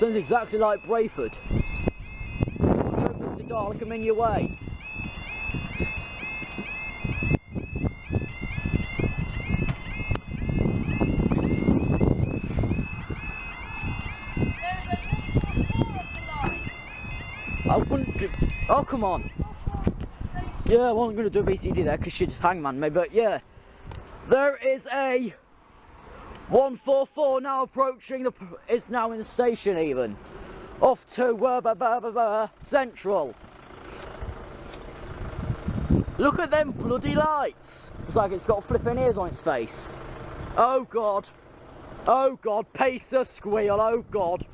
Sounds exactly like Brayford. Mr. Dalek, I'm in your way. I wouldn't do... Oh, come on. Yeah, I wasn't going to do a BCD there because she'd hangman me, but yeah. There is a 144 now approaching the... It's now in the station even. Off to Central. Look at them bloody lights. It's like it's got flipping ears on its face. Oh God. Oh God. Pacer squeal. Oh God.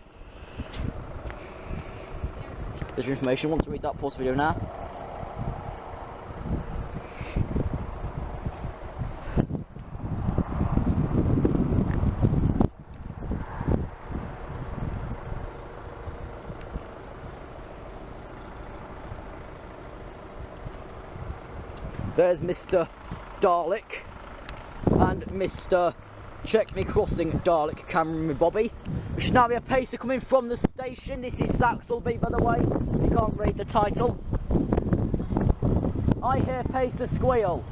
There's your information. Want to read that? Pause video now. There's Mr. Dalek and Mr. Check Me Crossing Dalek Cameron with Bobby. There should now be a pacer coming from the station. This is Saxilby, by the way. You can't read the title. I hear pacer squeal.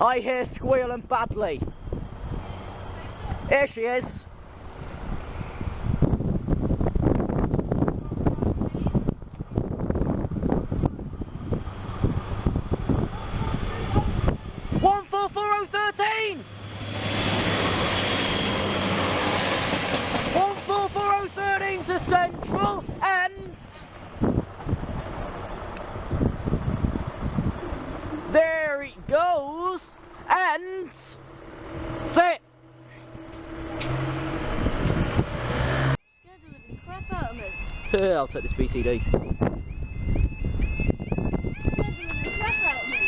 I hear squeal and badly. Here she is. To Central and there it goes and sit. Scared the crap out of me. Yeah, I'll take this BCD. Scared the crap out of me.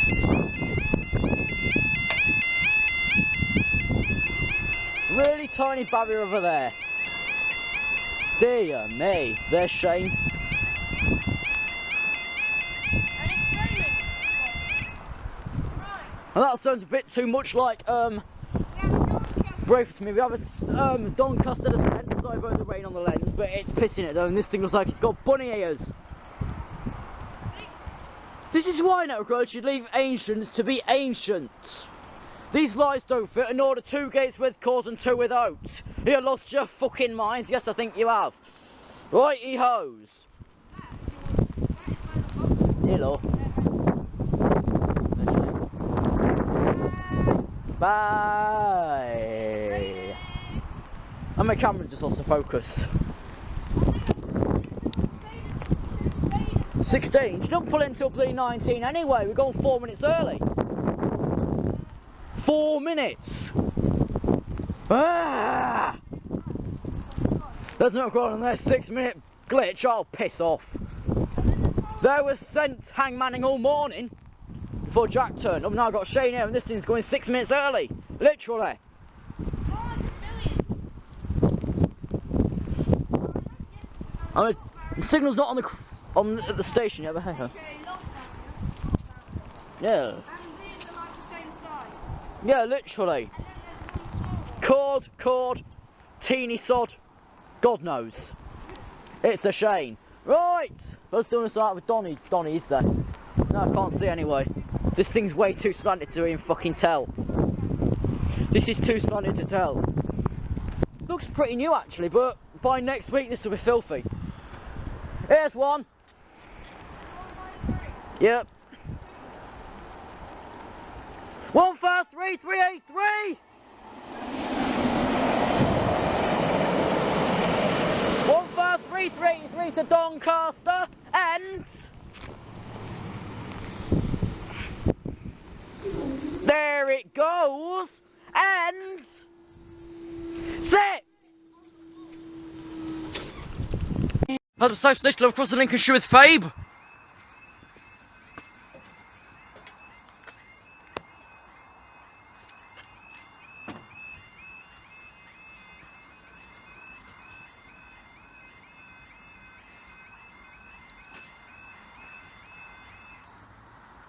Really tiny barrier over there. Dear me, there's Shane. And that sounds a bit too much like Brayford to me. We have a Doncaster descent, sorry about the rain on the lens, but it's pissing it though, and this thing looks like it's got bunny ears. This is why Network Road should leave ancients to be ancient. These lights don't fit in order 2 gates with cause and 2 without. You lost your fucking minds? Yes, I think you have. Righty hoes. Hello. Bye. And my camera just lost the focus. 16. She don't pull in until bloody 19 anyway. We're going 4 minutes early. 4 minutes! Ah! There's no going on there, 6-minute glitch, I'll piss off. There was sent hangmanning all morning before Jack turned. I've now got Shane here and this thing's going 6 minutes early. Literally. The signal's not at the station yet, but hey ho. Yeah. Yeah, literally. Cord, teeny sod, God knows. It's a shame. Right, let's do this out with Donny. Donny is there. No, I can't see anyway. This thing's way too slanted to even fucking tell. This is too slanted to tell. Looks pretty new actually, but by next week this will be filthy. Here's one. Yep. 153383. 153383 to Doncaster and there it goes and sit. At the South Station across the Lincolnshire with Fabe.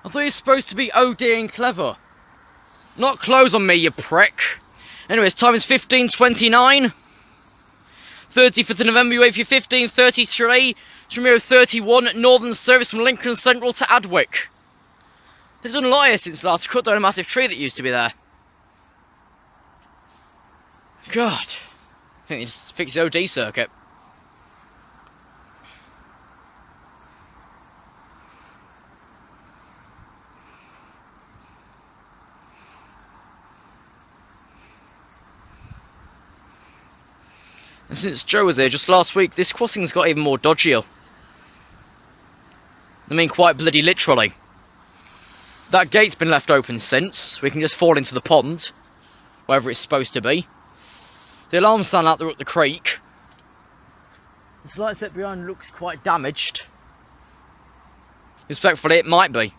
I thought you were supposed to be ODing clever. Not close on me, you prick. Anyways, time is 15:29. 35th of November, you wait for your 1533, Tremiro 31, Northern service from Lincoln Central to Adwick. They've done a lot here since last, cut down a massive tree that used to be there. God, I think they just fixed the OD circuit. And since Joe was here just last week, this crossing's got even more dodgier. I mean, quite bloody literally. That gate's been left open since. We can just fall into the pond, wherever it's supposed to be. The alarm stand out there at the creek. This light set behind looks quite damaged. Respectfully, it might be.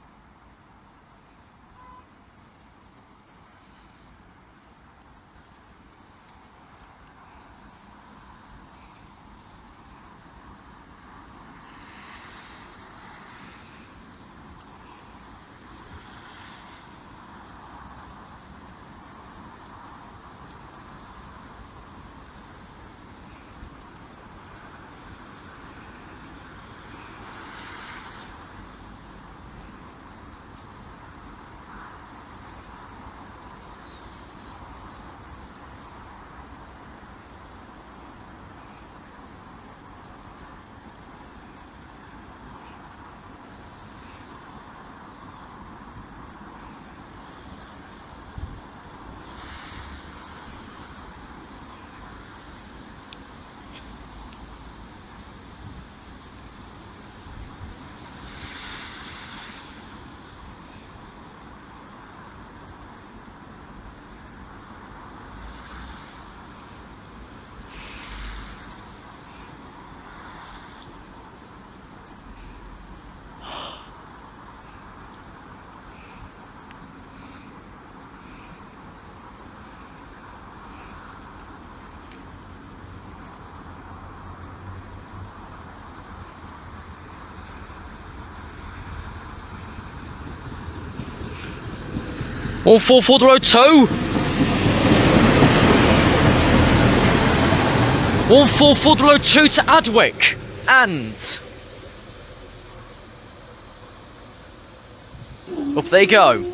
All 4 the road 2. 144 the road 2 to Adwick. And up they go. You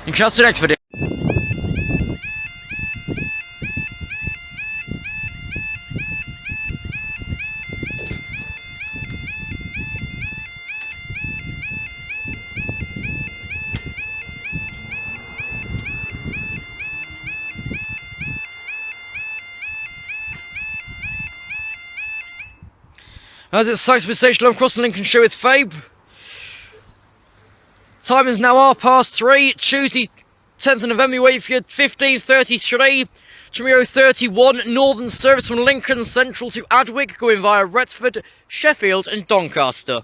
can catch the next video. As it's Saxilby Station, I'm crossing Lincolnshire with Fabe. Time is now 3:30, Tuesday 10th of November, you wait for your 1533, Tremiro 31, Northern service from Lincoln Central to Adwick, going via Retford, Sheffield and Doncaster.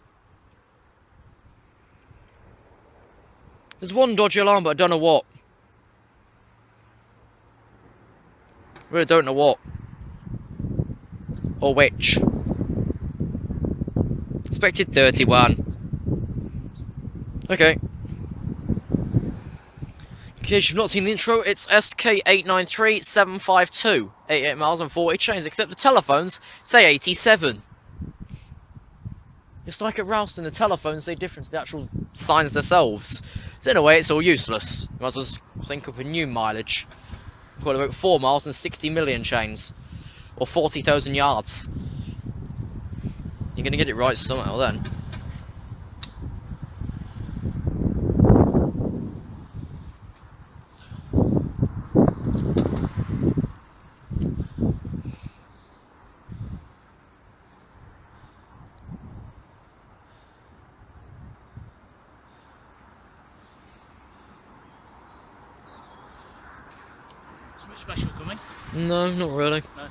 There's one dodgy alarm, but I don't know what. Really don't know what. Or which. Expected 31. Okay. In case you've not seen the intro, it's SK893752. 88 miles and 40 chains, except the telephones say 87. It's like at Ralston, the telephones say different to the actual signs themselves. So in a way, it's all useless. You might as well just think up a new mileage. Call it about 4 miles and 60 million chains. Or 40,000 yards. You're going to get it right somehow then. Something special coming? No, not really. No.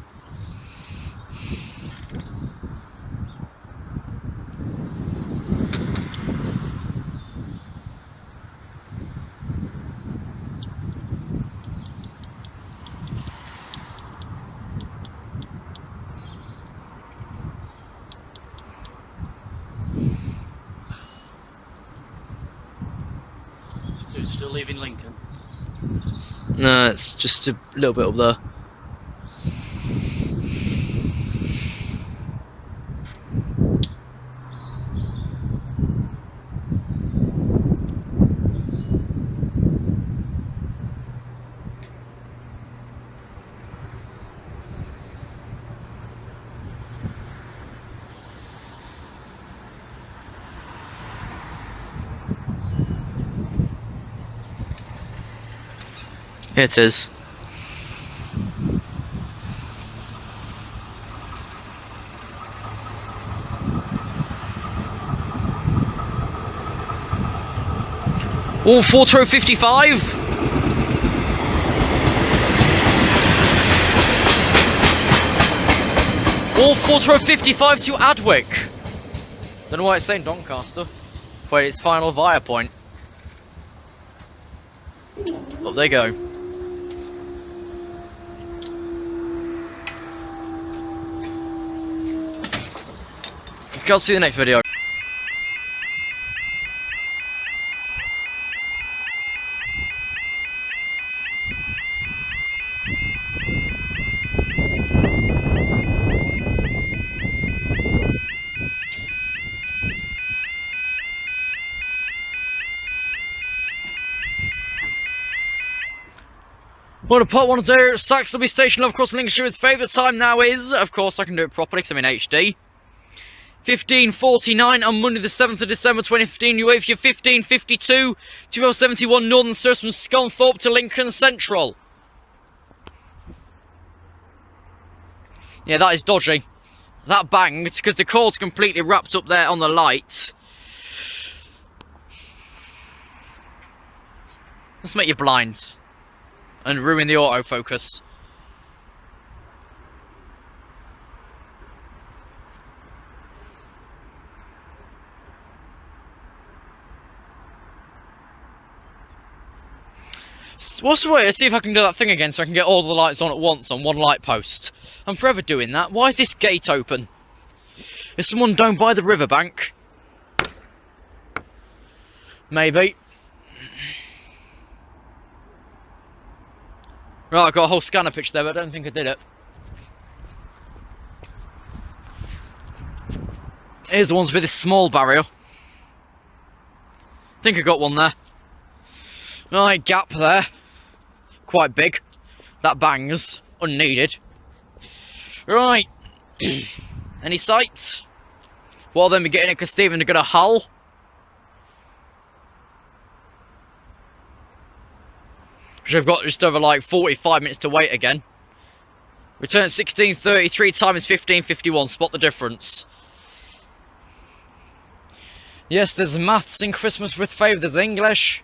Dude, still leaving Lincoln. No, it's just a little bit up there. It is. All 4055. All 4055 to Adwick. Don't know why it's saying Doncaster. Wait, it's final via point. Up they go. I'll see you in the next video. Well, the part 1 today at Saxilby station of course Lincolnshire with favourite time now is, of course I can do it properly because I'm in HD. 15:49 on Monday the 7th of December 2015, you wait for your 15:52, 1271 Northern Service from Scunthorpe to Lincoln Central. Yeah, that is dodgy. That banged because the cord's completely wrapped up there on the light. Let's make you blind and ruin the autofocus. What's the way? Let's see if I can do that thing again so I can get all the lights on at once on one light post. I'm forever doing that. Why is this gate open? Is someone down by the riverbank? Maybe. Right, I got a whole scanner picture there, but I don't think I did it. Here's the ones with this small barrier. I think I got one there. Right, gap there. Quite big. That bangs. Unneeded. Right. Any sights? Well, then we're getting it because Stephen are going to hull. Which I've got just over like 45 minutes to wait again. Return at 16:33, time is 15:51. Spot the difference. Yes, there's maths in Christmas with favour. There's English.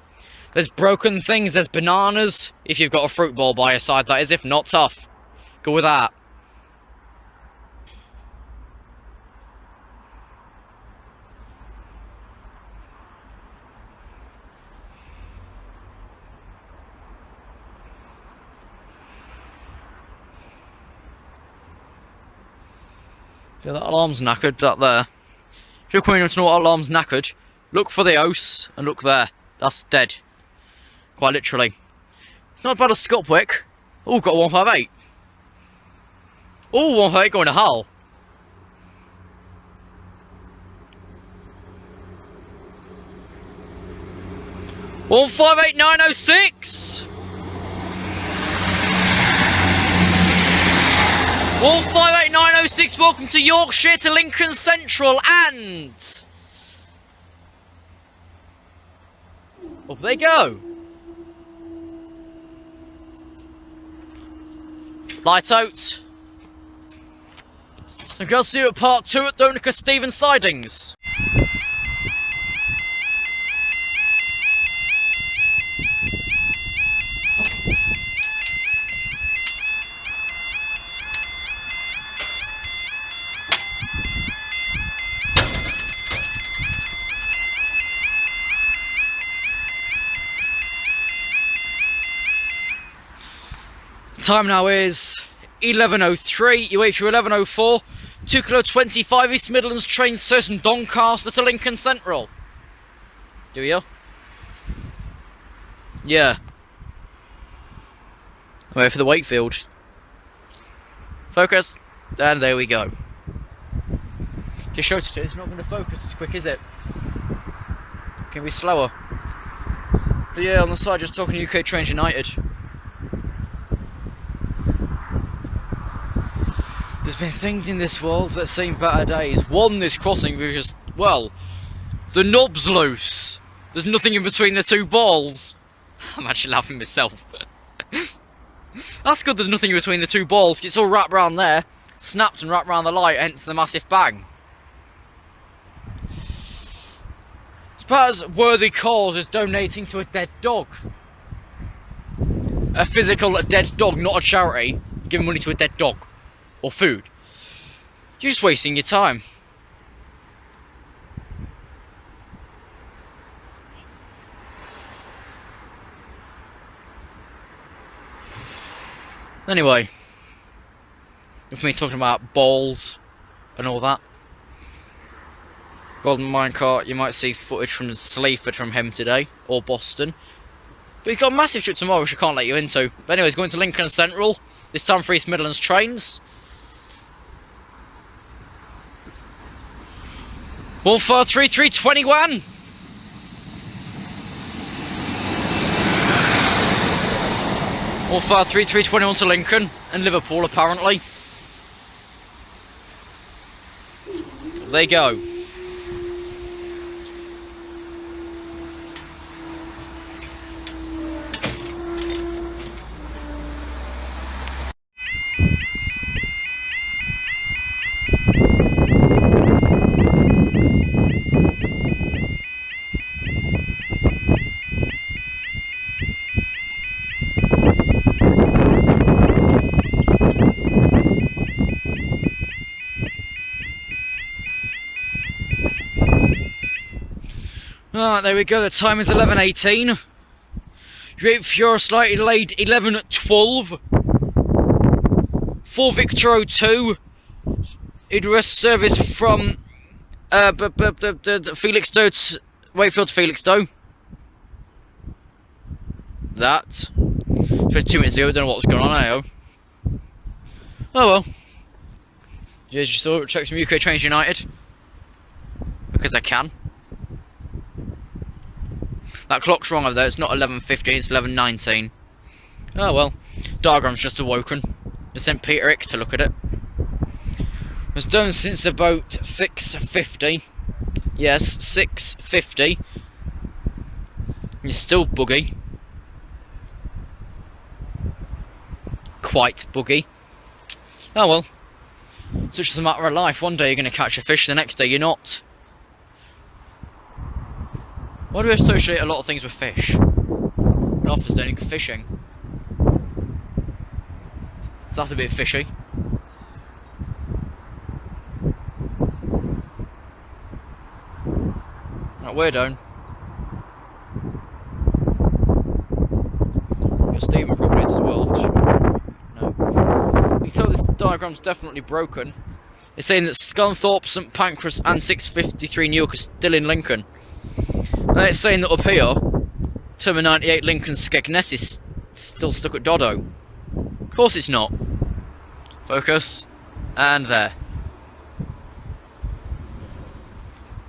There's broken things, there's bananas. If you've got a fruit bowl by your side, that is. If not, tough. Go with that. Yeah, that alarm's knackered, that there. If you're coming to know what alarm's knackered, look for the house and look there. That's dead. Quite literally. Not bad as Scotwick. Oh, got a 158. Oh, 158 going to Hull. One 58906. 158906. Welcome to Yorkshire to Lincoln Central and up they go. Light out. And go see you at part 2 at Donica Stevens Sidings. Time now is 11:03. You wait for 11:04. 2 kilo 25 East Midlands train service from Doncaster to Lincoln Central. Do you? Yeah. Wait for the Wakefield. Focus. And there we go. Just showed it, it's not going to focus as quick, is it? It can be slower. But yeah, on the side, just talking UK Trains United. There's been things in this world that seem better days. One, this crossing because, well, the knob's loose. There's nothing in between the two balls. I'm actually laughing myself. That's good there's nothing in between the two balls. It's all wrapped around there, snapped and wrapped around the light, hence the massive bang. It's about as worthy cause as donating to a dead dog. A physical dead dog, not a charity. Giving money to a dead dog. Or food. You're just wasting your time. Anyway, with me talking about balls and all that. Golden Minecart, you might see footage from Sleaford from him today, or Boston. But he's got a massive trip tomorrow which I can't let you into. But anyways, going to Lincoln Central, this time for East Midlands trains. 143321. All 3321 to Lincoln and Liverpool apparently. There you go. Alright, there we go, the time is 11:18. You're slightly late, 11:12. For Victor 02. Idris service from Felixstowe to Wakefield to Felixstowe. That. 2 minutes ago, I don't know what's going on, eh? Oh well. As you saw, check some UK Trains United. Because I can. That clock's wrong over there, it's not 11:15, it's 11:19. Oh well. Diagram's just awoken. I sent Peter X to look at it. It was done since about 6:50. Yes, 6:50. It's still buggy. Quite buggy. Oh well. Such is a matter of life. One day you're going to catch a fish, the next day you're not. Why do we associate a lot of things with fish? Norfolk's only good fishing. So that's a bit fishy. Right, we're down. Stephen probably is as well. No. You can tell this diagram's definitely broken. It's saying that Scunthorpe, St Pancras and 653 Newark are still in Lincoln. And it's saying that up here, Terminal 98 Lincoln Skegness is still stuck at Doddo. Of course it's not. Focus. And there.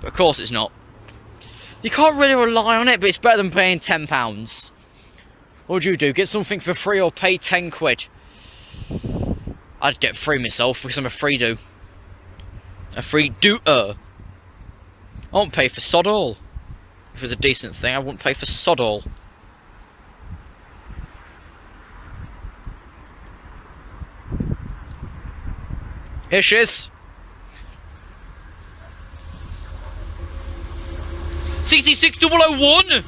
But of course it's not. You can't really rely on it, but it's better than paying £10. What would you do? Get something for free or pay 10 quid? I'd get free myself because I'm a free do. A free doer. I won't pay for sod all. If it was a decent thing, I wouldn't pay for sod all. Here she is. 66001.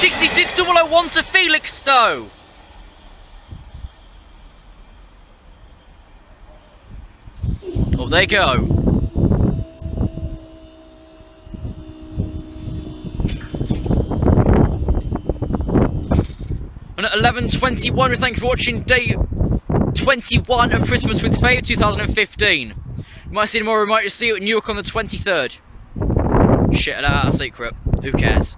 66001 to Felixstowe. Oh, they go. And at 11:21, we thank you for watching day 21 of Christmas with Faye 2015. You might see tomorrow, we might just see you at Newark on the 23rd. Shit, that's a secret. Who cares?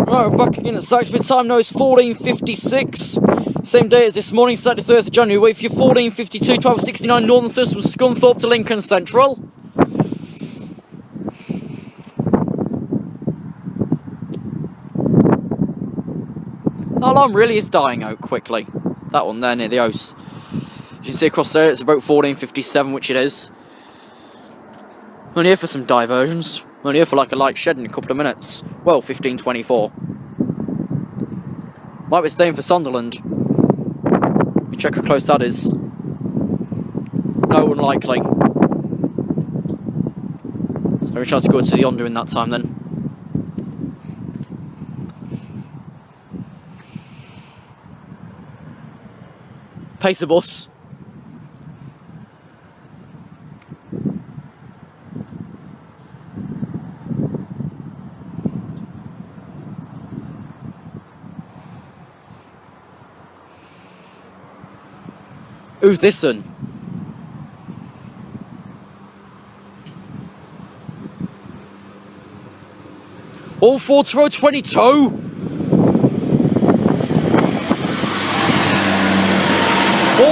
Right, we're back again at Saxilby. Time now is 14:56. Same day as this morning, Saturday 3rd of January. Wait for your 14:52, 12:69 Northern Service from Scunthorpe to Lincoln Central. The alarm really is dying out quickly. That one there near the house. As you can see across there, it's about 14:57, which it is. I'm only here for some diversions. I'm only here for like a light shed in a couple of minutes. Well, 15:24. Might be staying for Sunderland. Check how close that is. No, unlikely. So we try to go to the Yonder in that time then. Pace the bus. Who's this son? All 4 to row 22. All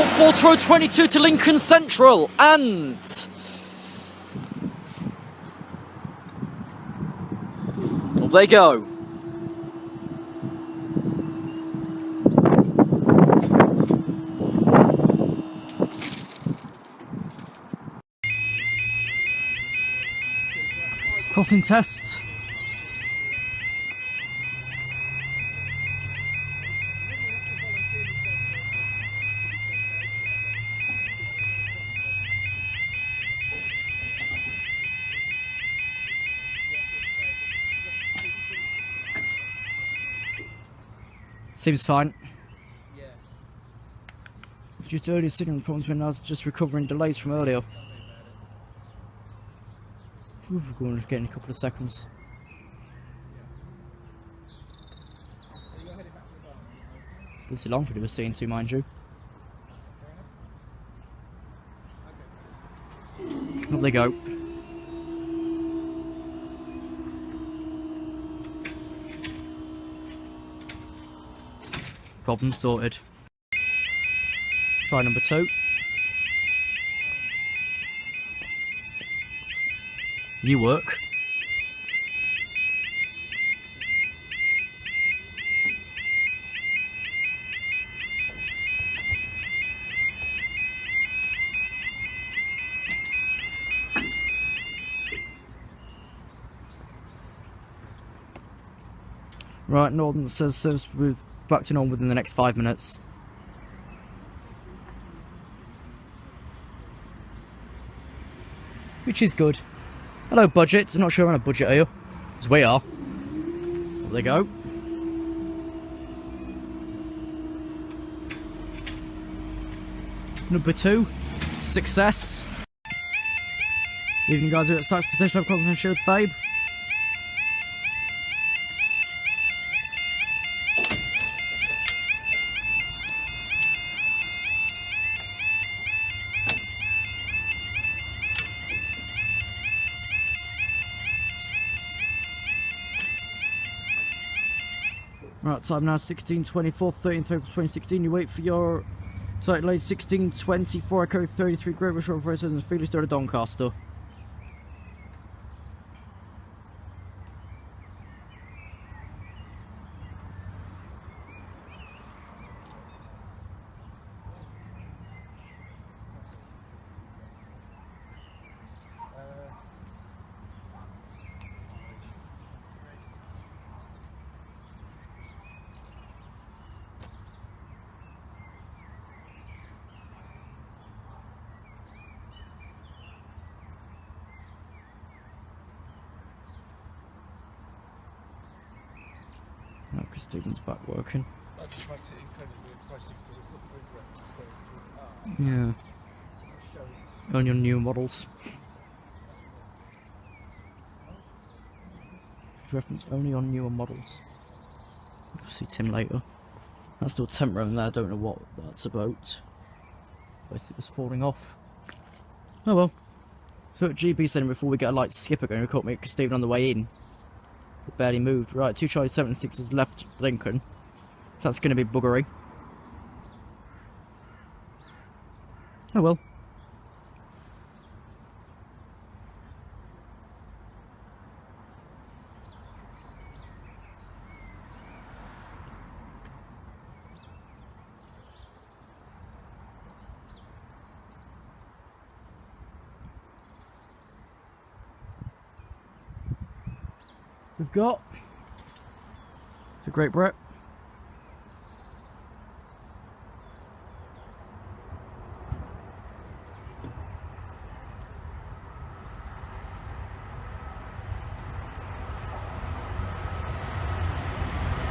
4 to row 22 to Lincoln Central, and up they go. Crossing tests. Seems fine. Due to earlier signal problems, we're now just recovering delays from earlier. We're going to get in a couple of seconds. This is long for the scene too, mind you. Up they go. Problem sorted. Try number 2. You work. Right, Northern says service will be back to normal within the next 5 minutes. Which is good. Hello, budgets. I'm not sure I'm on a budget, are you? Because we are. There they go. Number 2. Success. Evening, guys. We're at Saxilby Station. I'm crossing with Fabe. Right, time now 16:24, 13th April 2016. You wait for your site late 16:24. Echo 33 Great Rush Road Racers and Felixstowe to Doncaster. Stephen's back working. That just makes it incredibly impressive because it looked very Yeah. Only on new models. Reference only on newer models. We'll see Tim later. That's still temp around there, I don't know what that's about. Basically it was falling off. Oh well. So at GB said before we get a light skipper going, we caught me Stephen on the way in. It barely moved. Right, 2 Charlie 76 has left Lincoln. So that's going to be buggery. Oh well. We've got the Great Brett.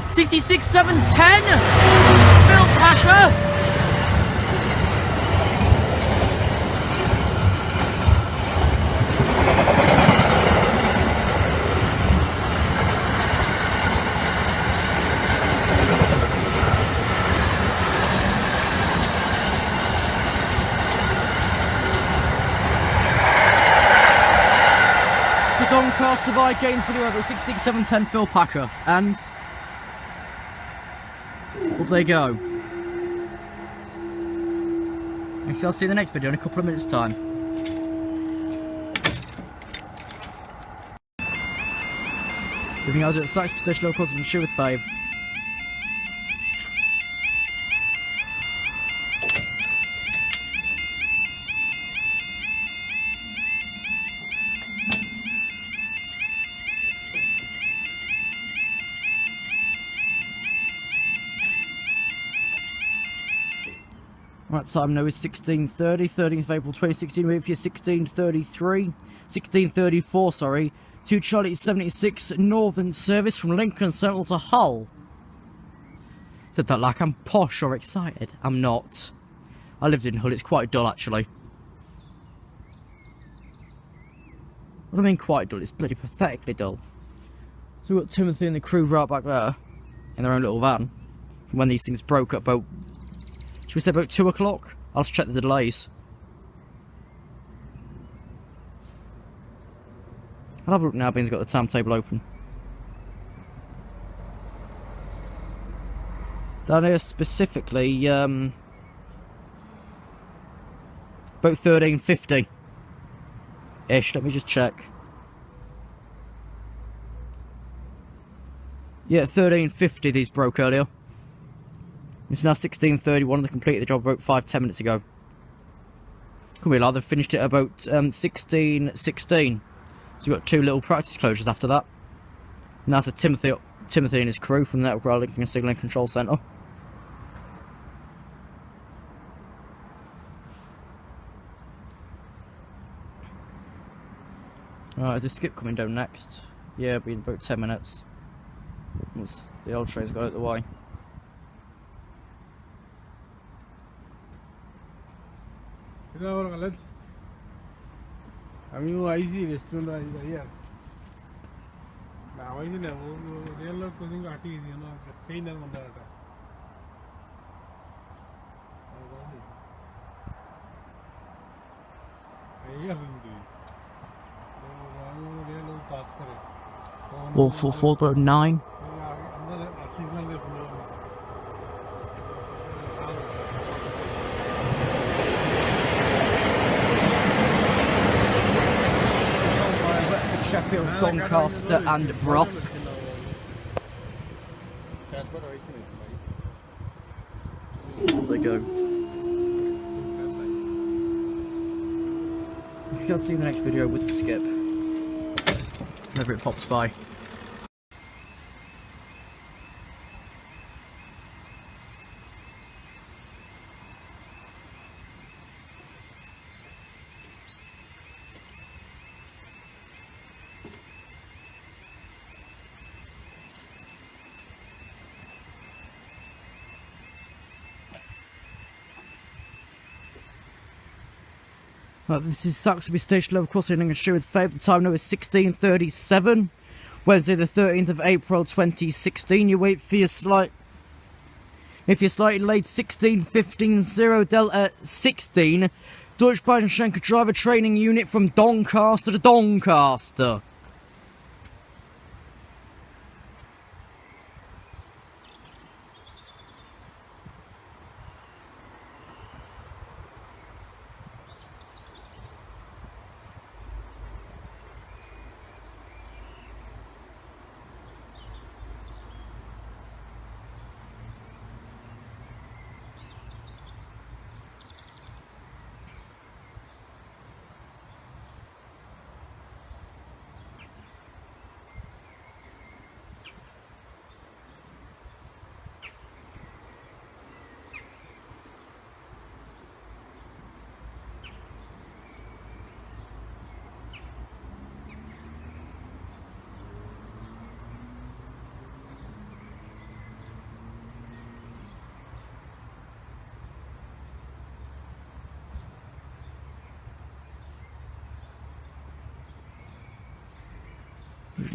$66,710 Bill Packer. Doncaster by Gainsborough Road, 66710 Phil Packer, and up they go. Actually, I'll see you in the next video in a couple of minutes' time. Leaving hours at Saxilby Station Local Cost of Insure with Fave. Right, time now is 16:30, 13th of April 2016, wait for your 1634, sorry. 2 Charlie 76 Northern Service from Lincoln Central to Hull. Said that like I'm posh or excited. I'm not. I lived in Hull, it's quite dull actually. What do I mean quite dull? It's bloody pathetically dull. So we've got Timothy and the crew right back there, in their own little van, from when these things broke up about, should we say about 2 o'clock? I'll have to check the delays. I'll have a look now, Ben's got the timetable open. Down here specifically, about 13:50-ish, let me just check. Yeah, 13:50 these broke earlier. It's now 16:31 and they completed the job about 5-10 minutes ago. Couldn't be like, they finished it about 16:16. So we've got 2 little practice closures after that. And that's a Timothy and his crew from the Network Rail Lincoln Signalling Control Centre. Alright, the skip coming down next. Yeah, it'll be in about 10 minutes. Once the old train's got out of the way. I mean, I see restaurant here. Now I know real cooking art is, you know, pain and wonder. Wall 44.9. Sheffield, Doncaster and Broth. There they go. You shall see in the next video with the skip. Whenever it pops by. This is Saxilby Station level crossing Lincolnshire with Fabe. The time now is 16:37. Wednesday the 13th of April 2016. You wait for your if you're slightly late, 16:15 Delta 16. Deutsche Bahn Schenker driver training unit from Doncaster to Doncaster.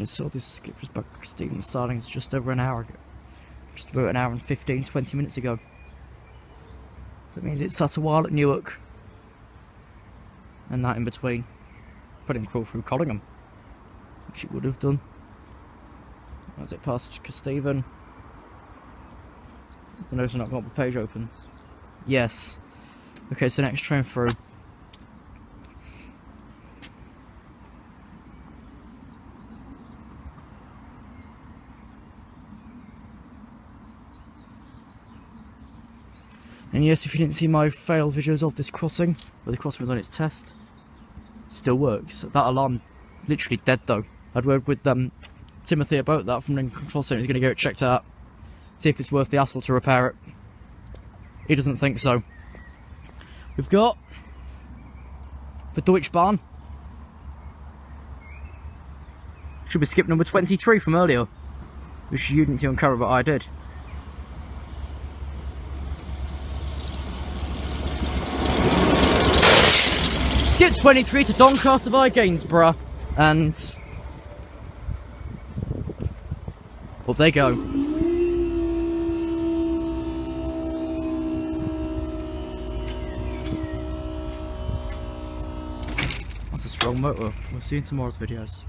I saw this skip just back to Stephen's Sardings just over an hour ago. Just about an hour and 15-20 minutes ago. That means it sat a while at Newark. And that in between. But it didn't crawl through Collingham, which it would have done. As it passed Stephen. I notice I've not got the page open. Yes. Okay, so next train through. And yes, if you didn't see my failed videos of this crossing, where the crossing was on its test, it still works. That alarm's literally dead though. I'd word with Timothy about that from the control centre. He's going to get it checked out, see if it's worth the hassle to repair it. He doesn't think so. We've got the Deutsche Bahn. Should be skip number 23 from earlier, which you didn't see on camera, but I did. Skip 23 to Doncaster via Gainsborough, and up they go. That's a strong motor. We'll see you in tomorrow's videos.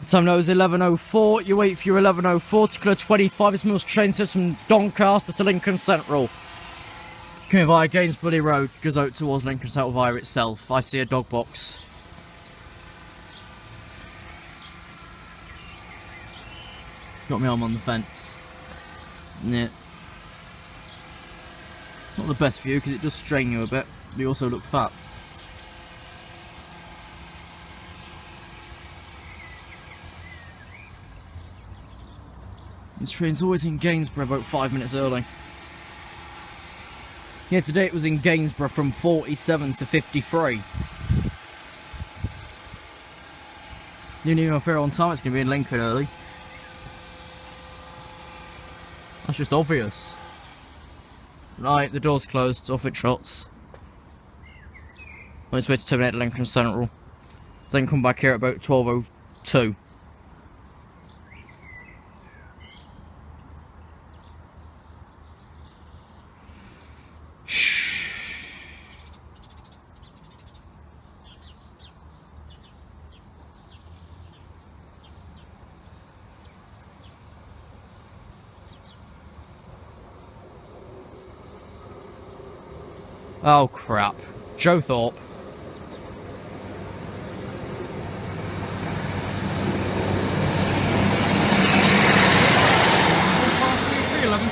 Time now is 11:04. You wait for your 11:04 to clear 25 miles train service from Doncaster to Lincoln Central. Coming via Gainsborough Road, goes out towards Lincoln Central via itself. I see a dog box. Got my arm on the fence. Yeah. Not the best view because it does strain you a bit, but you also look fat. This train's always in Gainsborough about 5 minutes early. Yeah, today it was in Gainsborough from 47 to 53. You knew if they're on time, it's going to be in Lincoln early. That's just obvious. Right, the door's closed, off it trots. On its way to terminate Lincoln Central. Then come back here at about 12:02. Oh crap. Joe Thorpe.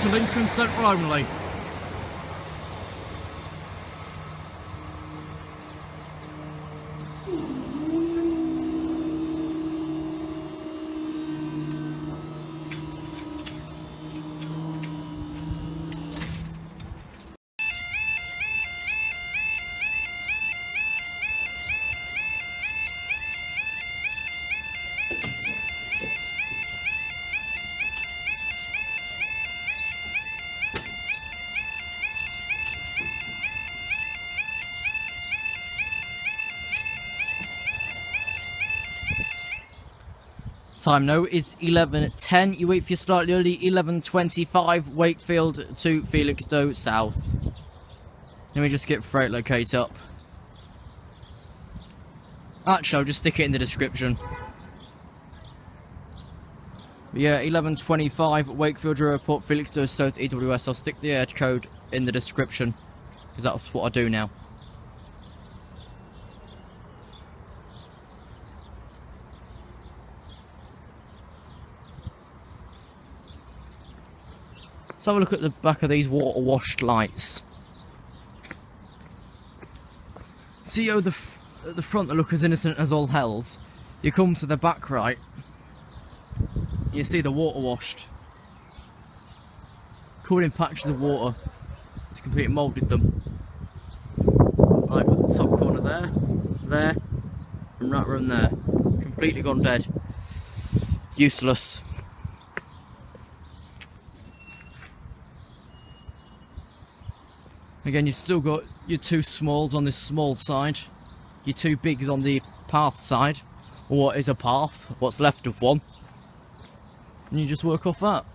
To Lincoln Central only. Time now is 11:10. You wait for your slightly early 11:25. Wakefield to Felixstowe South. Let me just get freight locate up. Actually, I'll just stick it in the description. But yeah, 11:25. Wakefield Airport, Felixstowe South, EWS. I'll stick the edge code in the description because that's what I do now. Let's have a look at the back of these water washed lights. See how the front they look as innocent as all hell's. You come to the back right, you see the water washed. Covered in patches of water. It's completely moulded them. Like at the top corner there, and right around there. Completely gone dead. Useless. Again, you've still got your two smalls on this small side, your two bigs on the path side, or what is a path, what's left of one, and you just work off that.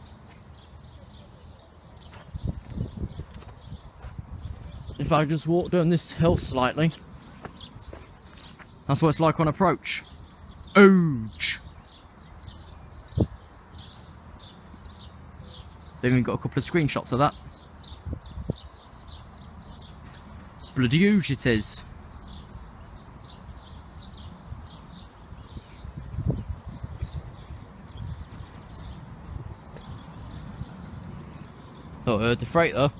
If I just walk down this hill slightly, that's what it's like on approach. Ouch! They've even got a couple of screenshots of that. Bloody huge it is. Oh, I heard the freight though.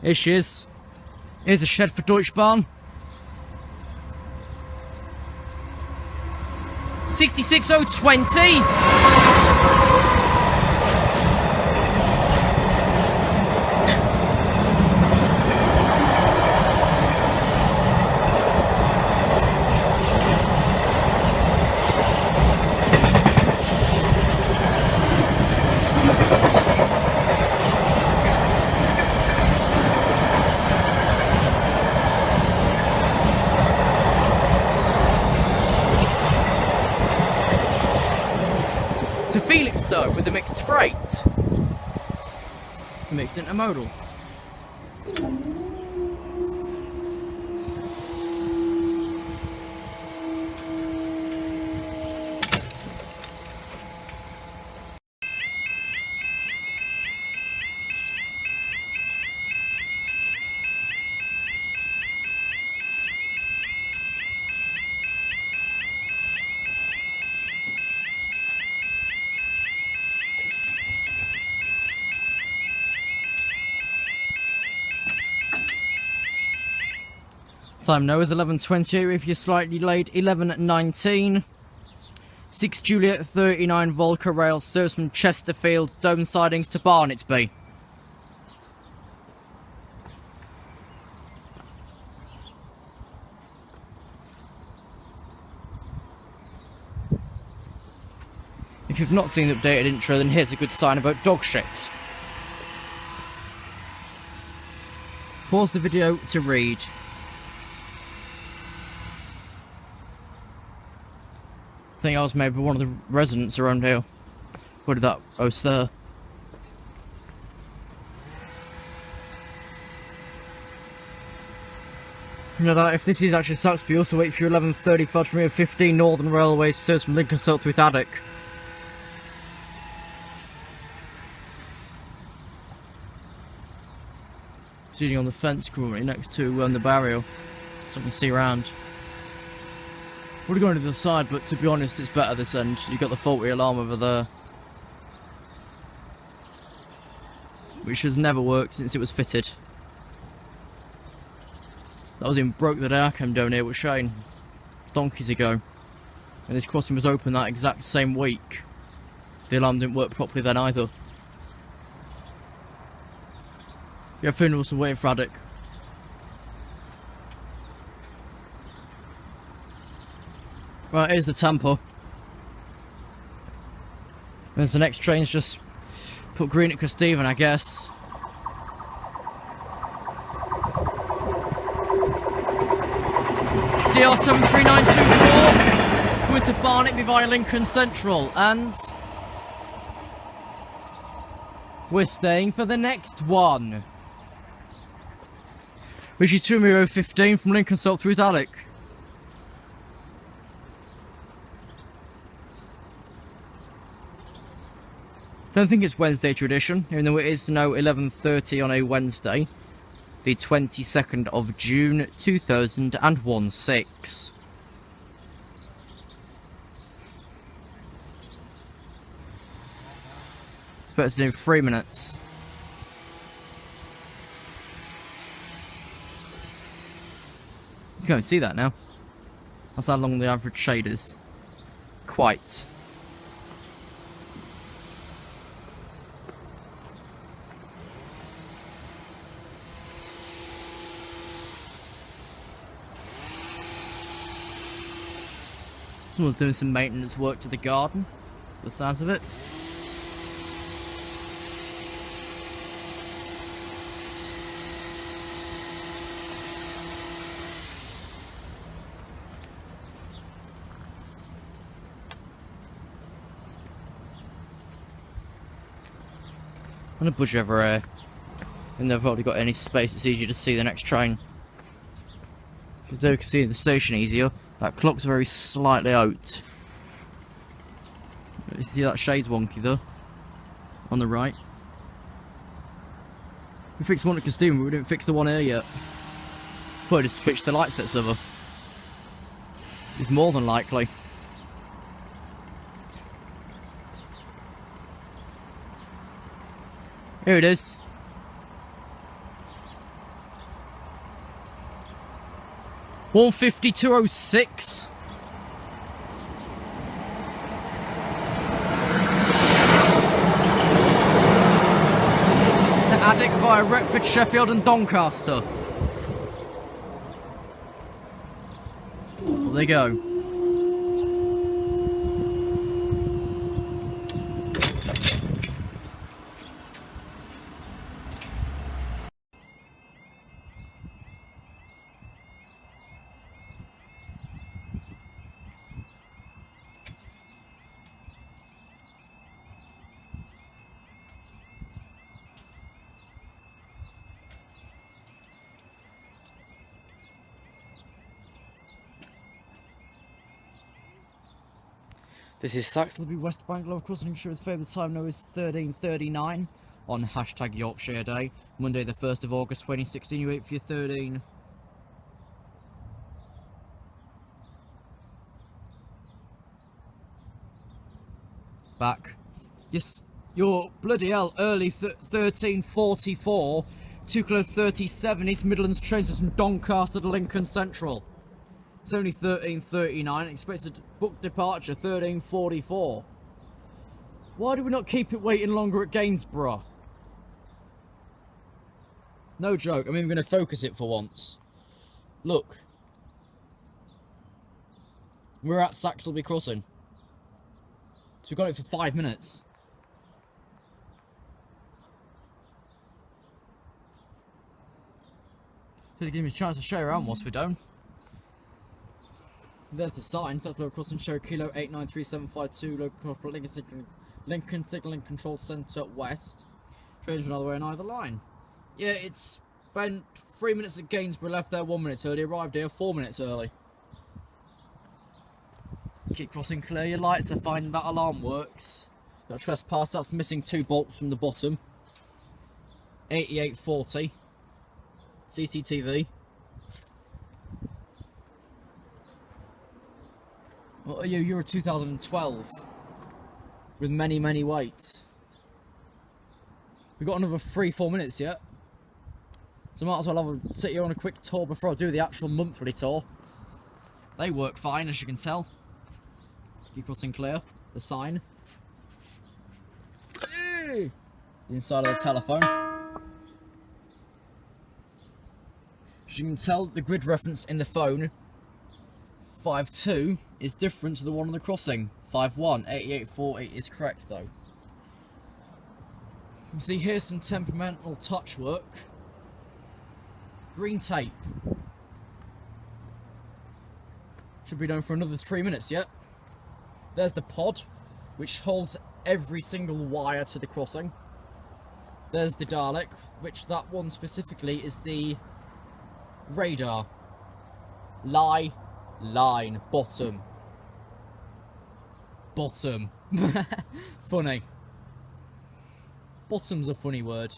Here she is. Here's the shed for Deutschbahn. 66020. To Felixstowe with the mixed freight. Mixed intermodal. Time now is 11:20. If you're slightly late, 11:19. 6 Juliet 39 Volker Rail serves from Chesterfield Down sidings to Barnetby. If you've not seen the updated intro, then here's a good sign about dog shit. Pause the video to read. I think I was maybe one of the residents around here. What did that host there? You know that if this is actually Saxilby, also wait for your 11:35 from here 15 Northern Railway serves from Lincolnshire through Haddock. Sitting on the fence currently next to the barrier, so we can see around. Would have gone to the side, but to be honest, it's better this end. You've got the faulty alarm over there, which has never worked since it was fitted. That was even broke the day I came down here with Shane, donkeys ago. And this crossing was open that exact same week. The alarm didn't work properly then either. Yeah, funerals are waiting for Haddock. Right, here's the tempo. As the next train's just Put green at Stephen, I guess. DR73924 coming to Barnet via Lincoln Central, and we're staying for the next one, which is 2 from Lincoln Central through to Alec. Don't think it's Wednesday tradition, even though it is now 11:30 on a Wednesday, the 22nd of June 2016. Supposed to do 3 minutes. You can't see that now. That's how long the average shade is. Quite. Someone's doing some maintenance work to the garden, by the sounds of it. I'm gonna push over here, and they've already got any space. It's easier to see the next train. Because there we can see the station easier. That clock's very slightly out. You see that shade's wonky though, on the right. We fixed one at Costume, but we didn't fix the one here yet. Probably just switch the light sets over. It's more than likely. Here it is. $152.06. To Addick via Retford, Sheffield and Doncaster. Well, there you go. This is Saxilby, West Bangor, crossing Lincolnshire. Favourite time now is 13:39 on hashtag Yorkshire Day, Monday the 1st of August 2016. You wait for your 13. Back. Yes, you're bloody hell early 13:44. 2 kilo 37 East Midlands train system Doncaster to Lincoln Central. It's only 13:39, expected book departure 13:44. Why do we not keep it waiting longer at Gainsborough? No joke, I'm even going to focus it for once. Look. We're at Saxilby Crossing. So we've got it for 5 minutes. So it gives me a chance to show around whilst we're down. There's the sign, Saxilby Crossing, show Kilo 893752, local Lincoln Signalling Control Centre West. Trains another way on either line. Yeah, it's spent 3 minutes at Gainsborough, left there 1 minute early, arrived here 4 minutes early. Keep crossing clear, your lights are fine, that alarm works. Got a trespass, that's missing 2 bolts from the bottom. 8840. CCTV. What are you? You're a 2012. With many, many weights. We've got another 3-4 minutes yet. So I might as well sit here on a quick tour before I do the actual monthly tour. They work fine, as you can tell. Keep crossing clear. The sign. The inside of the telephone. As you can tell, the grid reference in the phone 52 is different to the one on the crossing. 51, 8840 is correct though. You see, here's some temperamental touch work. Green tape. Should be done for another 3 minutes yet. There's the pod, which holds every single wire to the crossing. There's the Dalek, which that one specifically is the radar. Line, bottom. Bottom. Funny. Bottom's a funny word.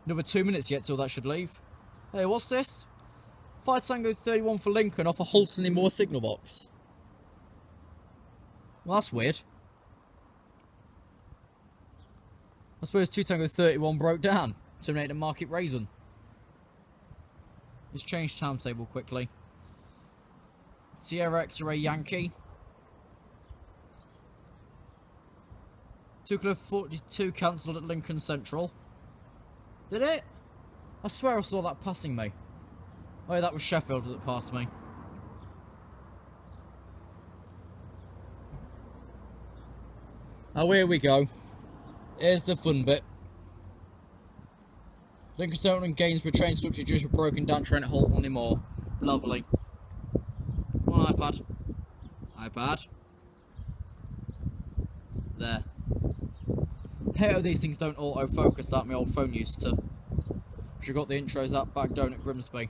Another 2 minutes yet till that should leave. Hey, what's this? 5 Tango 31 for Lincoln off a Halton in Moor signal box. Well, that's weird. I suppose 2 Tango 31 broke down. Terminated Market Raisin. Let's change timetable quickly. Sierra X-Ray Yankee. 2:42 cancelled at Lincoln Central. Did it? I swear I saw that passing me. Oh yeah, that was Sheffield that passed me. Oh, here we go. Here's the fun bit. Lincoln Central and Gainsborough train structure due to a broken down train at Halton anymore. Lovely. Come on, iPad. iPad. There. I hate how these things don't auto-focus like my old phone used to. Should got the intros up back down at Grimsby.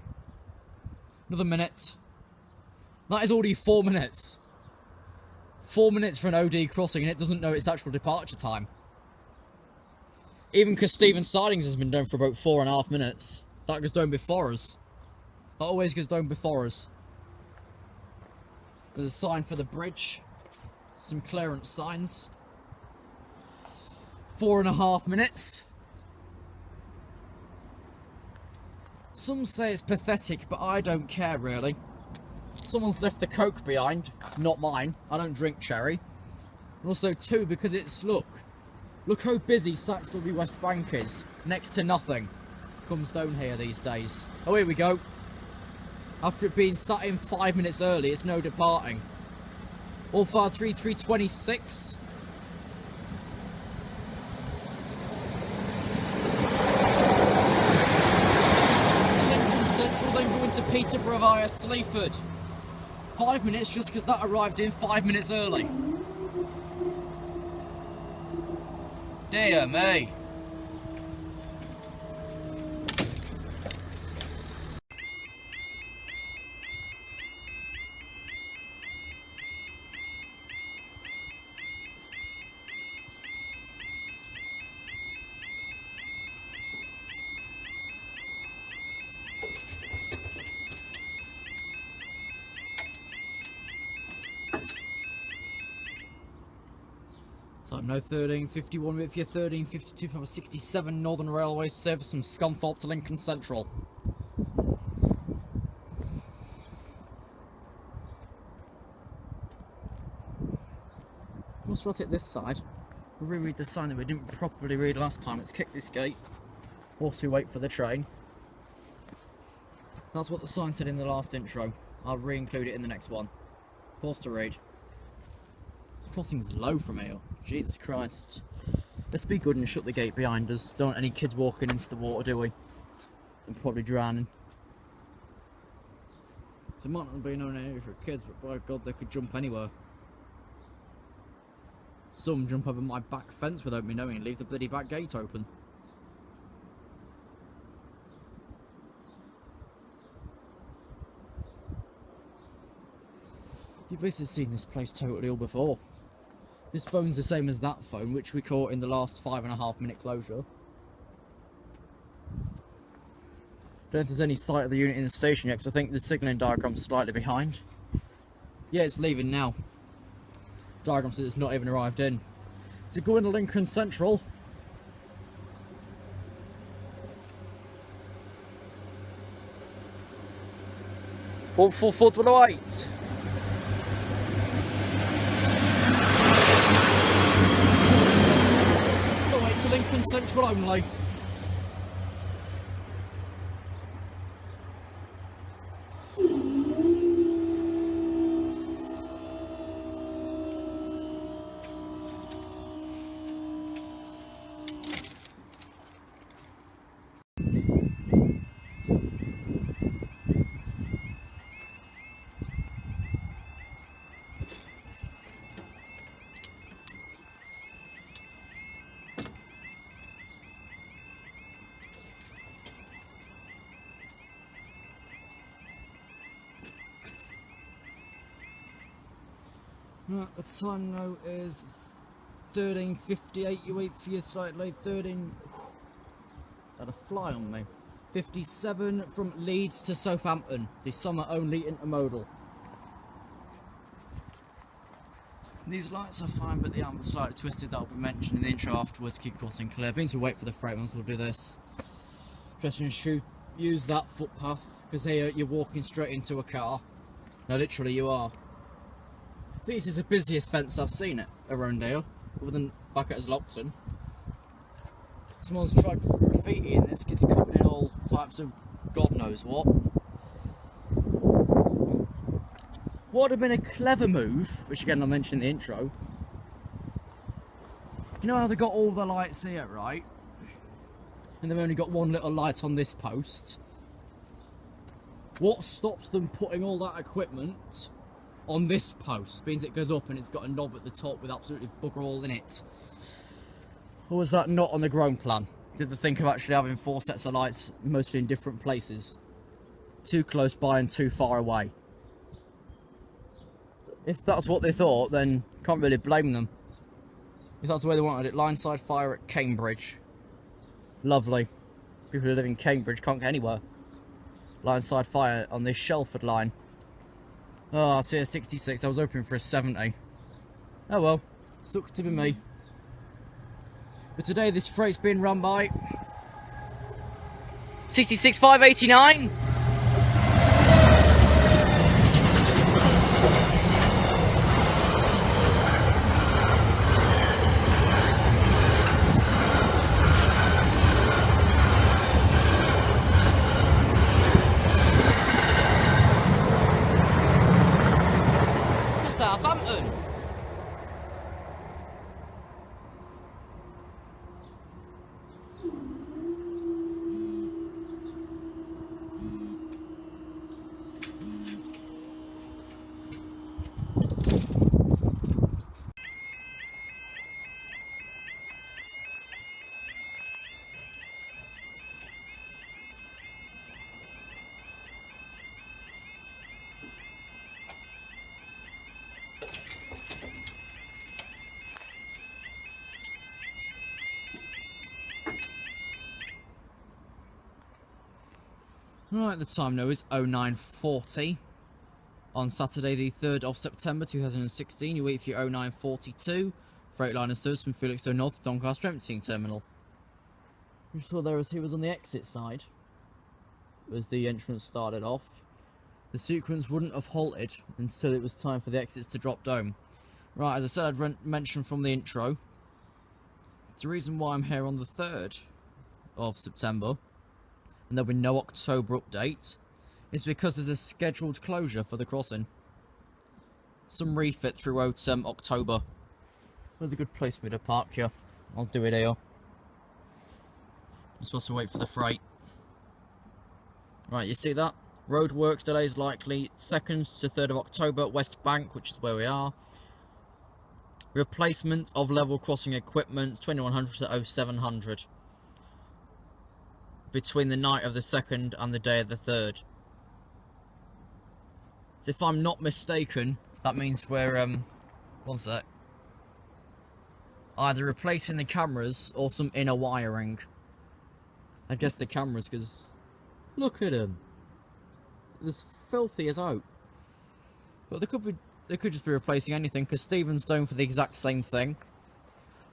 Another minute. That is already 4 minutes. 4 minutes for an OD crossing and it doesn't know its actual departure time. Even because Stephen Sidings has been done for about 4.5 minutes. That goes down before us. That always goes down before us. There's a sign for the bridge. Some clearance signs. 4.5 minutes. Some say it's pathetic, but I don't care really. Someone's left the Coke behind, not mine. I don't drink cherry. And also too, because it's, look how busy Saxilby West Bank is. Next to nothing. Comes down here these days. Oh, here we go. After it being sat in 5 minutes early, it's no departing. All far 3:26. Then go into Peterborough via Sleaford. 5 minutes just because that arrived in 5 minutes early. Dear me. Time now 13:51 with your 13:52 power 67 Northern Railway service from Scunthorpe to Lincoln Central. We'll start it this side. We'll reread the sign that we didn't properly read last time. Let's kick this gate. Whilst we wait for the train. That's what the sign said in the last intro. I'll re-include it in the next one. Pause to read. Crossing's low from here. Jesus Christ. Let's be good and shut the gate behind us. Don't want any kids walking into the water, do we? And probably drowning. So it might not be known area for kids, but by God, they could jump anywhere. Some jump over my back fence without me knowing and leave the bloody back gate open. You've basically seen this place totally all before. This phone's the same as that phone, which we caught in the last 5.5 minute closure. Don't know if there's any sight of the unit in the station yet, because I think the signalling diagram's slightly behind. Yeah, it's leaving now. Diagram says it's not even arrived in. Is it going to Lincoln Central? All 4408. To Lincoln Central only. Right, the time now is 13:58. You wait for your slightly 13. Had a fly on me. 57 from Leeds to Southampton. The summer only intermodal. These lights are fine, but the arm is slightly twisted. That will be mentioned in the intro afterwards. Keep crossing clear. Means we wait for the freight ones. We'll do this. Just use that footpath because here you're walking straight into a car. No, literally you are. I think this is the busiest fence I've seen it around here, other than back at Lockton. Someone's tried to put graffiti in this. It's covered in all types of God knows what. What would have been a clever move, which again I mentioned in the intro. You know how they got all the lights here, right? And they've only got one little light on this post. What stops them putting all that equipment on this post? Means it goes up and it's got a knob at the top with absolutely bugger all in it. Or was that not on the ground plan? Did they think of actually having 4 sets of lights, mostly in different places? Too close by and too far away. If that's what they thought, then can't really blame them. If that's the way they wanted it. Lineside fire at Cambridge. Lovely. People who live in Cambridge can't get anywhere. Lineside fire on this Shelford line. Oh, I see a 66. I was hoping for a 70. Oh well. Sucks to be me. But today this freight's being run by 66,589. Southampton. Right, the time now is 09:40 on Saturday the 3rd of September 2016. You wait for your 09:42 Freightliner service from Felixstowe North to Doncaster Emptying Terminal. You saw there as he was on the exit side as the entrance started off. The sequence wouldn't have halted until it was time for the exits to drop down. Right, as I said, I'd mentioned from the intro, the reason why I'm here on the 3rd of September and there'll be no October update is because there's a scheduled closure for the crossing. Some refit throughout October. There's a good place for me to park here. I'll do it here. I'm supposed to wait for the freight. Right, you see that? Roadworks delays likely 2nd to 3rd of October, West Bank, which is where we are. Replacement of level crossing equipment 2100 to 0700. Between the night of the 2nd and the day of the 3rd. So if I'm not mistaken, that means we're, one sec. Either replacing the cameras or some inner wiring. I guess the cameras, because look at them. They're as filthy as out. But they could just be replacing anything, because Stephen's known for the exact same thing.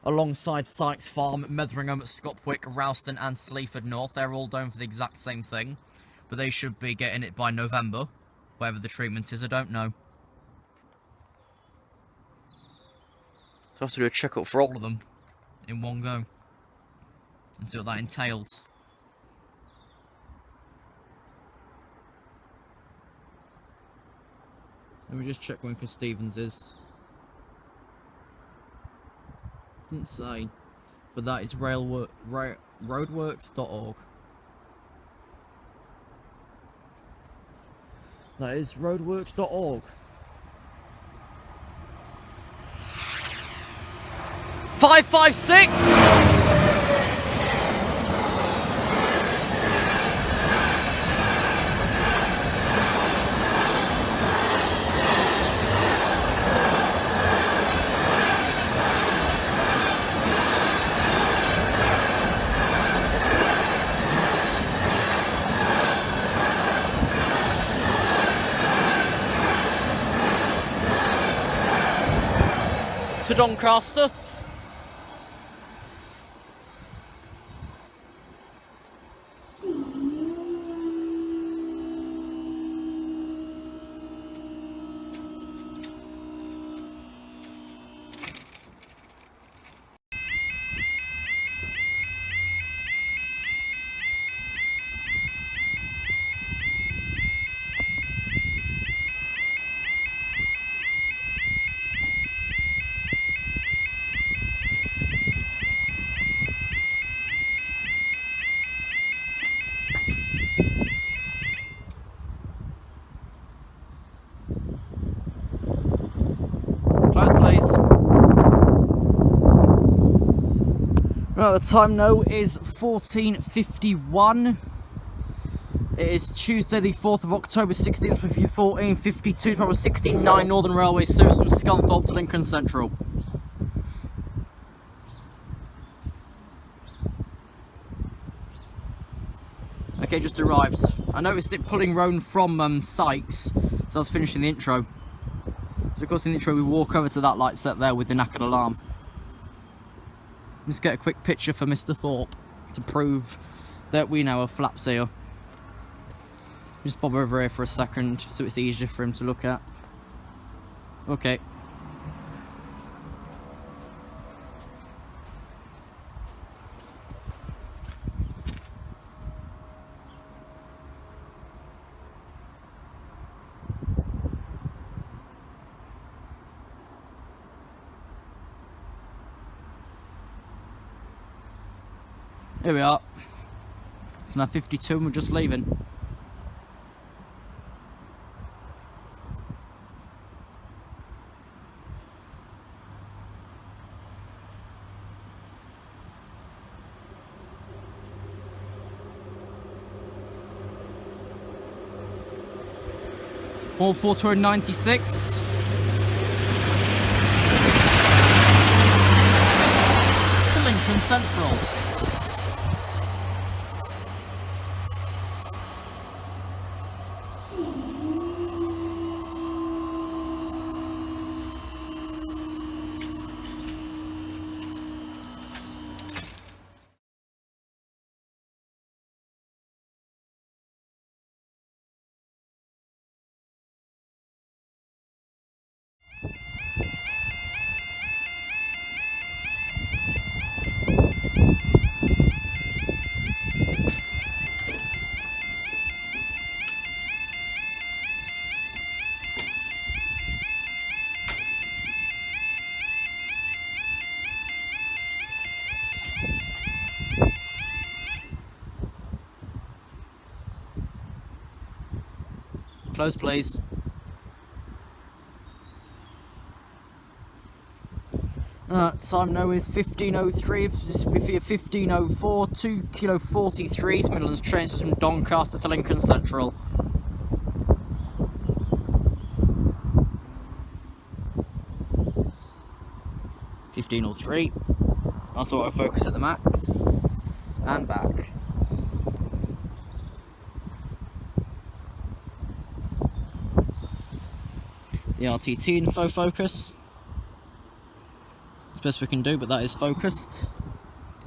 Alongside Sykes Farm, Metheringham, Scopwick, Ralston and Sleaford North. They're all down for the exact same thing. But they should be getting it by November. Whatever the treatment is, I don't know. So I have to do a check-up for all of them in one go. And see what that entails. Let me just check when Stevens is. Didn't say, but that is roadworks.org. That is roadworks.org. 556. to Doncaster. Close, please. Right, the time now is 14:51. It is Tuesday the 4th of October 16th with your 14:52, probably 69 Northern Railway service from Scunthorpe to Lincoln Central. Okay, just arrived. I noticed it pulling round from Sykes, so I was finishing the intro. So of course in the intro we walk over to that light set there with the knackered alarm. Just get a quick picture for Mr. Thorpe to prove that we now have flaps here. Just bob over here for a second so it's easier for him to look at. Okay. Here we are. It's now 52 and we're just leaving. All 496. To Lincoln Central. Close, please. Time now is 15:03. This will be for your 15:04. 2 kilo 43. Midlands train system from Doncaster to Lincoln Central. (15:03). Also autofocus at the max and back. The RTT info focus. It's the best we can do, but that is focused.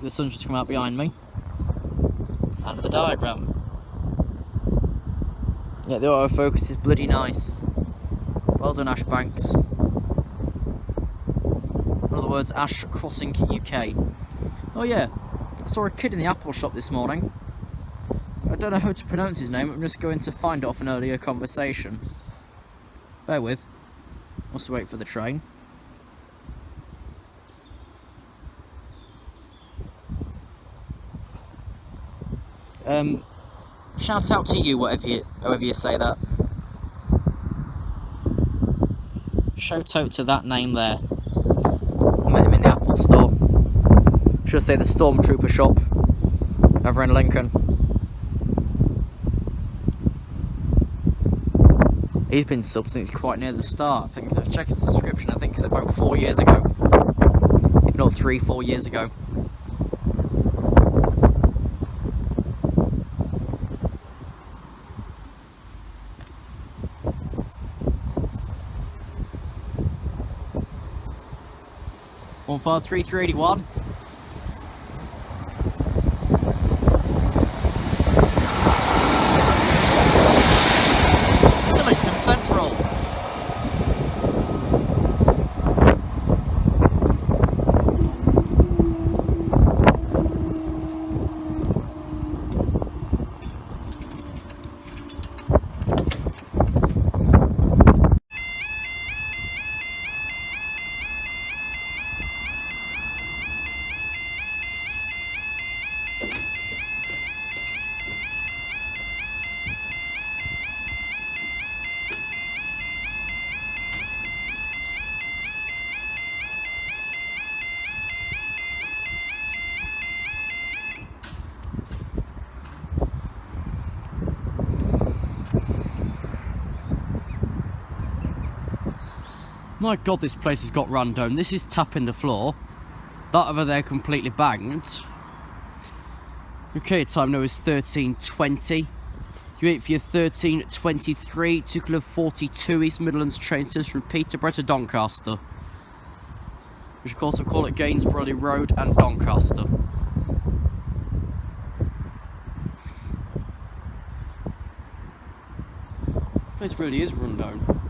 The sun's just come out behind me. And the diagram. Yeah, the autofocus is bloody nice. Well done, Ash Banks. In other words, Ash Crossing UK. Oh yeah, I saw a kid in the Apple shop this morning. I don't know how to pronounce his name, I'm just going to find it off an earlier conversation. Bear with. Must wait for the train. Shout out to you, however you say that. Shout out to that name there. I met him in the Apple store. Should I say the Stormtrooper shop over in Lincoln. He's been subbed since quite near the start. I think I've checked his subscription. I think it's about 4 years ago, if not 3-4 years ago. 153,381. Lincoln Central. My god, this place has got run down. This is tapping the floor. That over there completely banged. Okay, time now is 13:20. You wait for your 13:23, 242 East Midlands train service from Peterborough to Doncaster. We should also call it Gainsborough Road and Doncaster. This place really is run down.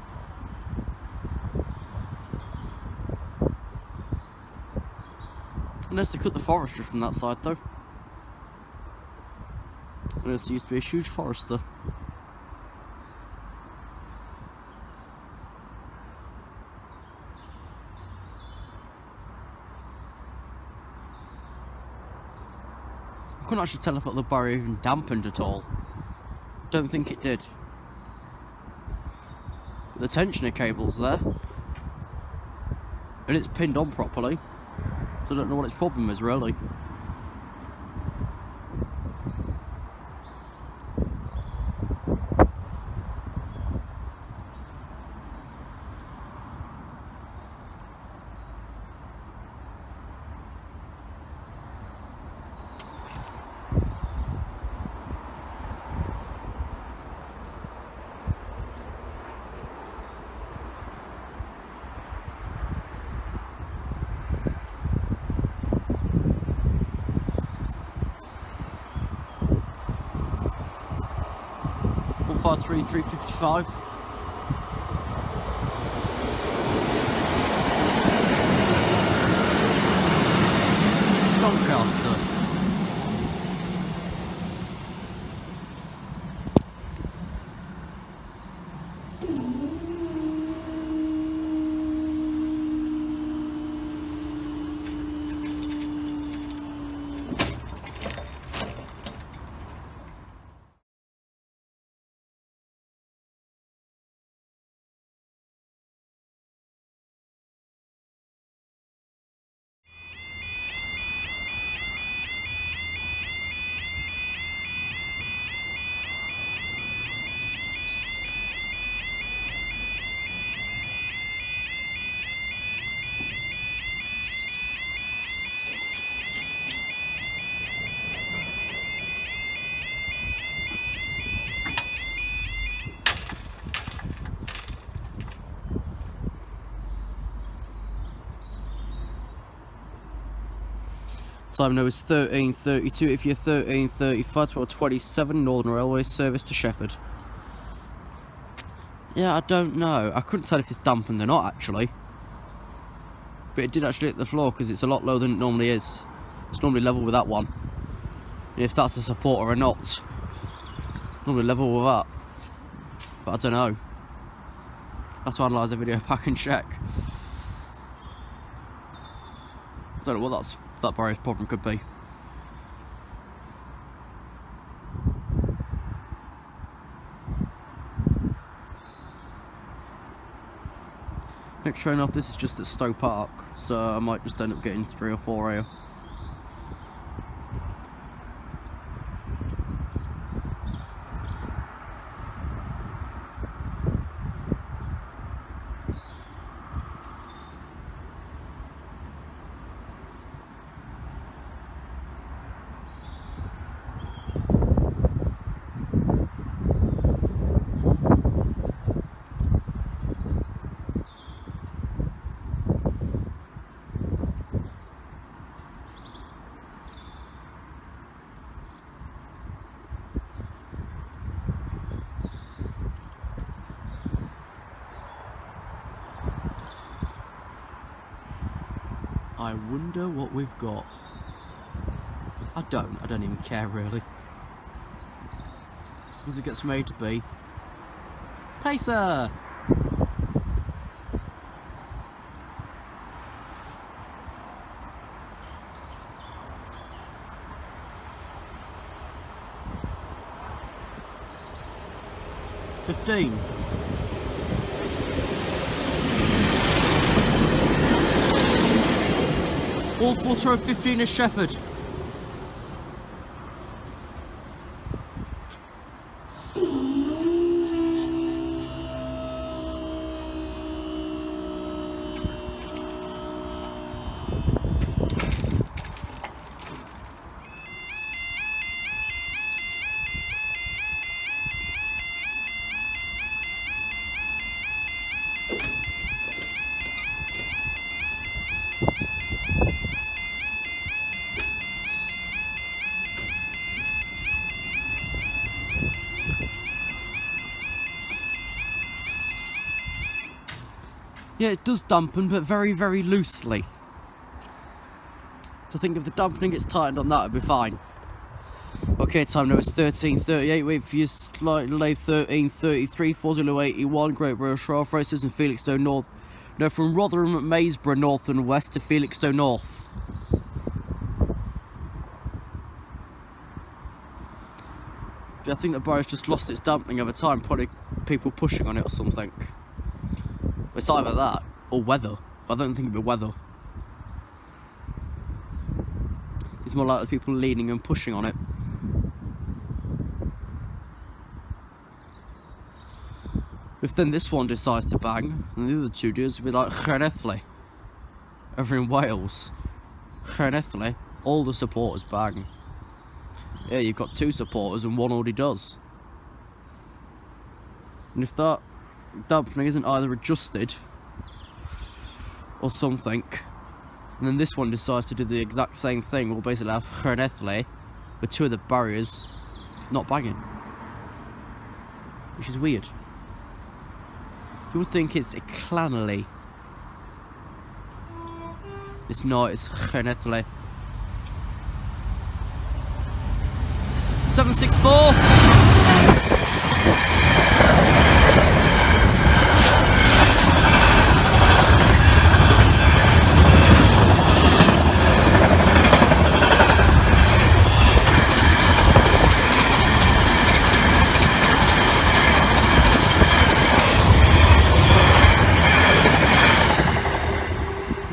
Unless they cut the forestry from that side though. Unless there used to be a huge forest there. I couldn't actually tell if the barrier even dampened at all. Don't think it did. The tensioner cable's there. And it's pinned on properly. So I don't know what its problem is really. Far 355. Doncaster. Time now is 13:32. If you're 13:35 to 27 Northern Railway service to Sheffield. Yeah, I don't know. I couldn't tell if it's dampened or not actually. But it did actually hit the floor because it's a lot lower than it normally is. It's normally level with that one. And if that's a supporter or not, normally level with that. But I don't know. I have to analyse the video back and check. I don't know what that barrier's problem could be. Next train off, this is just at Stowe Park, so I might just end up getting 3 or 4 here. I wonder what we've got. I don't even care really. As it gets made to be. Pacer! All 415 is Shefford. Yeah, it does dampen, but very, very loosely. So I think if the dampening gets tightened on that, it'll be fine. Okay, time now is 13:38. Wait for your slight delay. 13:33. 4081. Great Borough, Shroff Races and Felixstowe North. No, from Rotherham, Maysborough North and West to Felixstowe North. I think the borough's just lost its dampening over time. Probably people pushing on it or something. It's either that or weather. I don't think it'll be weather. It's more likely people leaning and pushing on it. If then this one decides to bang, and the other two dudes will be like Llanelli over in Wales. Llanelli, all the supporters bang. Yeah, you've got two supporters and one already does. And if that dampening isn't either adjusted or something, and then this one decides to do the exact same thing, we'll basically have Llanelli with two of the barriers not banging, which is weird. You would think it's Llanelli. It's not, it's Llanelli. 764.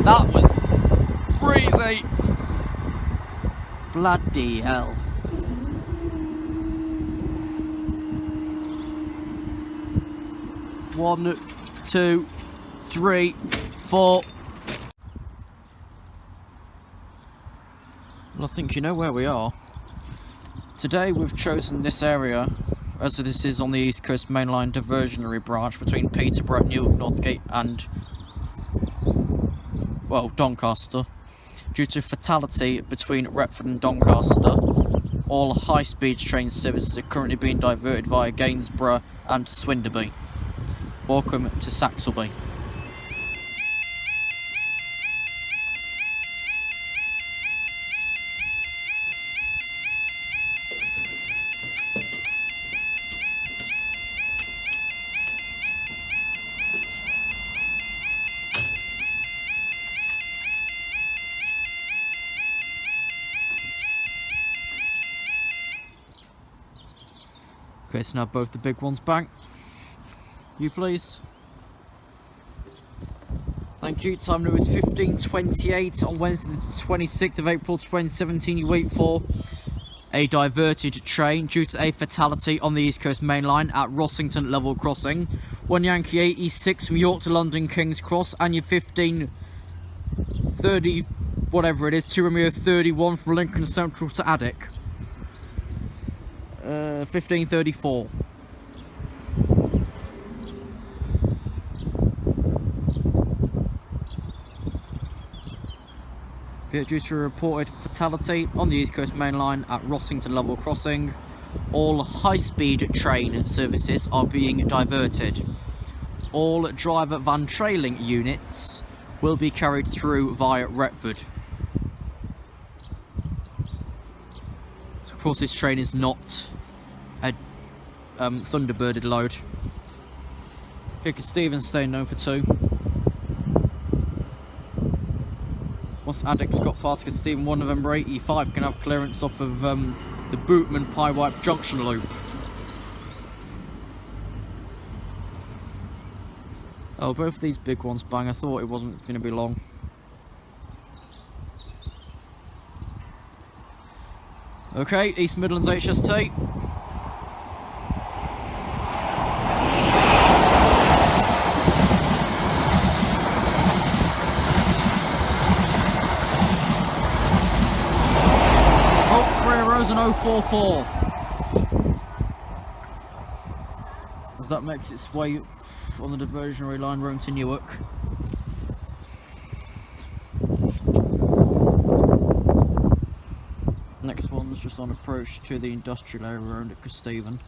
That was breezy. Bloody hell. One, two, three, four. Well, I think you know where we are. Today we've chosen this area, as this is on the East Coast Mainline diversionary branch between Peterborough, Newark, Northgate and, well, Doncaster. Due to fatality between Retford and Doncaster, all high-speed train services are currently being diverted via Gainsborough and Swinderby. Welcome to Saxilby. Okay, so now both the big ones back. You please. Thank you. Time now is 15:28 on Wednesday the 26th of April 2017. You wait for a diverted train due to a fatality on the East Coast Main Line at Rossington Level Crossing. 1 Yankee 86 from York to London King's Cross, and your 15:30, whatever it is, 2 Romeo 31 from Lincoln Central to Addick. 15:34. Due to a reported fatality on the East Coast Main Line at Rossington Level Crossing, all high-speed train services are being diverted. All driver van trailing units will be carried through via Retford. So of course this train is not a Thunderbirded load. Kicker Stephen staying known for 2. Once Addicts got past Kicker Stephen 1 November 85 can have clearance off of the Bootman Pyewipe Junction Loop. Oh, both of these big ones bang. I thought it wasn't going to be long. Okay, East Midlands HST. Oh, 3 rows and 044. As that makes its way on the diversionary line round to Newark. Next one's just on approach to the industrial area around at Kesteven.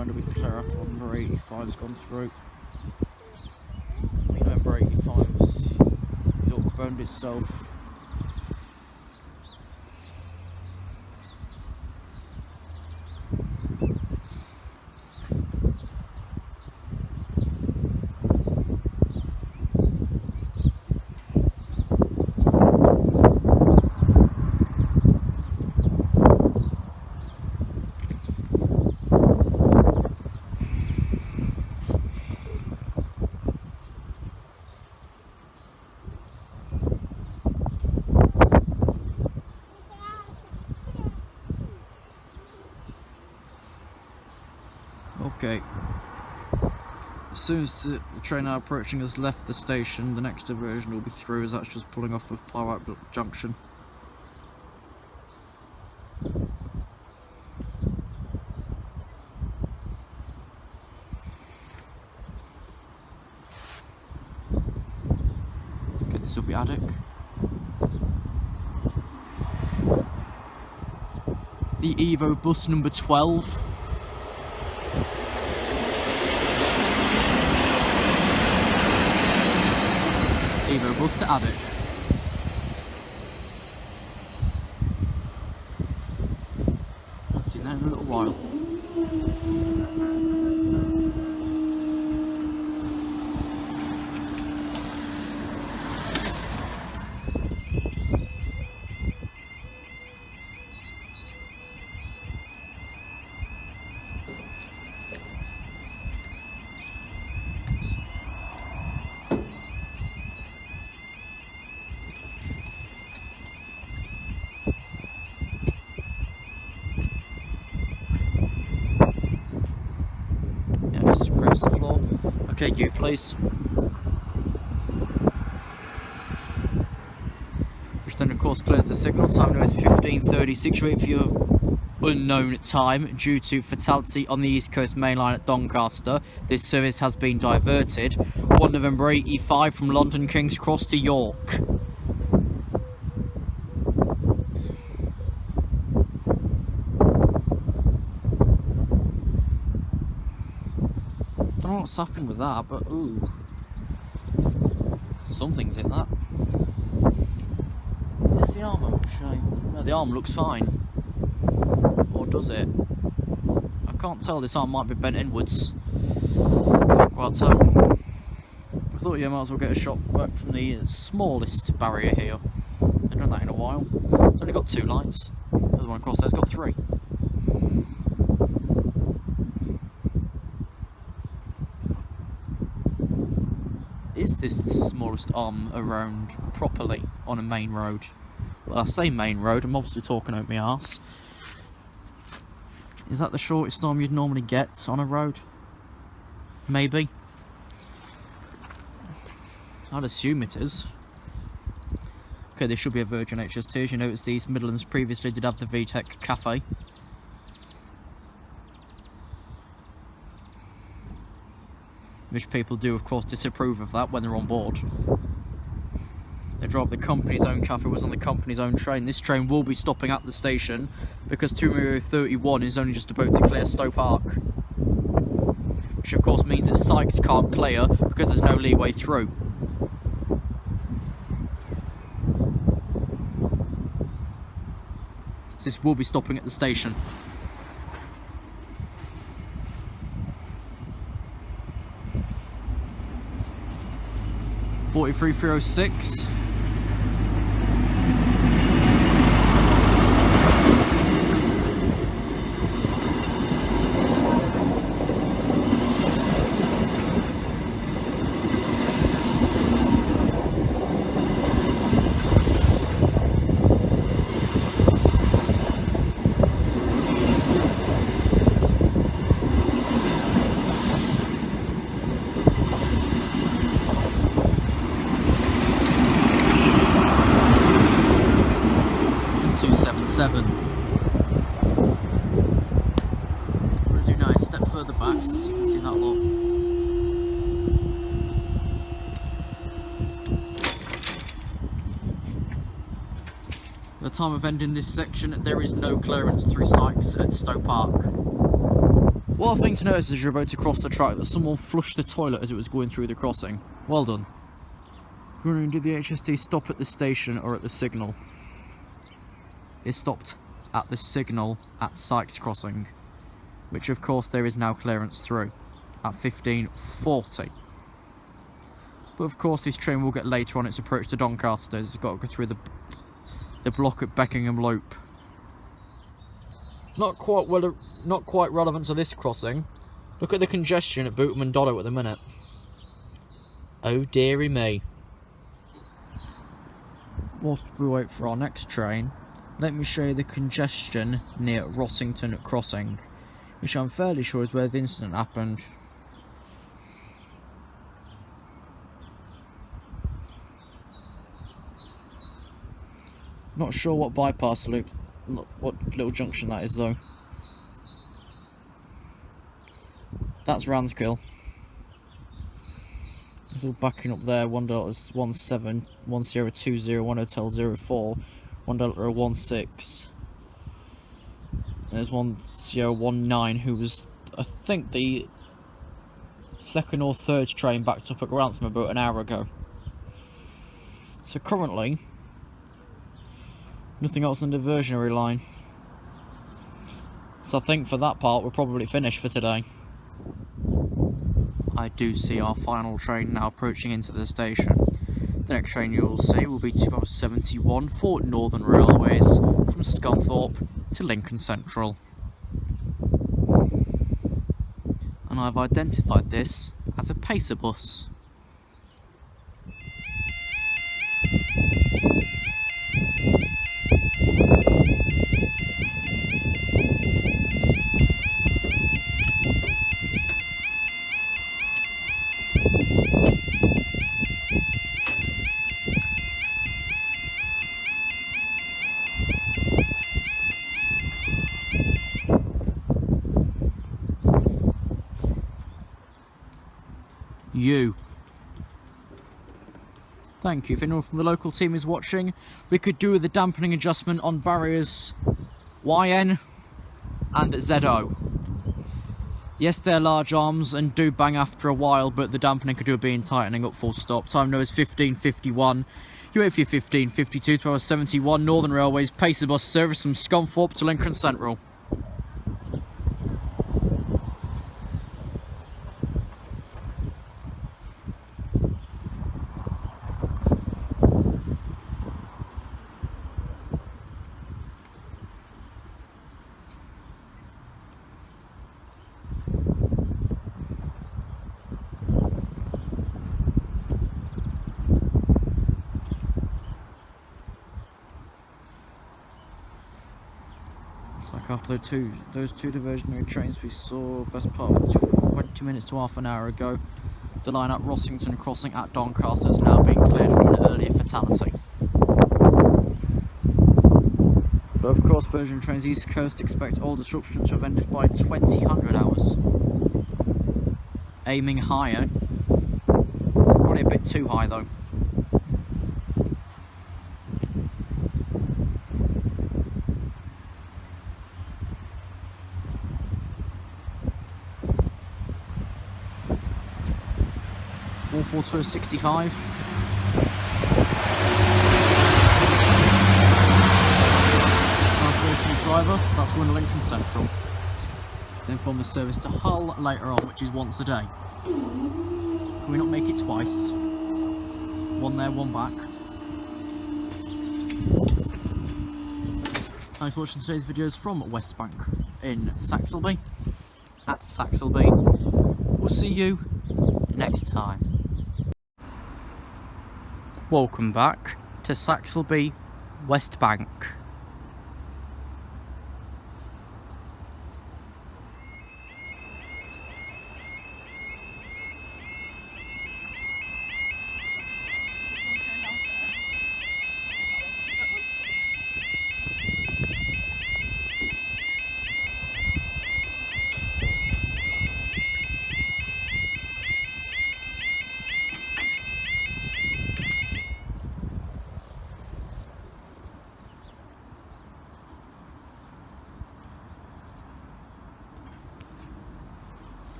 Will be clear up on number 85's gone through. Number 85's York-bound itself. Okay. As soon as the train now approaching has left the station, the next diversion will be through as that's just pulling off of Pyewipe Junction. Okay, this will be Addick. The Evo bus number 12. Evo bus to Addick. I'll see you there in a little while. Across the floor. Okay, you please. Which then of course clears the signal. Time now is 15:36. Wait for your unknown time due to fatality on the East Coast main line at Doncaster. This service has been diverted. 1 November 85 from London King's Cross to York. I don't know what's happened with that, but ooh, something's in that. Is the arm okay? No, the arm looks fine. Or does it? I can't tell. This arm might be bent inwards. Can't quite tell. thought you might as well get a shot back from the smallest barrier here. I've done that in a while. It's only got 2 lights. The other one across there's got 3. Is this the smallest arm around properly on a main road? Well, I say main road, I'm obviously talking out my arse. Is that the shortest arm you'd normally get on a road? Maybe. I'd assume it is. Okay, there should be a Virgin HST. As you notice, these Midlands previously did have the VTEC Cafe. Which people do, of course, disapprove of that when they're on board. They drove the company's own cafe, was on the company's own train. This train will be stopping at the station because 231 is only just about to clear Stowe Park. Which of course means that Sykes can't clear because there's no leeway through. So this will be stopping at the station. (43,306). We're going to do now a step further back so you can see that lot. At the time of ending this section, there is no clearance through Sykes at Stowe Park. One thing to notice as you're about to cross the track, that someone flushed the toilet as it was going through the crossing. Well done. Did the HST stop at the station or at the signal? It stopped at the signal at Sykes Crossing, which of course there is now clearance through at 15:40. But of course this train will get later on its approach to Doncaster. It's got to go through the block at Beckingham Loop. Not quite relevant to this crossing. Look at the congestion at Bootham and Doddo at the minute. Oh dearie me. Whilst we wait for our next train, let me show you the congestion near Rossington Crossing, which I'm fairly sure is where the incident happened. Not sure what bypass loop, what little junction that is though. That's Ranskill. It's all backing up there. 1.17 1020 1 Hotel 04. 1.16. There's 1019 who was, I think, the second or third train backed up at Grantham about an hour ago. So currently, nothing else on the diversionary line. So I think for that part we're probably finished for today. I do see our final train now approaching into the station. The next train you'll see will be 271 for Northern Railways from Scunthorpe to Lincoln Central. And I've identified this as a pacer bus. Thank you. If anyone from the local team is watching, we could do with the dampening adjustment on barriers YN and ZO. Yes, they're large arms and do bang after a while, but the dampening could do with being tightening up, full stop. Time now is 15:51. You wait for your 15:52 to hour 71. Northern Railways pacer bus service from Scunthorpe to Lincoln Central. Like after those two diversionary trains we saw best part of 20 minutes to half an hour ago, the line at Rossington crossing at Doncaster is now being cleared from an earlier fatality. Both cross version trains East Coast expect all disruptions to have ended by 2000 hours. Aiming higher, probably a bit too high though. All 4265. Driver, that's going to Lincoln Central. Then from the service to Hull later on, which is once a day. Can we not make it twice? One there, one back. Thanks for watching today's videos from West Bank in Saxilby. At Saxilby. We'll see you next time. Welcome back to Saxilby, West Bank.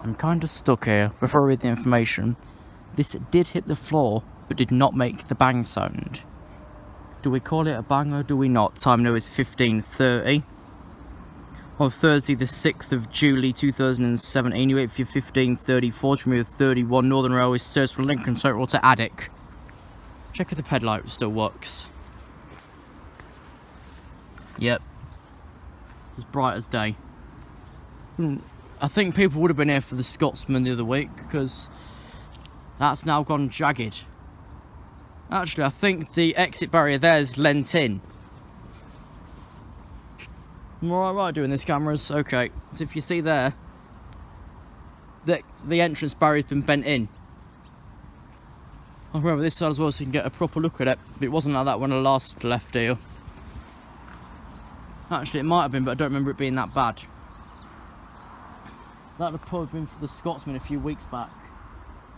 I'm kind of stuck here. Before I read the information, this did hit the floor, but did not make the bang sound. Do we call it a bang or do we not? Time now is 15:30. On Thursday the 6th of July 2017, you wait for your 15:34 to move 31 Northern Railway service from Lincoln Central to Addick. Check if the pedal still works. Yep. It's as bright as day. I think people would have been here for the Scotsman the other week because that's now gone jagged. Actually, I think the exit barrier there is lent in. I'm right doing this, cameras. Okay, so if you see there, the entrance barrier's been bent in. I'll go over this side as well so you can get a proper look at it. But it wasn't like that when I last left here. Actually, it might have been, but I don't remember it being that bad. That would have probably been for the Scotsman a few weeks back.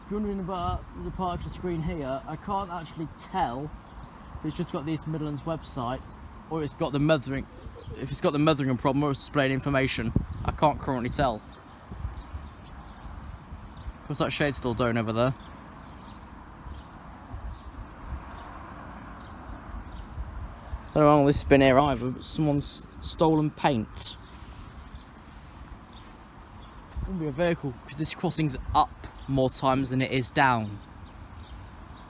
If you're wondering about the departure screen here, I can't actually tell if it's just got this Midlands website or it's got the mothering. If it's got the mothering problem or it's displaying information, I can't currently tell. What's that shade still doing over there? I don't know how long this has been here either, but someone's stolen paint. It wouldn't be a vehicle because this crossing's up more times than it is down.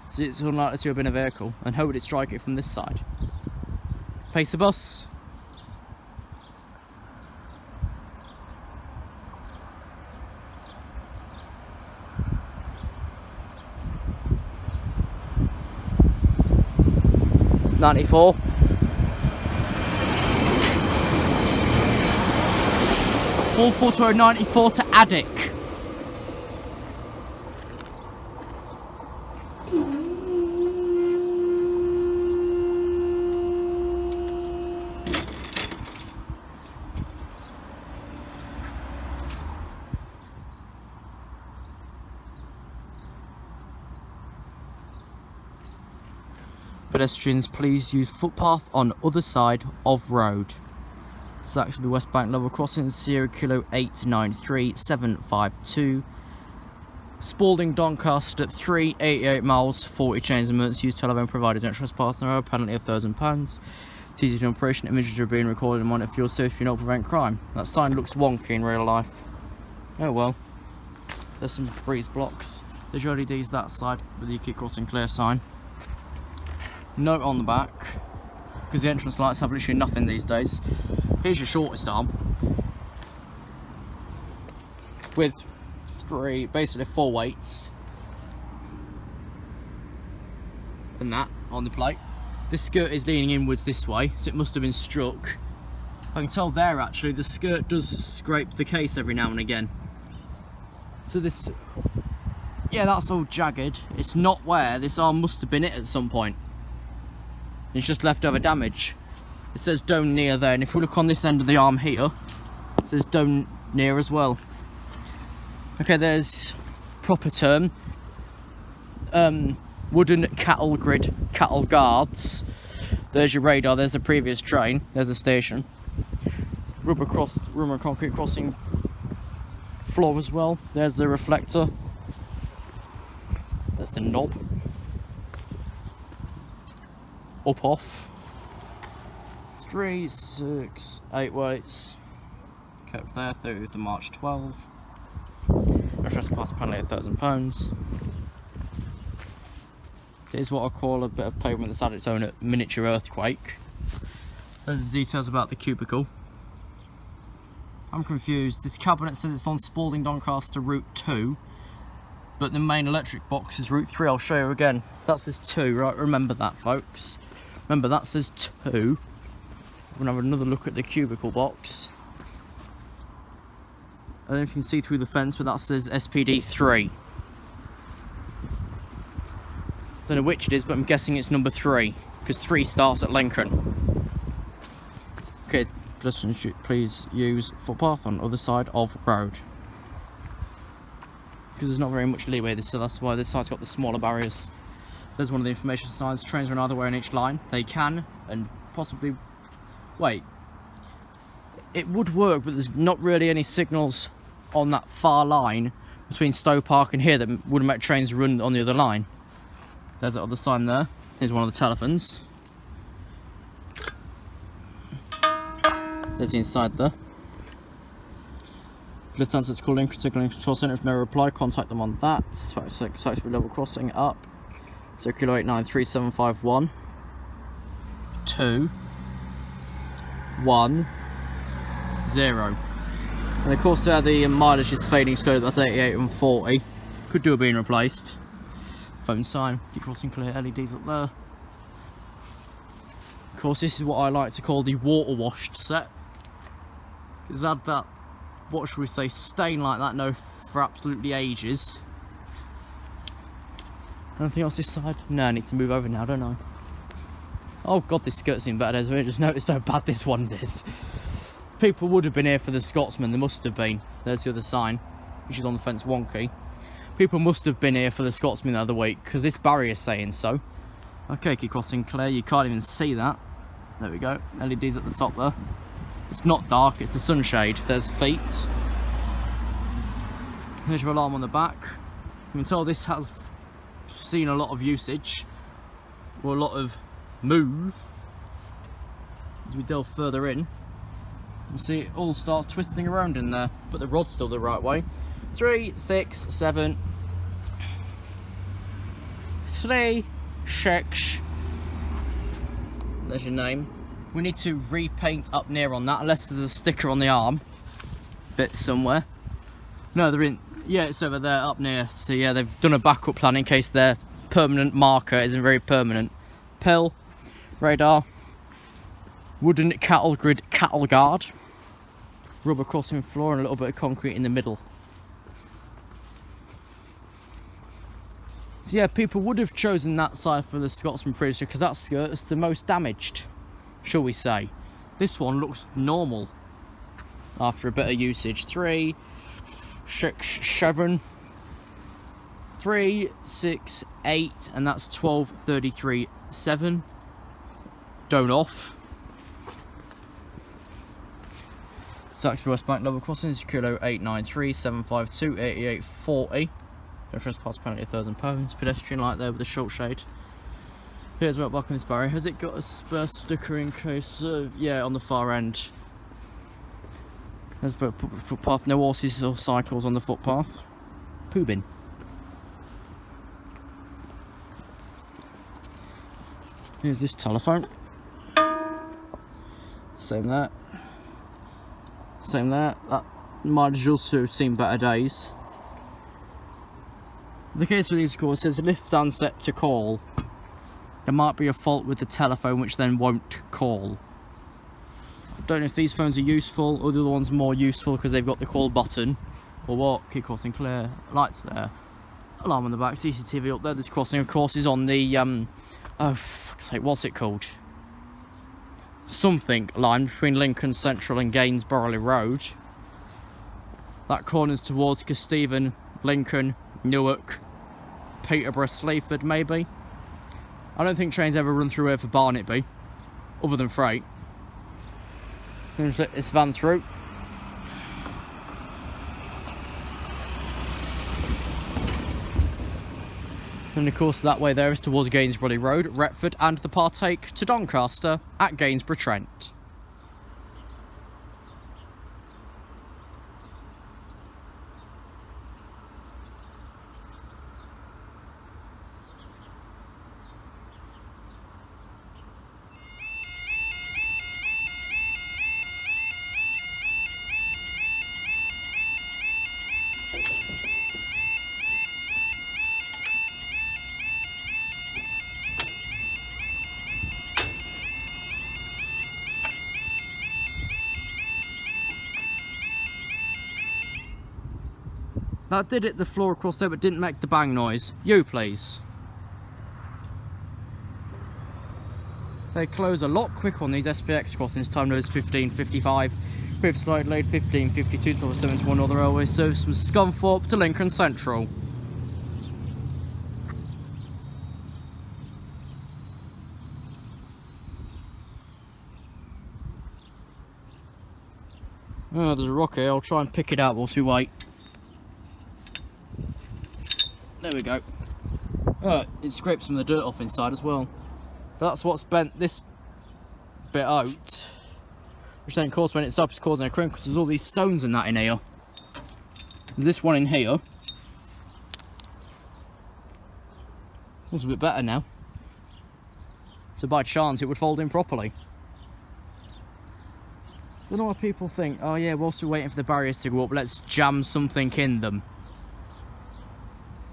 So it's unlikely to have been a vehicle, and how would it strike it from this side? Pace the bus. '94. All 4294 to Addick. Pedestrians, please use footpath on other side of road. Saxilby West Bank level crossing 0 kilo 893 752. Spalding Doncaster at 388 miles 40 chains of minutes. Use telephone provided. Don't trespass on the road. Penalty of £1,000. TTT operation. Images are being recorded and monitor fuel safety and not prevent crime. That sign looks wonky in real life. Oh well. There's some breeze blocks. There's your LEDs that side with the keep crossing clear sign. Note on the back, because the entrance lights have literally nothing these days. Here's your shortest arm with basically 4 weights and that on the plate. This skirt is leaning inwards this way, so it must have been struck I can tell there actually the skirt does scrape the case every now and again. So this, yeah, that's all jagged. It's not where this arm must have been hit at some point. It's just leftover damage. It says don't near there, and if we look on this end of the arm here, it says don't near as well. Okay, there's proper term. Wooden cattle grid, cattle guards. There's your radar, there's the previous train, there's the station. Rubber concrete crossing floor as well. There's the reflector. There's the knob. Up off. 3, 6, 8 weights. Kept there, 30th of March 12. No trespass penalty £1,000. Here's what I call a bit of pavement that's had its own miniature earthquake. There's the details about the cubicle. I'm confused. This cabinet says it's on Spalding Doncaster Route 2, but the main electric box is Route 3. I'll show you again. That says 2, right? Remember that, folks. Remember that says 2. We're gonna have another look at the cubicle box. I don't know if you can see through the fence, but that says SPD 3. Don't know which it is, but I'm guessing it's number 3, because 3 starts at Lincoln. Okay, please use footpath on other side of road. Because there's not very much leeway, so that's why this side's got the smaller barriers. There's one of the information signs. Trains are either way on each line. They can, and possibly... Wait. It would work, but there's not really any signals on that far line between Stowe Park and here that would make trains run on the other line. There's that other sign there. Here's one of the telephones. There's the inside there. Lufthansa's calling Critical Control Centre. If no reply, contact them on that. Saxilby level crossing up. Circular 893751 2 1 0. And of course there the mileage is fading slowly. That's 88 and 40. Could do with being replaced. Phone sign, keep crossing clear, LEDs up there. Of course this is what I like to call the water washed set. It's had that, what should we say, stain like that now for absolutely ages. Anything else this side? No, I need to move over now, don't I? Oh god, this skirt's in better days. I just noticed how bad this one is. People would have been here for the Scotsman, there must have been. There's the other sign, which is on the fence wonky. People must have been here for the Scotsman the other week, because this barrier's saying so. Okay, keep crossing clear, you can't even see that. There we go, LEDs at the top there. It's not dark, it's the sunshade. There's feet. There's your alarm on the back. You can tell this has seen a lot of usage, or a lot of move. As we delve further in, you see it all starts twisting around in there, but the rod's still the right way. 3, 6, 7, 3, 6. There's your name. We need to repaint up near on that, unless there's a sticker on the arm bit somewhere. No, they're in. Yeah, it's over there up near. So yeah, they've done a backup plan in case their permanent marker isn't very permanent. Pill, radar, wooden cattle grid, cattle guard, rubber crossing floor, and a little bit of concrete in the middle. So yeah, people would have chosen that side for the Scotsman previously because that skirt is the most damaged, shall we say. This one looks normal after a bit of usage. 3, 6, 7, 3, 6, 8, and that's 12, 33, 7. Don't off. Saxilby West Bank level crossings, kilo 893 752 88 40. No trespass penalty £1,000. Pedestrian light there with a short shade. Here's right back on this barrier. Has it got a spare sticker in case? Yeah, on the far end. There's a footpath. No horses or cycles on the footpath. Poo bin. Here's this telephone. Same there. Same there. That might have also seen better days. The case with these calls says lift unset to call. There might be a fault with the telephone which then won't call. Don't know if these phones are useful or the other one's more useful because they've got the call button or what. Keep crossing clear. Lights there. Alarm on the back. CCTV up there. This crossing, of course, is on the oh fuck's sake, what's it called? Something line between Lincoln Central and Gainsborough Road. That corner's towards Kesteven, Lincoln, Newark, Peterborough, Sleaford, maybe. I don't think trains ever run through here for Barnetby, other than freight. Let's let this van through. And of course that way there is towards Gainsborough Road, Retford, and the partake to Doncaster at Gainsborough Trent. That did hit the floor across there but didn't make the bang noise. You please. They close a lot quicker on these SPX crossings. Time now is 15:55. With slide late 15:52 to 7 to 1 other railway service from Scunthorpe to Lincoln Central. Oh, there's a rock here. I'll try and pick it out whilst we wait. There we go. It scrapes some of the dirt off inside as well. But that's what's bent this bit out. Which then, of course, when it's up, it's causing a crimp because there's all these stones and that in here. There's this one in here. Looks a bit better now. So by chance, it would fold in properly. Don't know why people think, oh yeah, whilst we're waiting for the barriers to go up, let's jam something in them.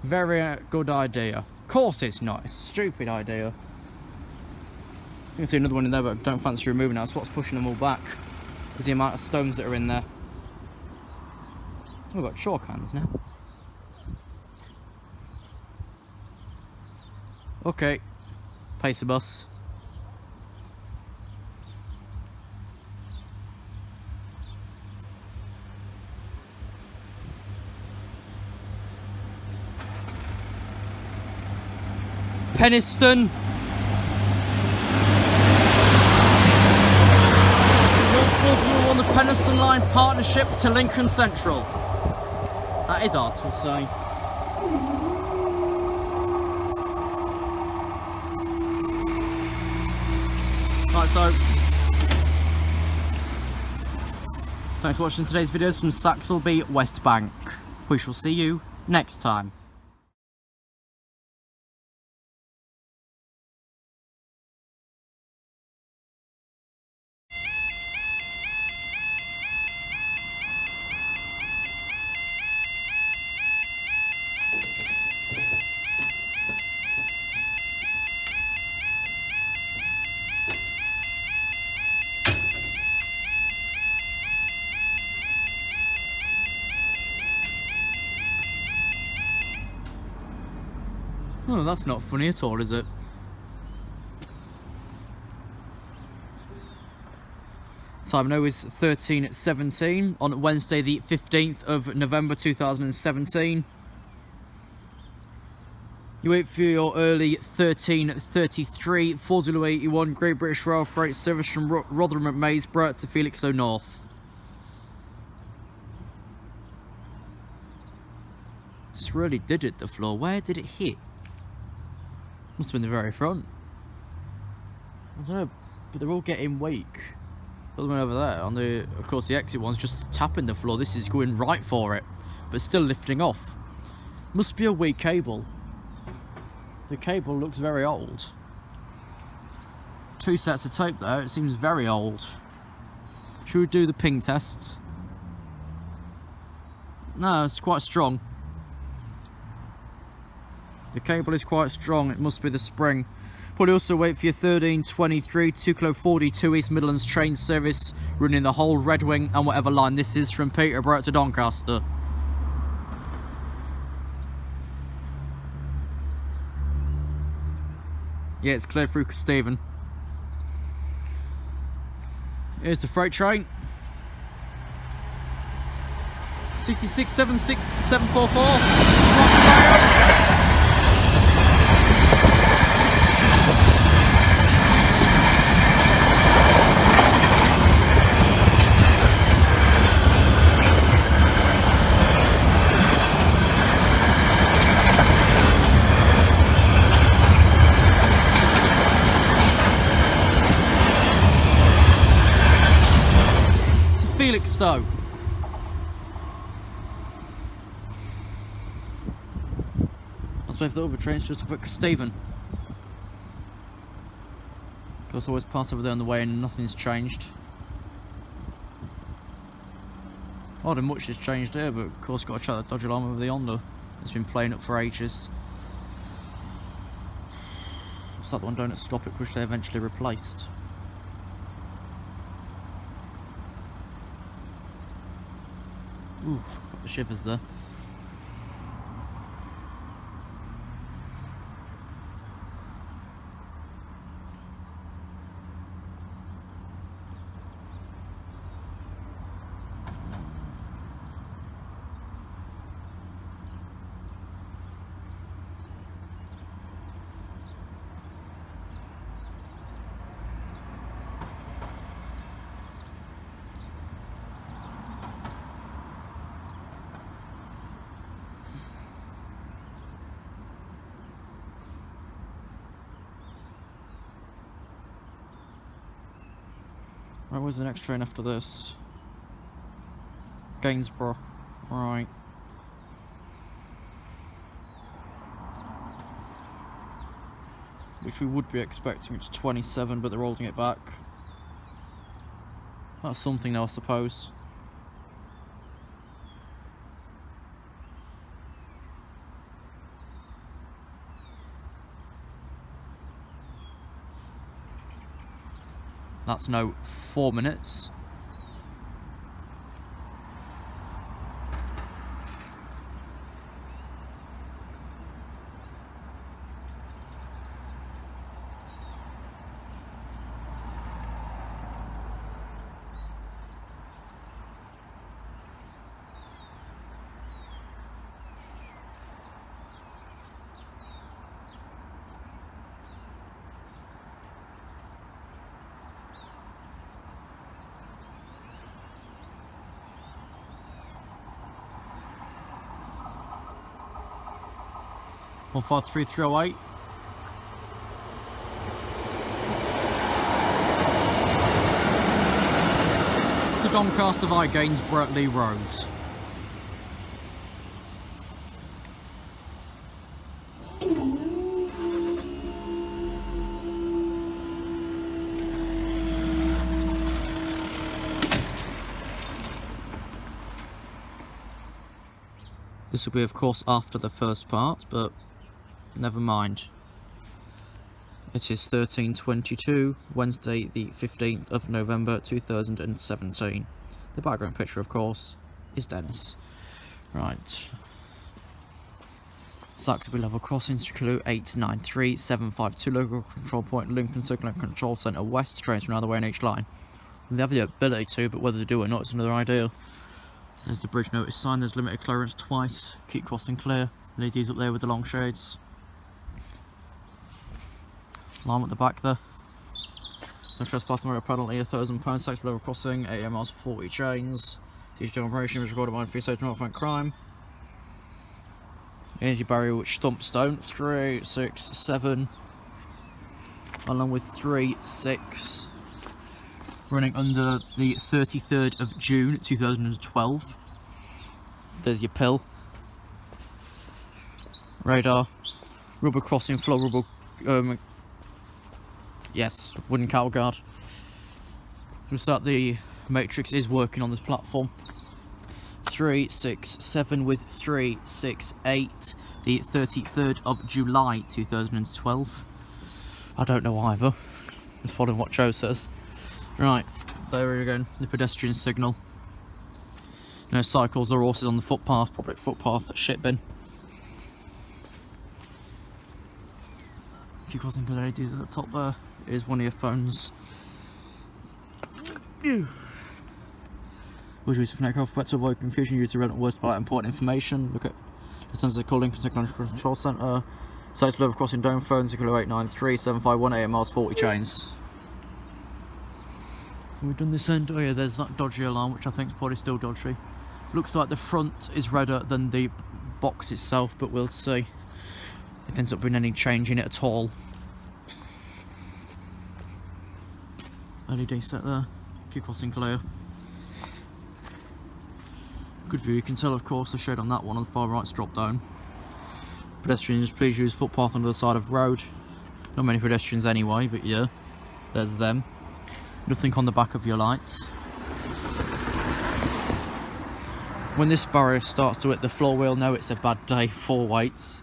Very good idea. Of course it's not. It's a stupid idea. You can see another one in there, but I don't fancy removing it. That's what's pushing them all back. Is the amount of stones that are in there. We've got chalk hands now. Okay. Pacer bus. Penistone. You're on the Penistone Line partnership to Lincoln Central. That is hard to say. Right, so thanks for watching today's videos from Saxilby, West Bank. We shall see you next time. Oh, that's not funny at all, is it? Time now is 13:17 on Wednesday the 15th of November 2017. You wait for your early 13:33 4081 Great British Rail Freight service from Rotherham at Maysborough to Felixstowe North. This really did hit the floor. Where did it hit? Must have been the very front. I don't know, but they're all getting weak. The other one over there, on the, of course, the exit one's just tapping the floor. This is going right for it, but still lifting off. Must be a weak cable. The cable looks very old. 2 sets of tape there. It seems very old. Should we do the ping test? No, it's quite strong. The cable is quite strong. It must be the spring. Probably also wait for your 1323 2 kilo 42 East Midlands train service running the whole Red Wing and whatever line this is from Peterborough to Doncaster. Yeah, it's clear through Stephen. Here's the freight train. 6676744. Felixstowe. That's why if the other train's just up at Stephen. There's always parts over there on the way and nothing's changed. Odd and much has changed here, but of course got to check the dodgy alarm over the Honda. It's been playing up for ages. It's like the one down at Stop It, which they eventually replaced. Ooh, got the shivers there. Right, where's the next train after this? Gainsborough. Right. Which we would be expecting, it's 27, but they're holding it back. That's something though, I suppose. That's no 4 minutes. One 53308. The Doncaster via Gainsborough Lee Roads. This will be, of course, after the first part, but never mind. It is 13:22, Wednesday the 15th of November 2017. The background picture, of course, is Dennis. Right. Saxilby level crossing, Clue 893752, local control point, Lincoln Circular Control Centre West, trains from another way on each line. They have the ability to, but whether they do or not, it's another idea. There's the bridge notice sign, there's limited clearance twice, keep crossing clear, LEDs up there with the long shades. Alarm at the back there. No trespass, motor penalty, £1,000, Saxilby level crossing, 8 miles 40 chains. Digital operation was recorded by 3 stage northbound crime. Energy barrier which stumps stone, 3, 6, 7, along with 3, 6. Running under the 33rd of June 2012. There's your pill. Radar. Rubber crossing, floor rubber. Yes, wooden cattle guard. Just that the matrix is working on this platform. 3, 6, 7 with 3, 6, 8. The 33rd of July 2012. I don't know either. Just following what Joe says. Right, there we go, the pedestrian signal. No cycles or horses on the footpath, public footpath, shit bin. Keep crossing the ladies at the top there. Here's one of your phones. Which is phonetic alphabet to avoid confusion, use the relevant words to highlight important information. Look at the sensors of calling Lincolnshire Control Centre. Sites level crossing dome phones, 893 7518 miles 40 chains. We've done this end. Oh yeah, there's that dodgy alarm, which I think is probably still dodgy. Looks like the front is redder than the box itself, but we'll see if it ends up being any change in it at all. LED set there. Keep crossing clear. Good view. You can tell, of course, the shade on that one on the far right's dropped down. Pedestrians, please use footpath on the other side of the road. Not many pedestrians anyway, but yeah, there's them. Nothing on the back of your lights. When this barrier starts to hit the floor, we'll know it's a bad day for weights.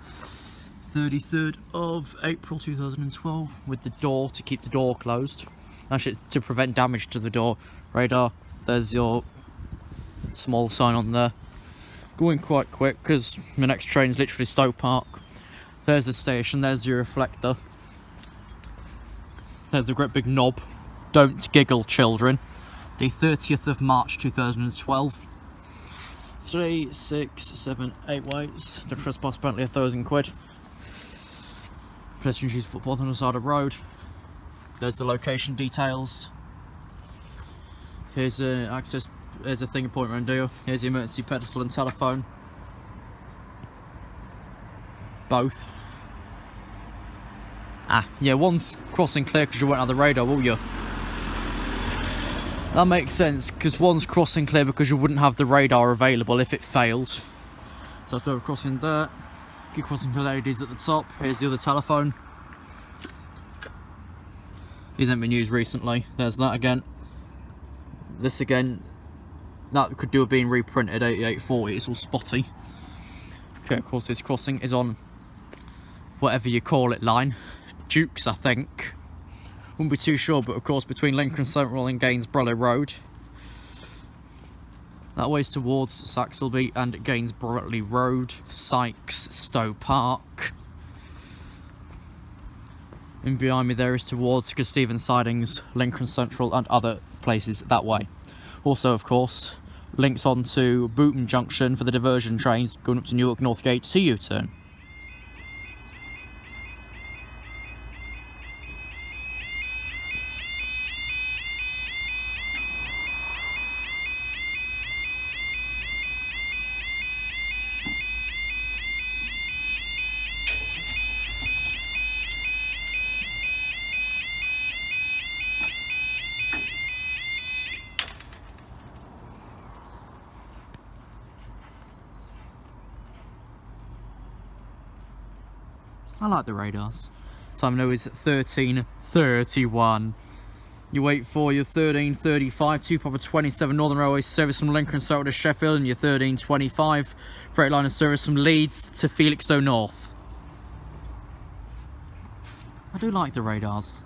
33rd of April 2012, with the door, to keep the door closed. Actually, it's to prevent damage to the door. Radar, there's your small sign on there. Going quite quick because the next train's literally Stoke Park. There's the station, there's your reflector. There's the great big knob. Don't giggle, children. The 30th of March 2012. 3, 6, 7, 8 weights. The trespass apparently £1,000. Pedestrians use footpath on the side of the road. There's the location details. Here's access. Here's a thing point around here. Here's the emergency pedestal and telephone. Both. Ah, yeah, one's crossing clear because you won't have the radar, will you? That makes sense, because one's crossing clear because you wouldn't have the radar available if it failed. So that's where we're crossing there. Keep crossing the ladies at the top. Here's the other telephone. These haven't been used recently. There's that again. This again. That could do with being reprinted, 8840. It's all spotty. Okay, of course, this crossing is on whatever you call it line. Dukes, I think. Wouldn't be too sure, but of course between Lincoln Central and Gainsborough Road. That way's towards Saxilby and Gainsborough Road, Sykes, Stowe Park. And behind me there is towards Stephen Sidings, Lincoln Central and other places that way. Also, of course, links on to Booton Junction for the diversion trains going up to Newark Northgate to U-turn. I like the radars. Time now is 13:31. You wait for your 13:35, 2 Papa 27 Northern Railway service from Lincoln Central to Sheffield, and your 13:25 Freightliner service from Leeds to Felixstowe North. I do like the radars.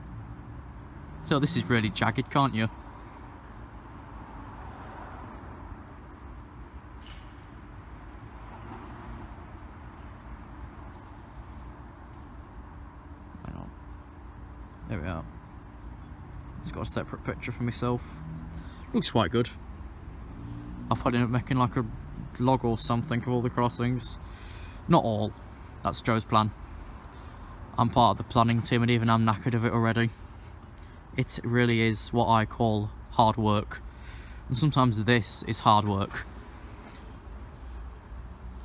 So this is really jagged, can't you? There we are. It's got a separate picture for myself. Looks quite good. I'll probably end up making like a log or something of all the crossings. Not all. That's Joe's plan. I'm part of the planning team and even I'm knackered of it already. It really is what I call hard work. And sometimes this is hard work.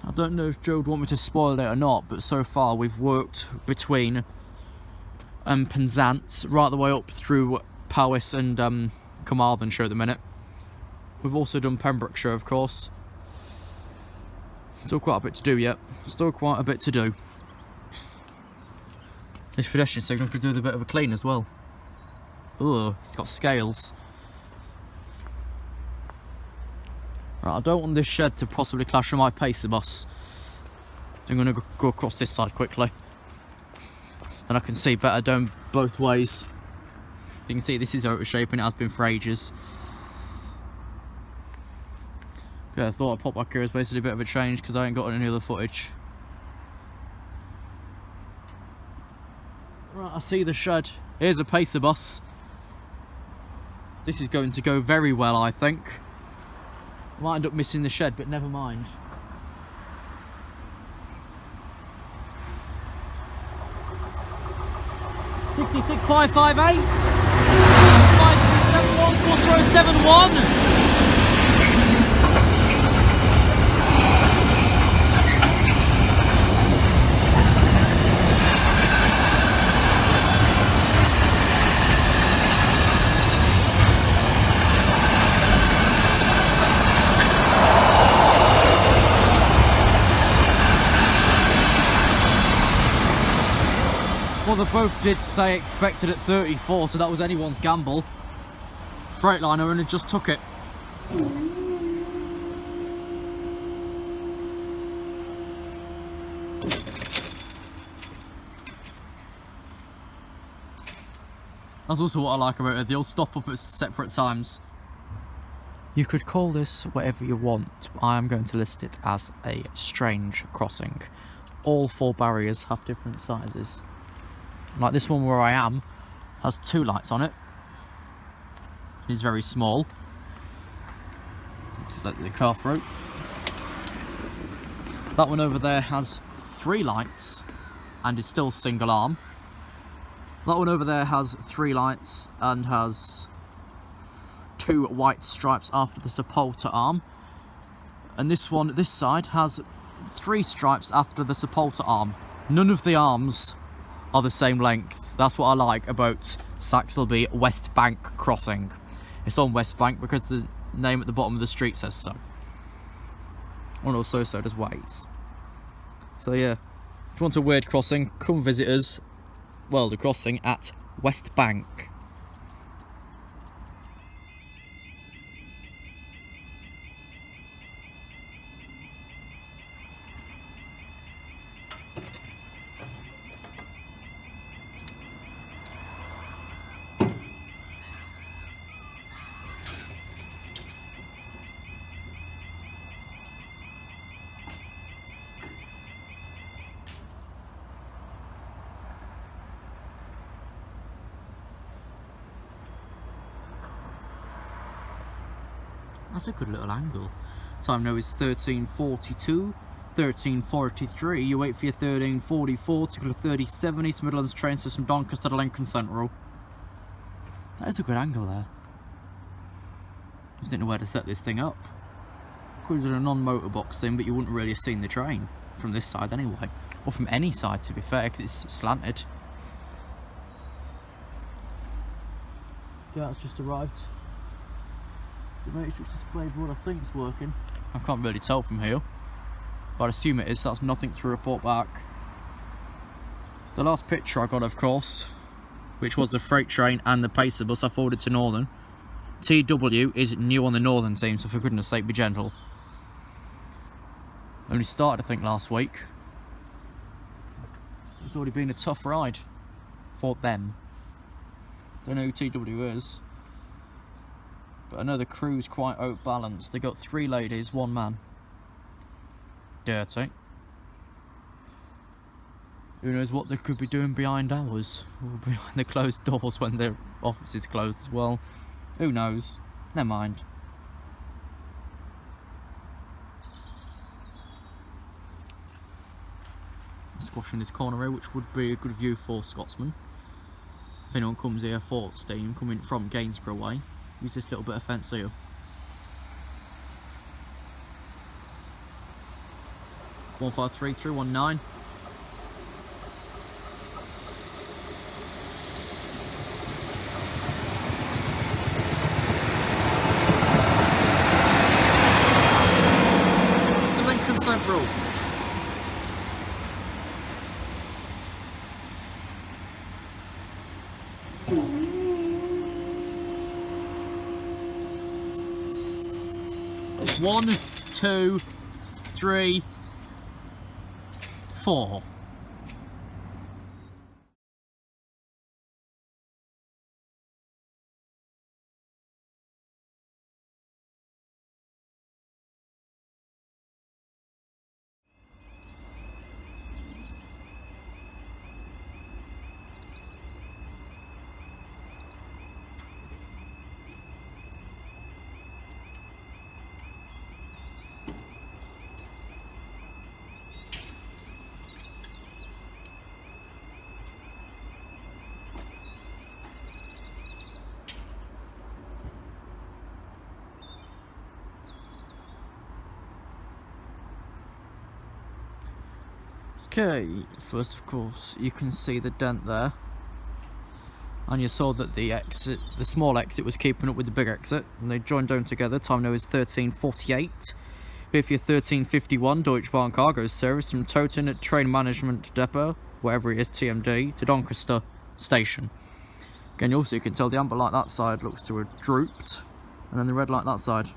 I don't know if Joe would want me to spoil it or not, but so far we've worked between Penzance right the way up through Powys and Carmarthenshire at the minute. We've also done Pembrokeshire, of course. Still quite a bit to do yet. Still quite a bit to do. This pedestrian signal could do with a bit of a clean as well. Ugh, it's got scales. Right, I don't want this shed to possibly clash with my pacer bus. So I'm going to go across this side quickly. then I can see better down both ways. You can see this is out of shape and it has been for ages. Yeah, I thought I'd pop back here as basically a bit of a change because I ain't got any other footage. Right, I see the shed. Here's a pacer bus. This is going to go very well, I think. Might end up missing the shed, but never mind. $66,558 $5371 Well, they both did say expected at 34, so that was anyone's gamble. Freightliner only just took it. That's also what I like about it, they'll stop up at separate times. You could call this whatever you want, but I am going to list it as a strange crossing. All 4 barriers have different sizes. Like this one where I am has 2 lights on it. It's very small. Just let the car through. That one over there has 3 lights and is still single arm. That one over there has 3 lights and has 2 white stripes after the supporter arm. And this one, this side, has 3 stripes after the supporter arm. None of the arms are the same length. That's what I like about Saxilby West Bank crossing. It's on West Bank because the name at the bottom of the street says so. And also so does Waze. So yeah, if you want a weird crossing, come visit us. Well, the crossing at West Bank. That's a good little angle. Time now is 13:42, 13:43. You wait for your 13:44 to go to 30:70 East Midlands train system Doncaster to Lincoln Central. That is a good angle there. Just didn't know where to set this thing up. Could have done a non-motorbox thing, but you wouldn't really have seen the train from this side anyway, or from any side to be fair, because it's slanted. Yeah, it's just arrived. The matrix display board I think is working. I can't really tell from here, but I assume it is, so that's nothing to report back. The last picture I got, of course, which was the freight train and the pacer bus, I forwarded to Northern. TW is new on the Northern team, so for goodness sake be gentle. Only started I think last week. It's already been a tough ride for them. Don't know who TW is. But I know the crew's quite outbalanced. They got 3 ladies, 1 man. Dirty. Who knows what they could be doing behind ours, or behind the closed doors when their office is closed as well. Who knows? Never mind. Squashing this corner here, which would be a good view for Scotsmen. If anyone comes here, Fort Steam, coming from Gainsborough way. Use this little bit of fence here. One 153-319. To Lincoln Central. One, 2, 3, 4. Okay, first of course you can see the dent there, and you saw that the small exit was keeping up with the big exit, and they joined down together. Time now is 13:48. Here for your 13:51 Deutsche Bahn cargo service from Toten at Train Management Depot, wherever it is, TMD, to Doncaster Station. Again, also you can tell the amber light that side looks to have drooped, and then the red light that side.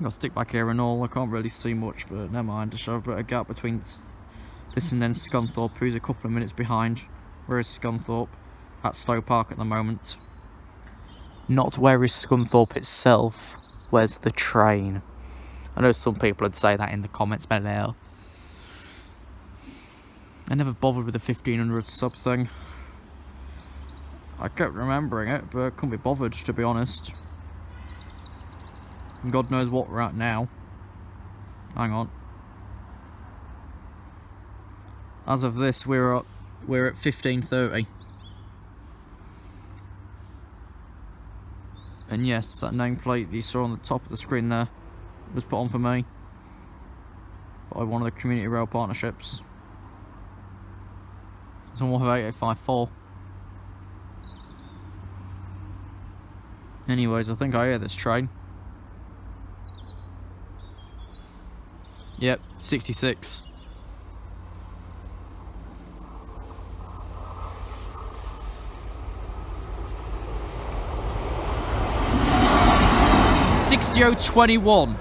I'll stick back here and all. I can't really see much, but never mind. Just have a bit of gap between this and then Scunthorpe, who's a couple of minutes behind. Where is Scunthorpe? At Stowe Park at the moment. Not where is Scunthorpe itself. Where's the train? I know some people would say that in the comments below. I never bothered with the 1500 sub thing. I kept remembering it, but I couldn't be bothered, to be honest. And God knows what we're at now. Hang on. As of this, we're at 15:30. And yes, that nameplate that you saw on the top of the screen there was put on for me by one of the community rail partnerships. It's on 18854. Anyways, I think I hear this train. Yep, 66. $60.21.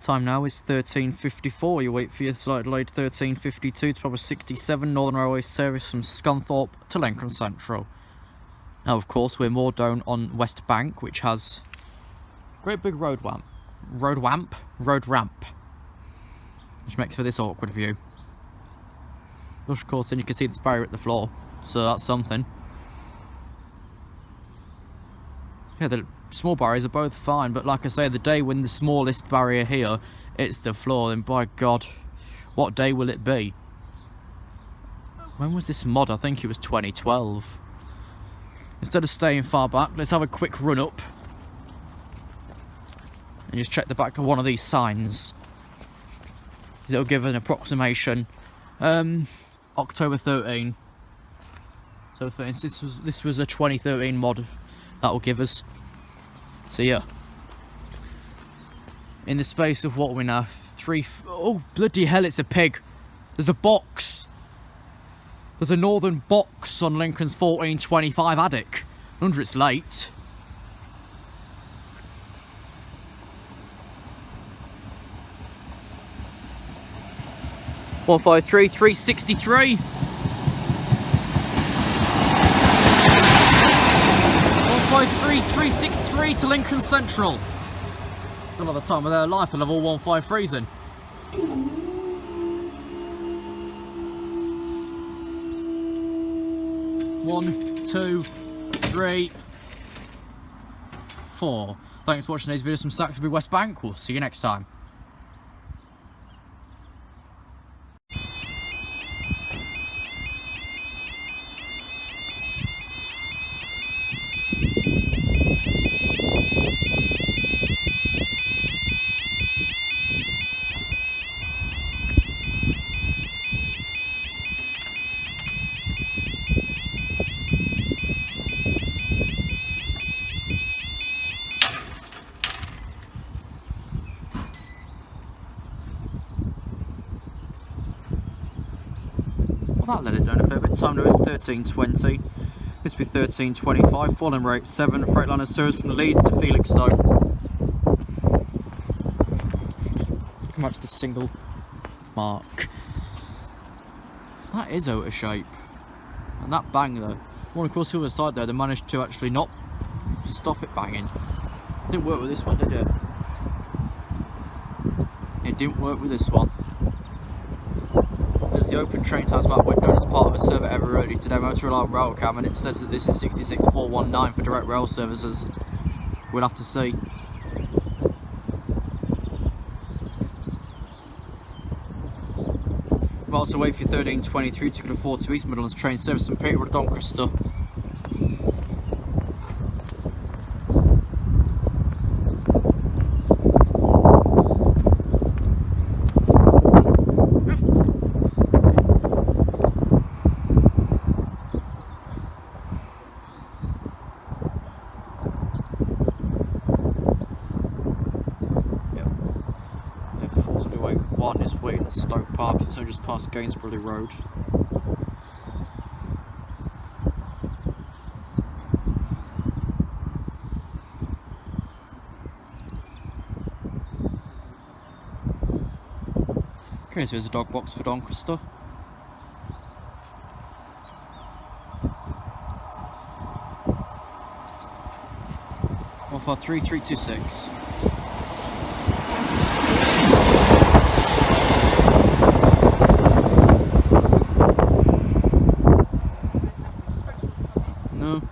Time now is 13:54. You wait for your slight delayed 13:52 to probably 67 Northern Railway service from Scunthorpe to Lincoln Central. Now, of course, we're more down on West Bank, which has great big road ramp, which makes for this awkward view. Of course, then you can see this barrier at the floor, so that's something. Yeah, the small barriers are both fine, but like I say, the day when the smallest barrier here it's the floor, then by God, what day will it be? When was this mod? I think it was 2012. Instead of staying far back, let's have a quick run up and just check the back of one of these signs. It'll give an approximation. October 13. So for instance, this was a 2013 mod. That will give us. So yeah, in the space of what we now oh bloody hell, it's a pig. There's a box. There's a northern box on Lincoln's 1425 Addick. I wonder it's late. $153 $363. 153 363 to Lincoln Central. Another time of their life, and level 153's in. One, two, three, four. Thanks for watching today's videos from Saxilby West Bank. We'll see you next time. That let it down a fair bit. Time now is 13:20. This will be 13.25, falling rate 7, Freightliner service from Leeds to Felixstowe. Come back to the single mark. That is out of shape. And that bang though. One across the other side there, they managed to actually not stop it banging. Didn't work with this one, did it? It didn't work with this one. As the open train times map went down as part of a survey ever early today, motor rely on RailCam, and it says that this is 66,419 for direct rail services. We'll have to see. We'll also wait for 13.23 to go to East Midlands train service St Peterborough to Doncaster. One is waiting at Stoke Park, so just past Gainsborough Road. Okay, so there's a dog box for Doncaster. Offer 3326. No.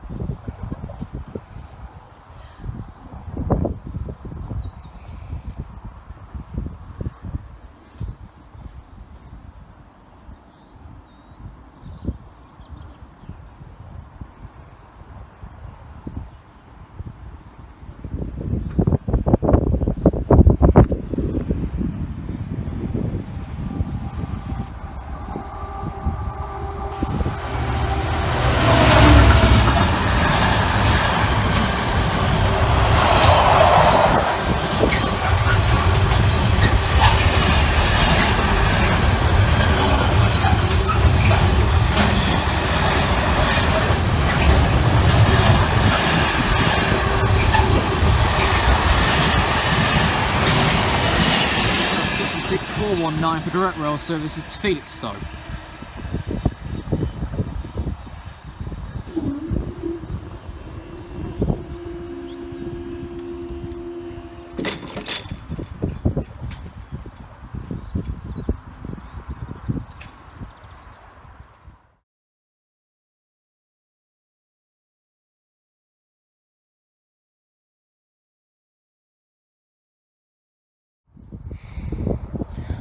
For direct rail services to Felixstowe.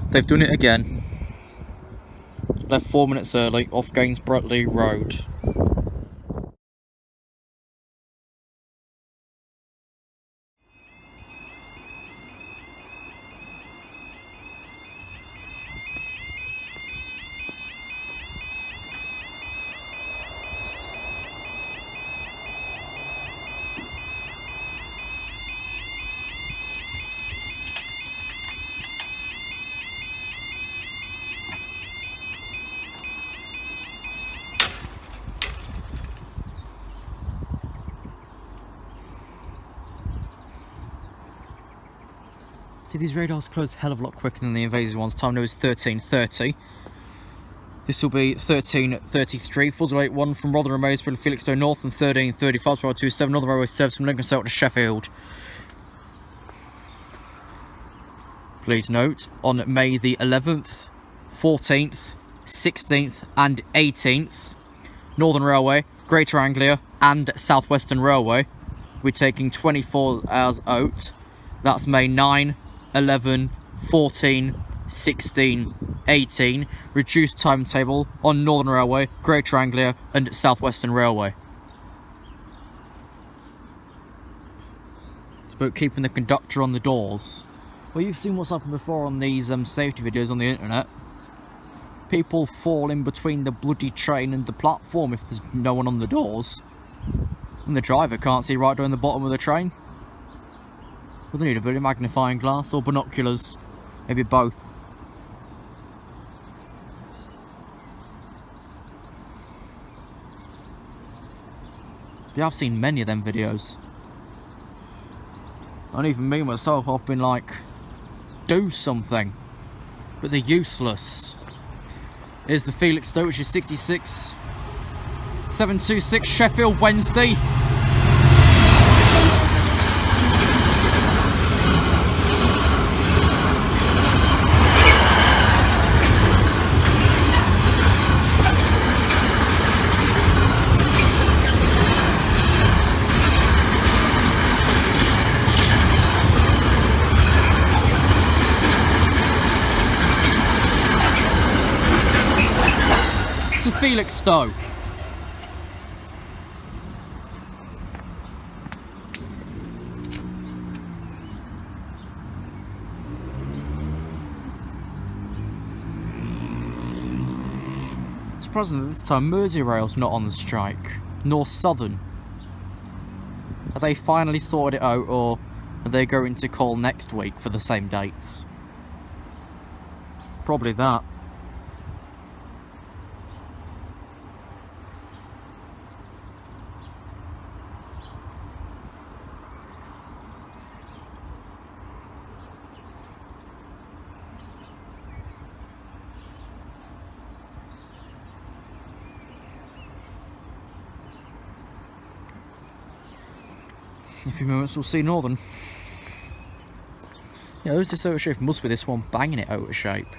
They've done it again. Left 4 minutes early off Gainsborough Road. See, these radars close a hell of a lot quicker than the invasive ones. Time now is 13:30. This will be 13:33. Full delay 1 from Rotherham Maysville, Felixstowe North, and 13:35 to 27 Northern Railway service from Lincolnshire to Sheffield. Please note, on May the 11th, 14th, 16th and 18th, Northern Railway, Greater Anglia and South Western Railway, we're taking 24 hours out. That's May 9, 11, 14, 16, 18, reduced timetable on Northern Railway, Greater Anglia and South Western Railway. It's about keeping the conductor on the doors. Well, you've seen what's happened before on these safety videos on the internet. People fall in between the bloody train and the platform if there's no one on the doors. And the driver can't see right down the bottom of the train. Well, they need a bit of magnifying glass or binoculars. Maybe both. Yeah, I've seen many of them videos. And even me myself, I've been like, do something. But they're useless. Here's the Felixstowe, which is 66. 726 Sheffield Wednesday. To Felixstowe. Surprisingly, this time Merseyrail's not on the strike, nor Southern. Have they finally sorted it out, or are they going to call next week for the same dates? Probably that. In a few moments we'll see Northern. Yeah, who's this out of shape? Must be this one banging it out of shape.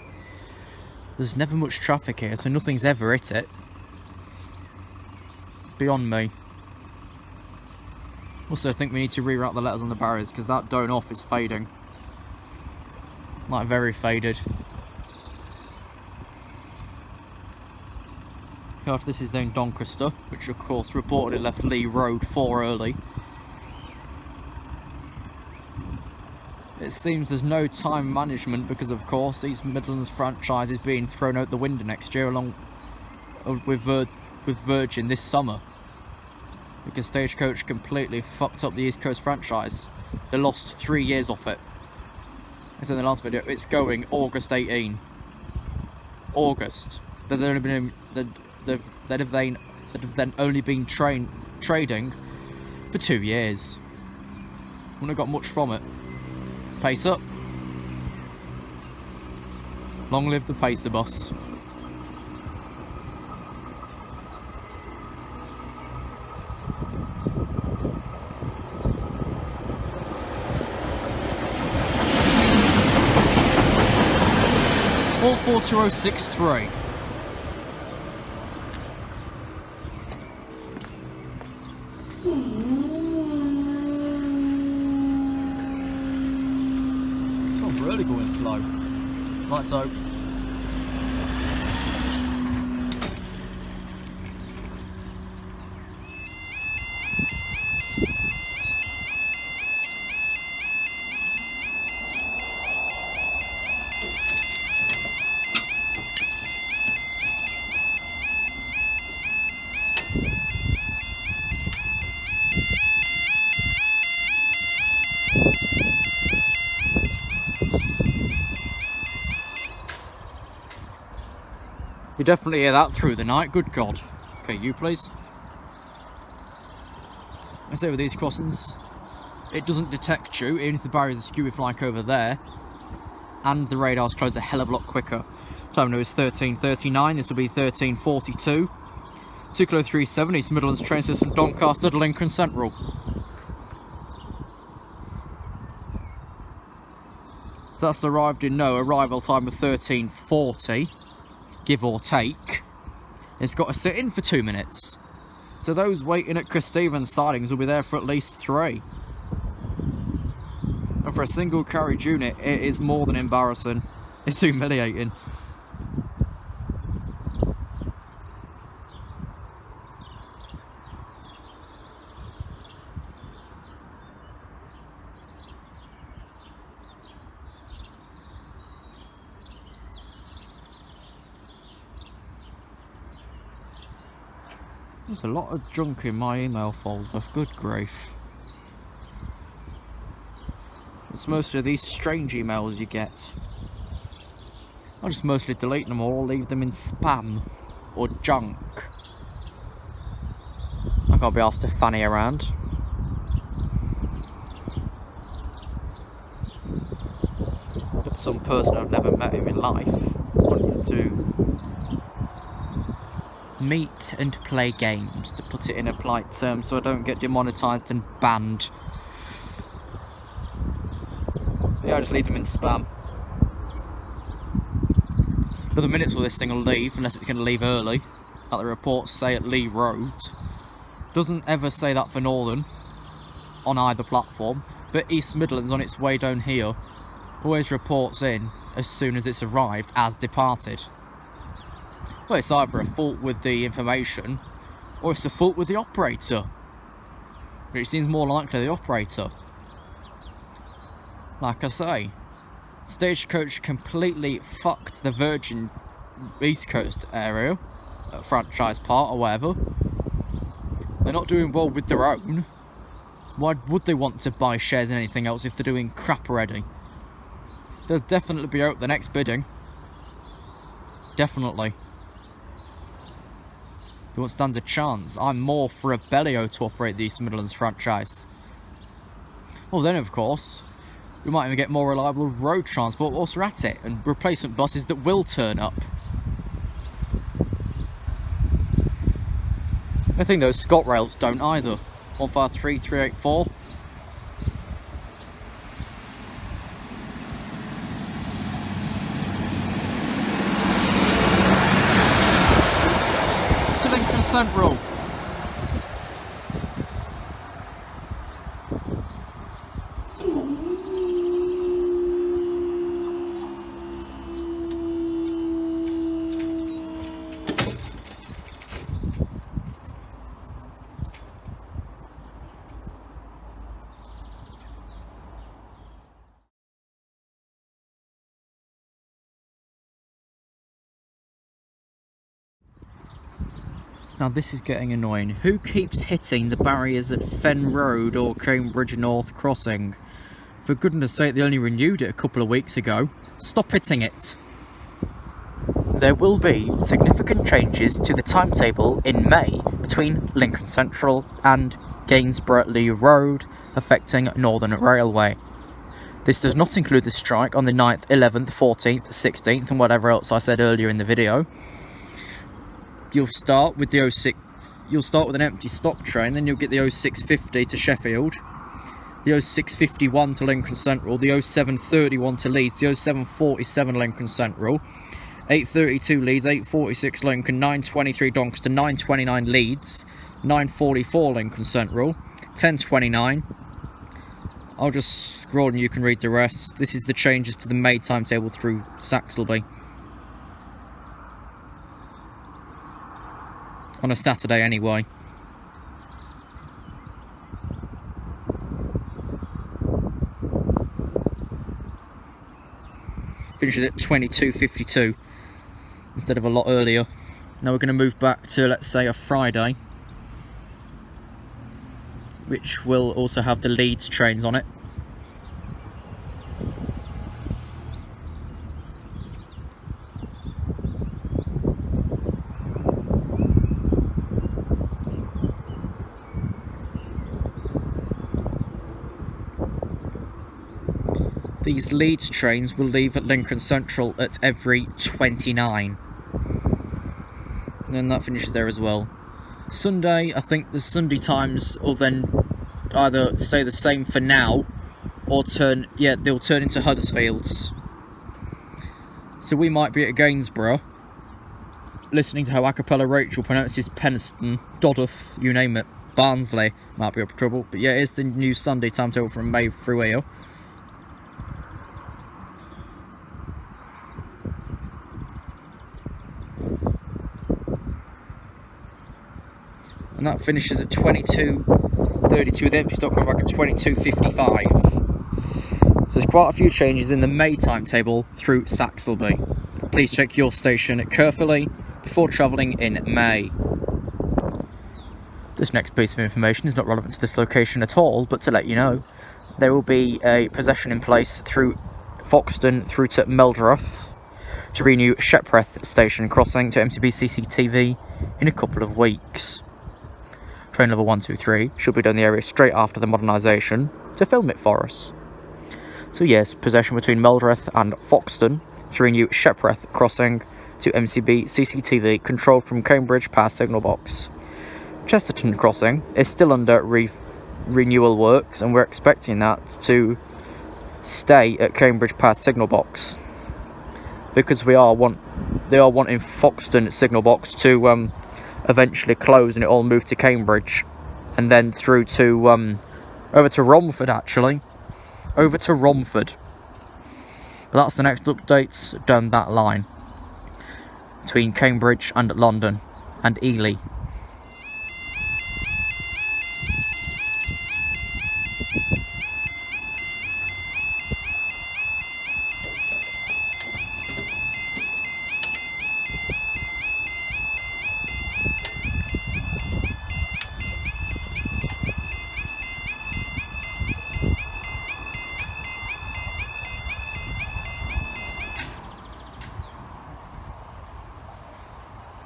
There's never much traffic here, so nothing's ever hit it. Beyond me. Also, I think we need to reroute the letters on the barriers, because that don't off is fading. Like, very faded. God, this is then Doncaster, which of course reportedly left Lee Road 4 early. It seems there's no time management because, of course, these Midlands franchise is being thrown out the window next year along with Virgin this summer. Because Stagecoach completely fucked up the East Coast franchise. They lost 3 years off it. As in the last video, it's going August 18. August. They've only been they've then only been trading for 2 years. Wouldn't have got much from it. Pace up. Long live the Pacer bus. All 42063. Really going slow. Like so. You definitely hear that through the night, good God. Okay, you please. I say with these crossings, it doesn't detect you, even if the barriers are skew if like over there. And the radar's closed a hell of a lot quicker. Time now is 13:39, this will be 13:42. 2037, East Midlands train system Doncaster to Lincoln Central. So that's arrived in no arrival time of 13:40. Give or take. It's got to sit in for 2 minutes. So those waiting at Chris Stevens sidings will be there for at least 3. And for a single carriage unit, it is more than embarrassing. It's humiliating. There's a lot of junk in my email folder, good grief. It's mostly these strange emails you get. I'll just mostly delete them or leave them in spam or junk. I I can't be asked to fanny around. But some person I've never met him in life wanted to meet and play games, to put it in a polite term, so I don't get demonetised and banned. Yeah, I just leave them in spam. For the minutes of this thing will leave, unless it's going to leave early, like the reports say at Lee Road. Doesn't ever say that for Northern on either platform, but East Midlands on its way down here always reports in as soon as it's arrived as departed. Well, it's either a fault with the information or it's a fault with the operator. But it seems more likely the operator. Like I say, Stagecoach completely fucked the Virgin East Coast area, franchise part or whatever. They're not doing well with their own. Why would they want to buy shares in anything else if they're doing crap already? They'll definitely be out the next bidding. Definitely. They won't stand a chance. I'm more for a Bellio to operate the East Midlands franchise. Well then, of course, we might even get more reliable road transport whilst we're at it, and replacement buses that will turn up. I think those ScotRails don't either. 153384. To Lincoln Central. Now this is getting annoying. Who keeps hitting the barriers at Fen Road or Cambridge North Crossing? For goodness sake, they only renewed it a couple of weeks ago. Stop hitting it. There will be significant changes to the timetable in May between Lincoln Central and Gainsborough Lee Road, affecting Northern Railway. This does not include the strike on the 9th, 11th, 14th, 16th and whatever else I said earlier in the video. You'll start with the 06, you'll start with an empty stop train, then you'll get the 0650 to Sheffield, the 0651 to Lincoln Central, the 0731 to Leeds, the 0747 Lincoln Central, 832 Leeds, 846 Lincoln, 923 Doncaster, 929 Leeds, 944 Lincoln Central, 1029. I'll just scroll and you can read the rest. This is the changes to the May timetable through Saxilby. On a Saturday anyway. Finishes at 22:52 instead of a lot earlier. Now we're going to move back to, let's say, a Friday, which will also have the Leeds trains on it. These Leeds trains will leave at Lincoln Central at every 29. And then that finishes there as well. Sunday, I think the Sunday times will then either stay the same for now, or they'll turn into Huddersfields. So we might be at Gainsborough, listening to how a cappella Rachel pronounces Penistone, Dodduth, you name it, Barnsley, might be up for trouble. But yeah, it's the new Sunday timetable from May through here. And that finishes at 22:32, the empty stop coming back at 22:55. So there's quite a few changes in the May timetable through Saxilby. Please check your station carefully before travelling in May. This next piece of information is not relevant to this location at all, but to let you know, there will be a procession in place through Foxton through to Meldroth to renew Shepreth station crossing to MTB CCTV in a couple of weeks. train level 123, should be down the area straight after the modernisation to film it for us. So yes, possession between Meldreth and Foxton to renew Shepworth crossing to MCB CCTV controlled from Cambridge past signal box. Chesterton crossing is still under renewal works, and we're expecting that to stay at Cambridge past signal box, because they are wanting Foxton signal box to eventually close and it all move to Cambridge, and then through to over to Romford, actually over to Romford. But that's the next updates down that line between Cambridge and London and Ely.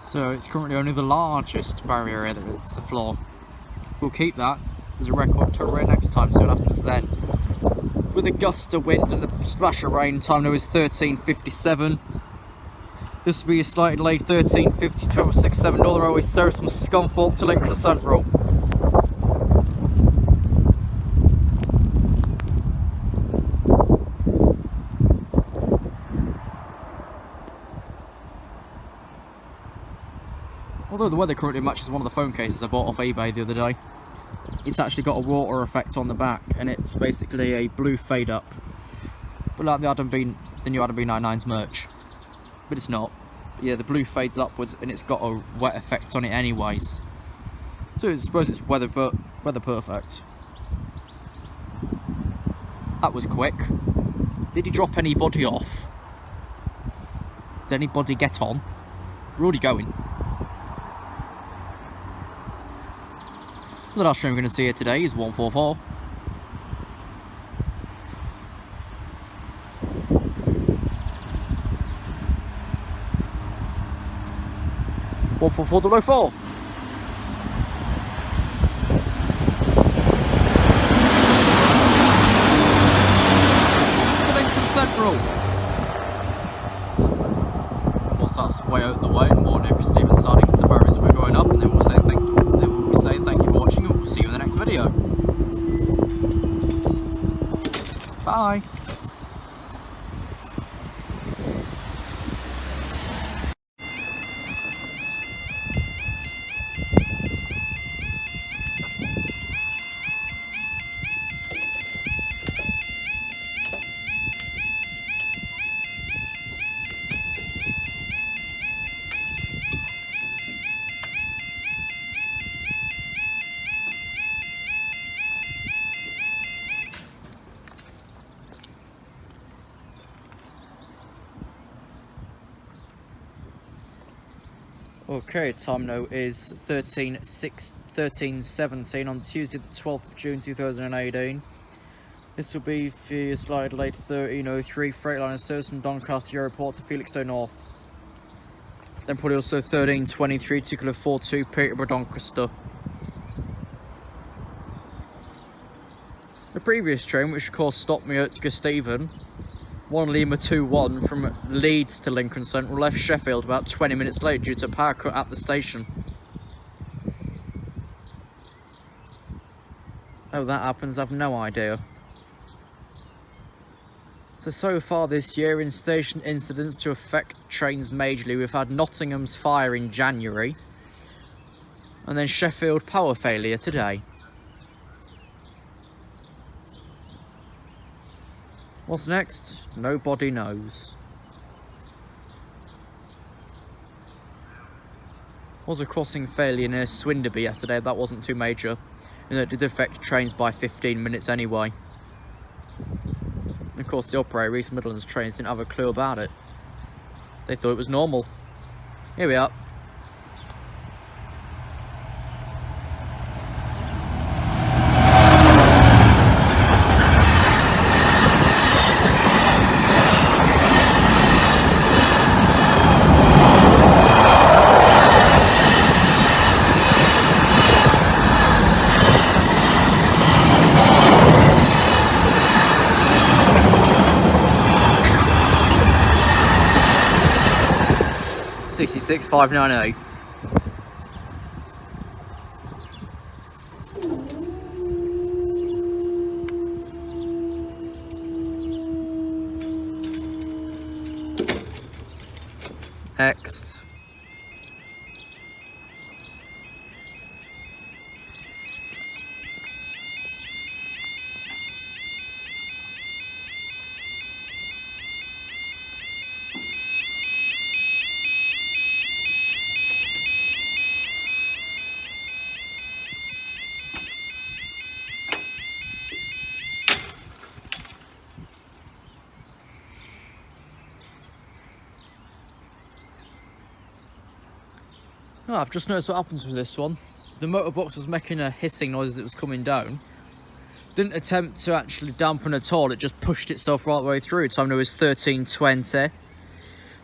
So it's currently only the largest barrier area that hits the floor. We'll keep that as a record to array next time, see what happens then. With a gust of wind and a splash of rain, time now is 13:57. This will be a slightly delayed 13:50, 12:67 Northern Railway service from Scunthorpe to Lincolnshire Central. Although the weather currently matches one of the phone cases I bought off eBay the other day. It's actually got a water effect on the back, and it's basically a blue fade up. But like the new Adam B99's merch. But it's not. But yeah, the blue fades upwards and it's got a wet effect on it anyways. So I suppose it's weather perfect. That was quick. Did he drop anybody off? Did anybody get on? We're already going. The last train we're going to see here today is 144. (144.004). To Lincoln Central. Once that's way out the way, and more Nick Stevens sightings, the barriers will be going up, and then we'll say thank you. Thank you for watching, and we'll see you in the next video. Bye. Okay, time now is 13:17 on Tuesday the 12th of June 2018. This will be for your slightly delayed 13:03 Freightliner service from Doncaster Airport to Felixstowe North. Then probably also 13:23 Tickler 42 Peterborough Doncaster. The previous train, which of course stopped me at Gustavon, 1 Lima 21 from Leeds to Lincoln Central, left Sheffield about 20 minutes late due to power cut at the station. How that happens, I've no idea. So far this year in station incidents to affect trains majorly, we've had Nottingham's fire in January, and then Sheffield power failure today. What's next? Nobody knows. Was a crossing failure near Swinderby yesterday, that wasn't too major, and it did affect trains by 15 minutes anyway. And of course the operator, East Midlands Trains, didn't have a clue about it. They thought it was normal. Here we are. 66598. Next. Oh, I've just noticed what happens with this one. The motorbox was making a hissing noise as it was coming down. Didn't attempt to actually dampen at all, it just pushed itself right the way through. Time now is 13:20.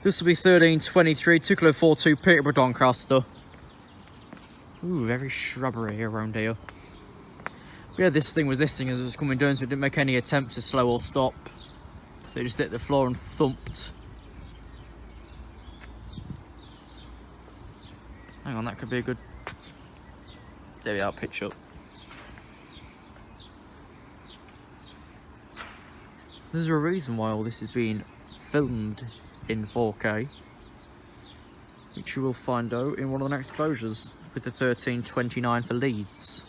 This will be 13:23, 2km42 Peterborough Doncaster. Ooh, very shrubbery around here. But yeah, this thing was hissing as it was coming down, so it didn't make any attempt to slow or stop. It just hit the floor and thumped. Hang on, that could be a good... There we are, pitch up. There's a reason why all this is being filmed in 4K, which you will find out in one of the next closures with the 13:29 for Leeds.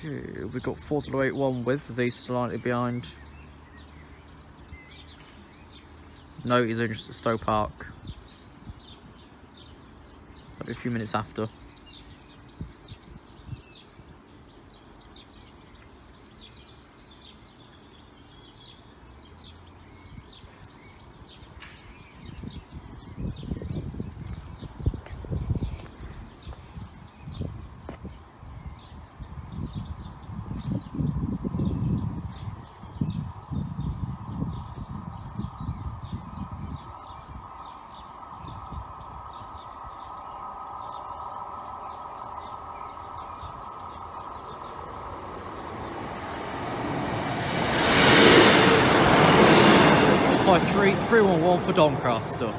Okay, we've got 4081 width, these slightly behind. No, he's only just at Stowe Park. That'll be a few minutes after. By 311 for Doncaster.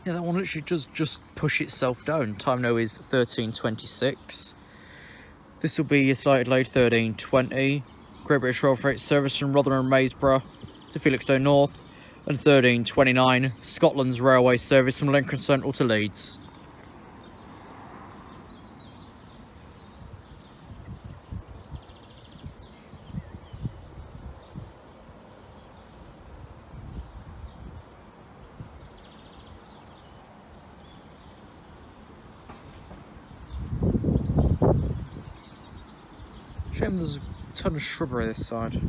Yeah, that one literally does just push itself down. Time now is 13:26. This will be your slightly delayed 13:20. Great British Rail Freight service from Rotherham and Maysborough to Felixstowe North. And 13:29, Scotland's railway service from Lincoln Central to Leeds. Shame there's a ton of shrubbery this side.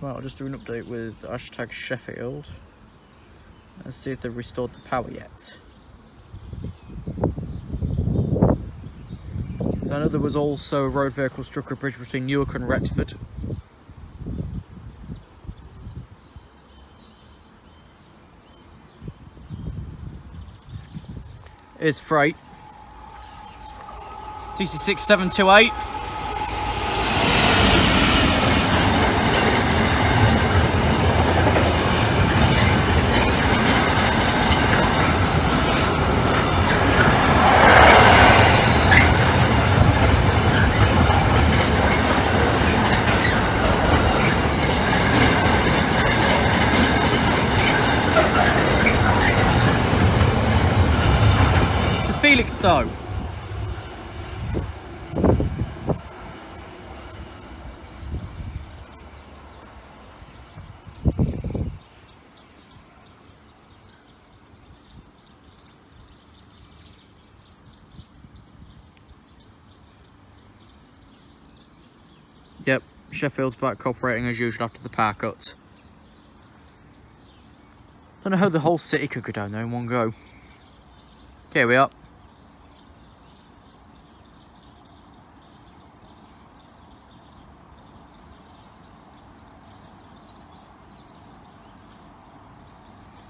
I'll just do an update with hashtag Sheffield and see if they've restored the power yet. So I know there was also a road vehicle struck a bridge between Newark and Retford. Here's freight. TC6728. Felixstowe. Yep, Sheffield's back operating as usual after the power cut. Don't know how the whole city could go down there in one go. Here we are.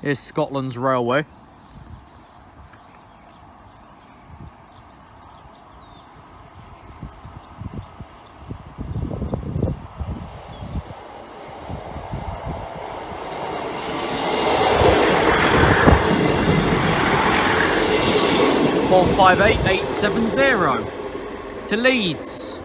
Here's Scotland's railway. Four 58870 to Leeds.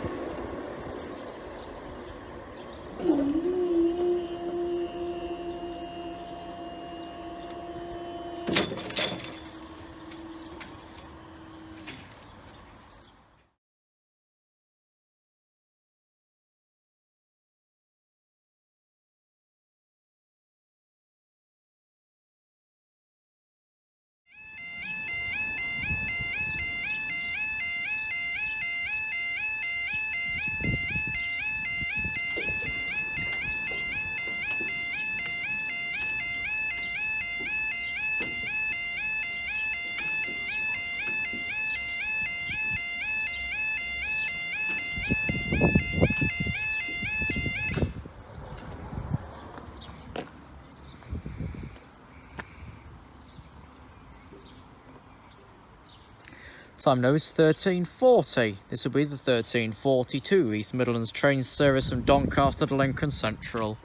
Time now is 13:40. This will be the 13:42 East Midlands train service from Doncaster to Lincoln Central.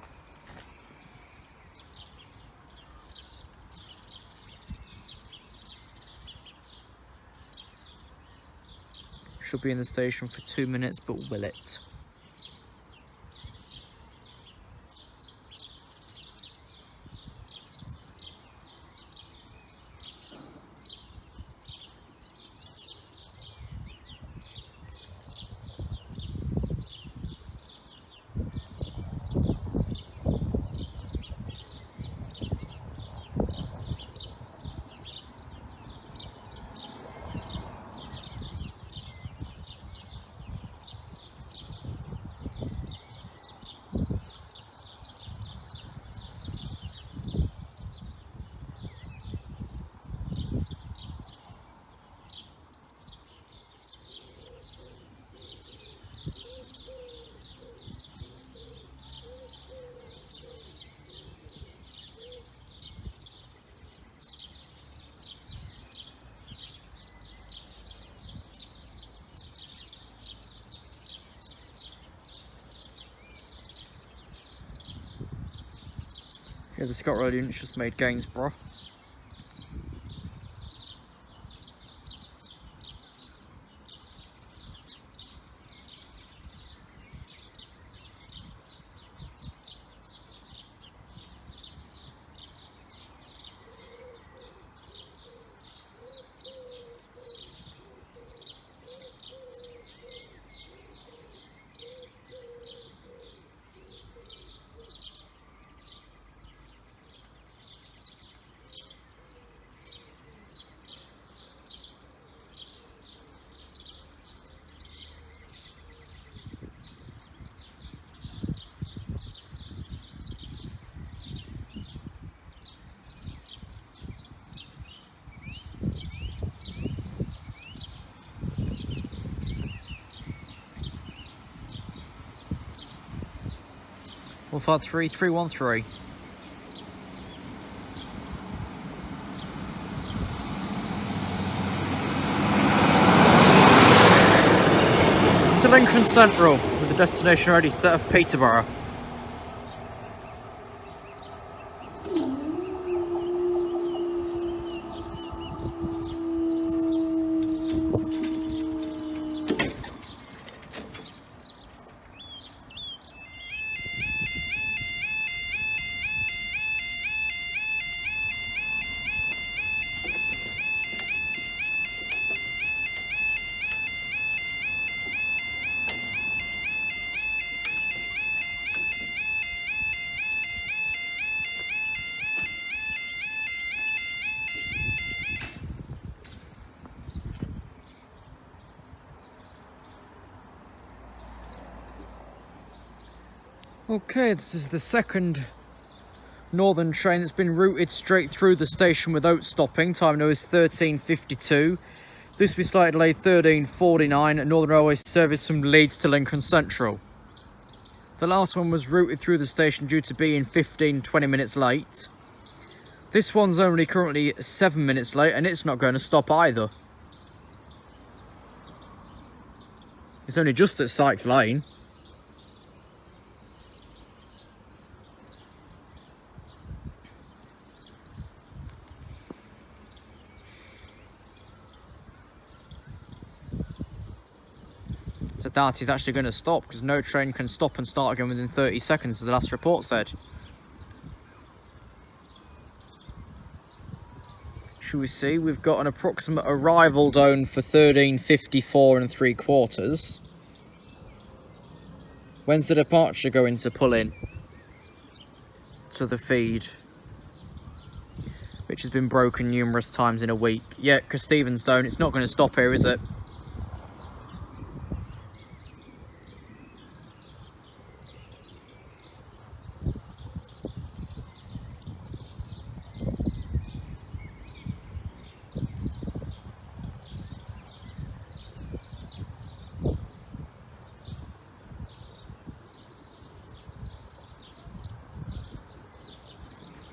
Should be in the station for 2 minutes, but will it? Yeah, the ScotRail unit's just made Gainsborough. Wolf 3313. To Lincoln Central with the destination already set of Peterborough. Okay, this is the second northern train that's been routed straight through the station without stopping. Time now is 13:52. This will be slightly delayed 13:49 at Northern Railways service from Leeds to Lincoln Central. The last one was routed through the station due to being 15-20 minutes late. This one's only currently 7 minutes late and it's not going to stop either. It's only just at Sykes Lane. So that is actually going to stop because no train can stop and start again within 30 seconds, as the last report said. Shall we see? We've got an approximate arrival zone for 13:54 3/4. When's the departure going to pull in to the feed, which has been broken numerous times in a week? Yeah, because Stephenstone, it's not going to stop here, is it?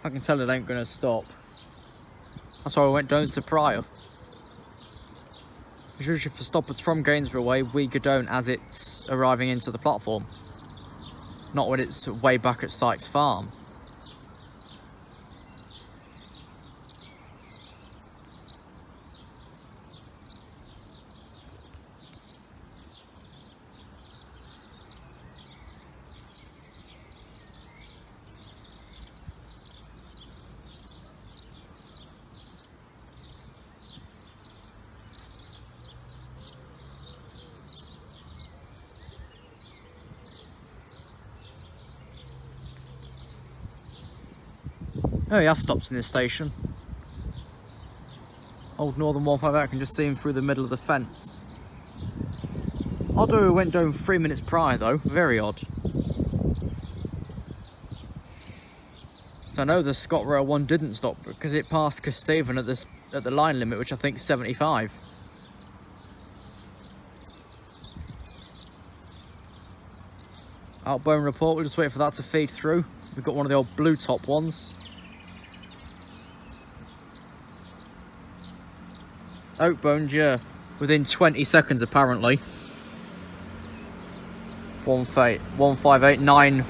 I can tell it ain't going to stop. That's why I went down to Prior. Usually for stoppers from Gainsborough Way, we go down as it's arriving into the platform. Not when it's way back at Sykes Farm. Oh, he has stops in this station. Old Northern 158, I can just see him through the middle of the fence. Odd he went down 3 minutes prior though, very odd. So I know the ScotRail one didn't stop because it passed Kesteven at the line limit, which I think is 75. Outbound report, we'll just wait for that to feed through. We've got one of the old blue top ones. Outbound, yeah, within 20 seconds apparently. 1589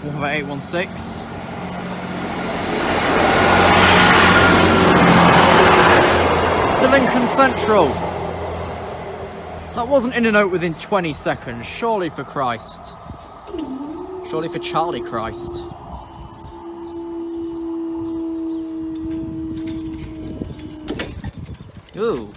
15816. To Lincoln Central. That wasn't in and out within 20 seconds, surely for Christ. Surely for Charlie Christ. Ooh.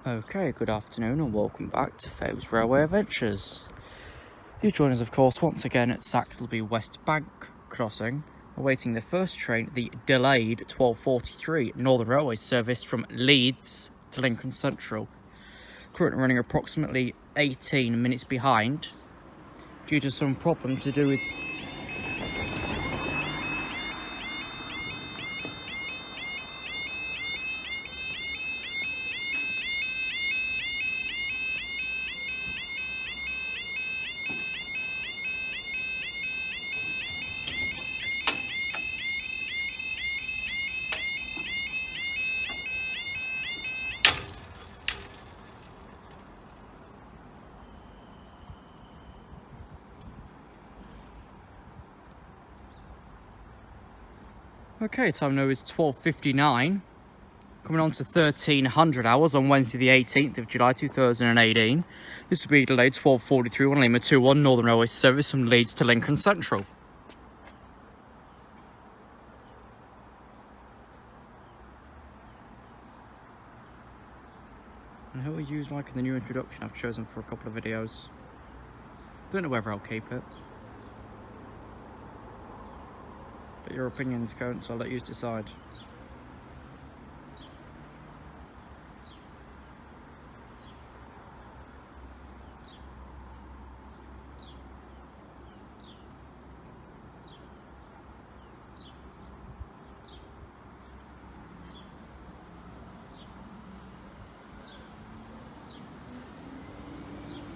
Okay, good afternoon and welcome back to Fabe's Railway Adventures. You join us of course once again at Saxilby West Bank crossing, awaiting the first train, the delayed 12:43 Northern Railway service from Leeds to Lincoln Central. Currently running approximately 18 minutes behind due to some problem to do with Okay, time now is 12:59. Coming on to 1300 hours on Wednesday the 18th of July 2018. This will be delayed 12:43 on Lima 21 Northern Railway service from Leeds to Lincoln Central. And who I use like in the new introduction I've chosen for a couple of videos. Don't know whether I'll keep it. But your opinions count, so I'll let you decide.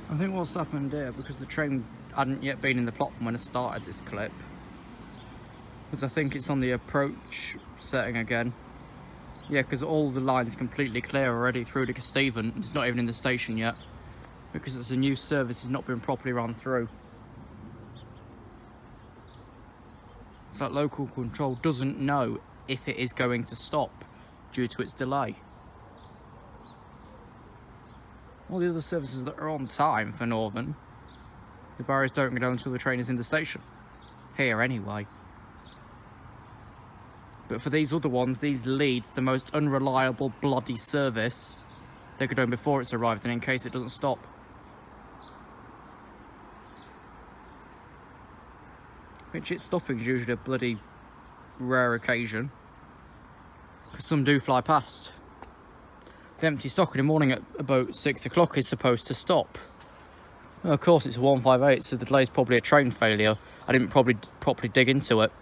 I think what's happened here, because the train hadn't yet been in the platform when I started this clip, because I think it's on the approach setting again. Yeah, because all the lines completely clear already through to Stephen. It's not even in the station yet, because it's a new service, it's not been properly run through. It's like local control doesn't know if it is going to stop due to its delay. All the other services that are on time for Northern, the barriers don't go down until the train is in the station. Here anyway. But for these other ones, these Leeds, the most unreliable bloody service, they go down before it's arrived and in case it doesn't stop. Which its stopping is usually a bloody rare occasion, because some do fly past. The empty stock in the morning at about 6 o'clock is supposed to stop. Well, of course it's a 158, so the delay is probably a train failure. I didn't probably properly dig into it.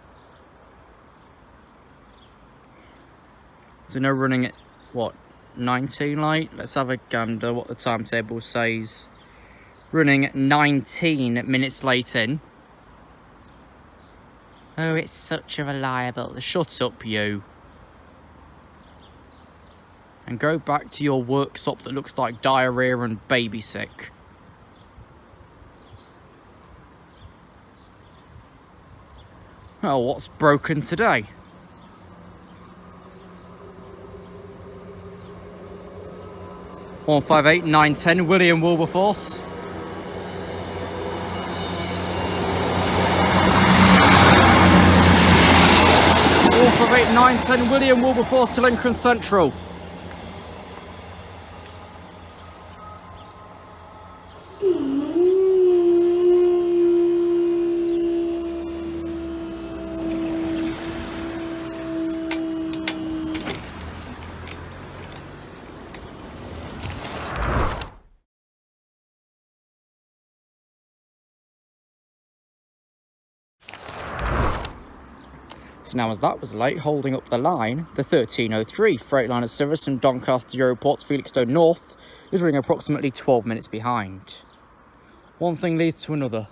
So now running at, what, 19 late? Let's have a gander what the timetable says. Running 19 minutes late in. Oh, it's such a reliable... Shut up, you. And go back to your workshop that looks like diarrhea and baby sick. Oh, what's broken today? (158 910) William Wilberforce. (158 910) William Wilberforce to Lincoln Central. So now as that was late, holding up the line, the 1303 Freightliner service from Doncaster Europort to Felixstowe North is running approximately 12 minutes behind. One thing leads to another.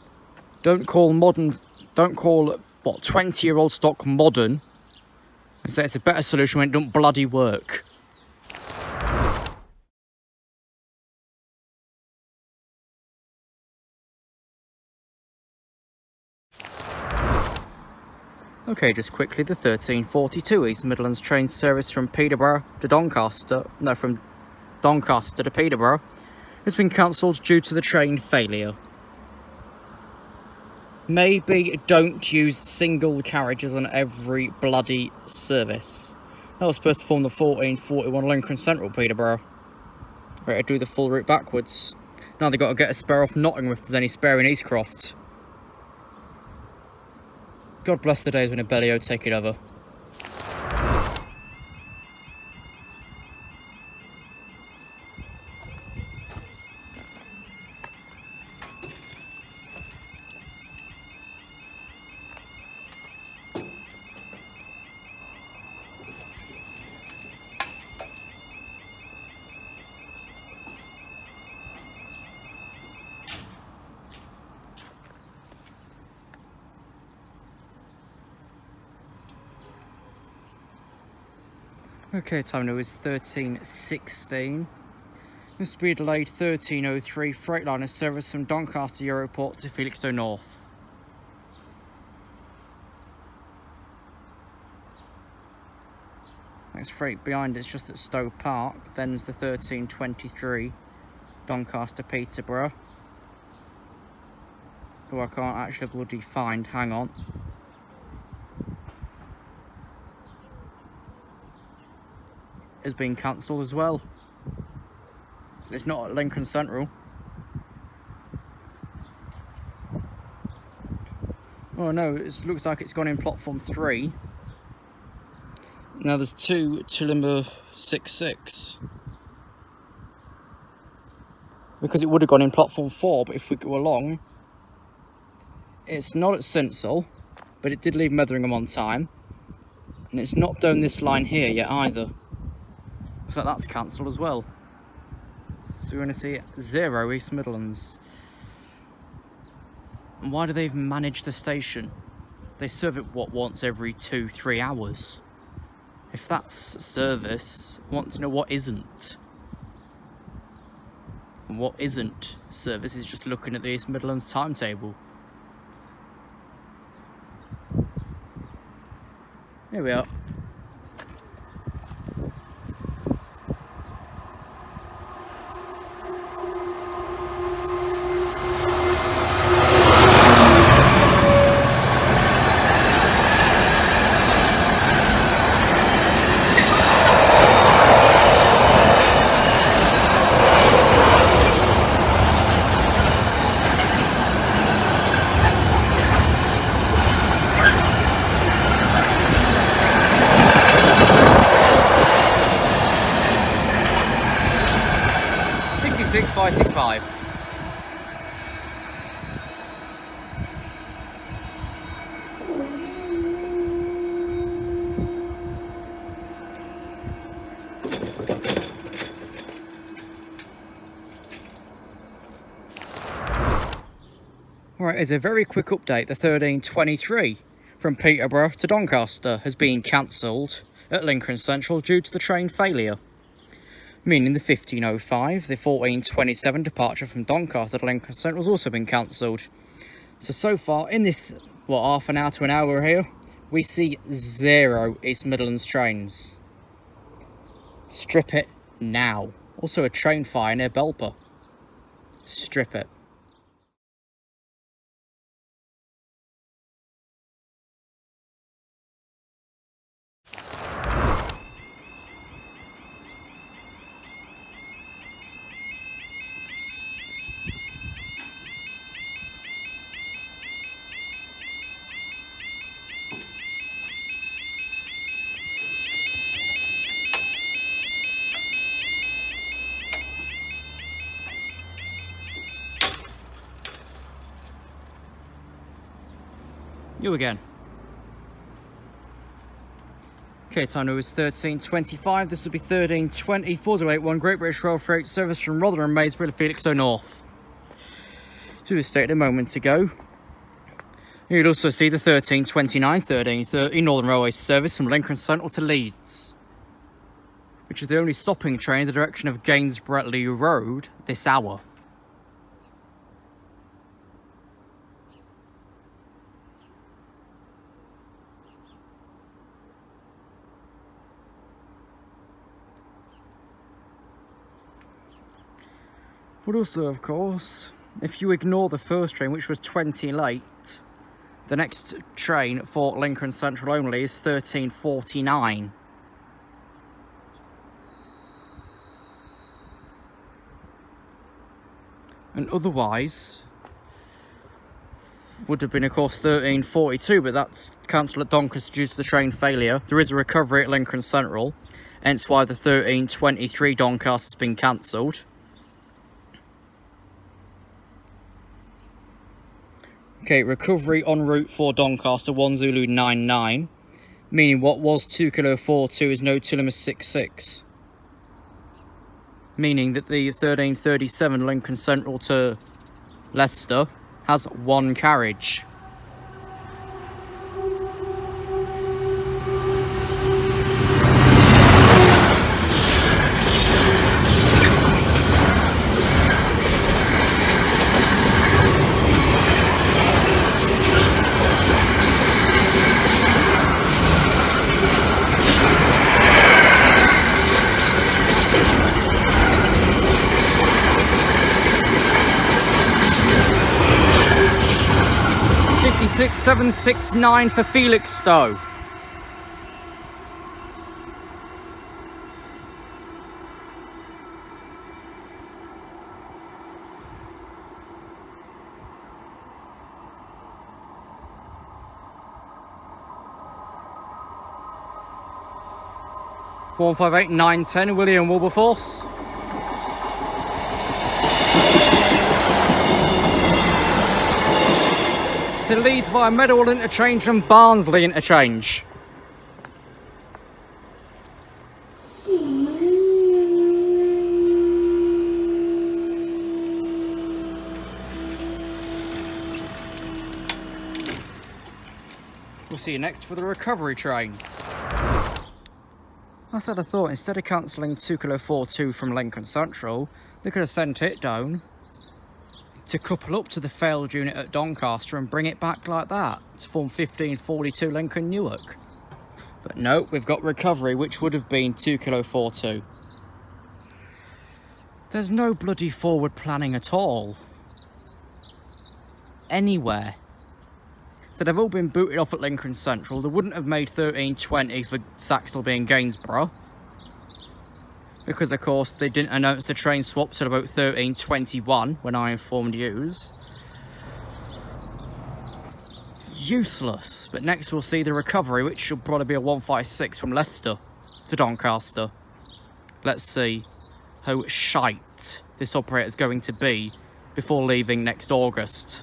Don't call 20-year-old stock modern and say it's a better solution when it don't bloody work. Okay, just quickly, the 1342 East Midlands train service from Peterborough to Doncaster, from Doncaster to Peterborough, has been cancelled due to the train failure. Maybe don't use single carriages on every bloody service. That was supposed to form the 1441 Lincoln Central Peterborough. Right, I'd do the full route backwards. Now they've got to get a spare off Nottingham if there's any spare in Eastcroft. God bless the days when a Bellio take it over. Okay, time now is 13:16. This will be delayed 1303 Freightliner service from Doncaster Europort to Felixstowe North. next freight behind it's just at Stowe Park. Then there's the 1323 Doncaster Peterborough, who I can't actually bloody find. Hang on. Has been cancelled as well. It's not at Lincoln Central. Oh no, it looks like it's gone in platform 3. Now there's 2 Tullimber 66. Because it would have gone in platform 4, but if we go along, it's not at Sinsel, but it did leave Metheringham on time. And it's not down this line here yet either. So that's cancelled as well. So we're going to see 0 East Midlands. And why do they even manage the station? They serve it, what, once every 2-3 hours? If that's service, I want to know what isn't. And what isn't service is just looking at the East Midlands timetable. Here we are. .6565. Alright, as a very quick update, the 1323 from Peterborough to Doncaster has been cancelled at Lincoln Central due to the train failure. Meaning the 1505, the 1427 departure from Doncaster to Lincoln Central has also been cancelled. So far in this, what, half an hour to an hour here, we see 0 East Midlands trains. Strip it now. Also a train fire near Belper. Strip it. You again. Okay, time now is 13:25. This will be 13:20. 4081 Great British Rail Freight service from Rotherham, Maidstone, Felixstowe North. So we stated a moment ago. You'd also see the 13:29, 13:30 Northern Railway service from Lincoln Central to Leeds, which is the only stopping train in the direction of Gainsborough Road this hour. But also, of course, if you ignore the first train, which was 20 late, the next train for Lincoln Central only is 13:49. And otherwise, would have been, of course, 13:42, but that's cancelled at Doncaster due to the train failure. There is a recovery at Lincoln Central, hence why the 13:23 Doncaster has been cancelled. Okay, recovery en route for Doncaster, 1 Zulu 99, meaning what was 2 Kilo 42 is no Tullimber 66. Meaning that the 13:37 Lincoln Central to Leicester has 1 carriage. 16769 for Felixstowe. One 5 8 9 10 William Wilberforce. To Leeds via Meadowhall Interchange and Barnsley Interchange. We'll see you next for the recovery train. I said I thought instead of cancelling 2kilo42 from Lincoln Central, they could have sent it down to couple up to the failed unit at Doncaster and bring it back like that to form 1542 Lincoln Newark. But no, we've got recovery, which would have been 2kilo42. There's no bloody forward planning at all. Anywhere. So they've all been booted off at Lincoln Central. They wouldn't have made 1320 for Saxilby and Gainsborough, because of course they didn't announce the train swaps at about 1321 when I informed yous. Useless. But next we'll see the recovery, which should probably be a 156 from Leicester to Doncaster. Let's see how shite this operator is going to be before leaving next August.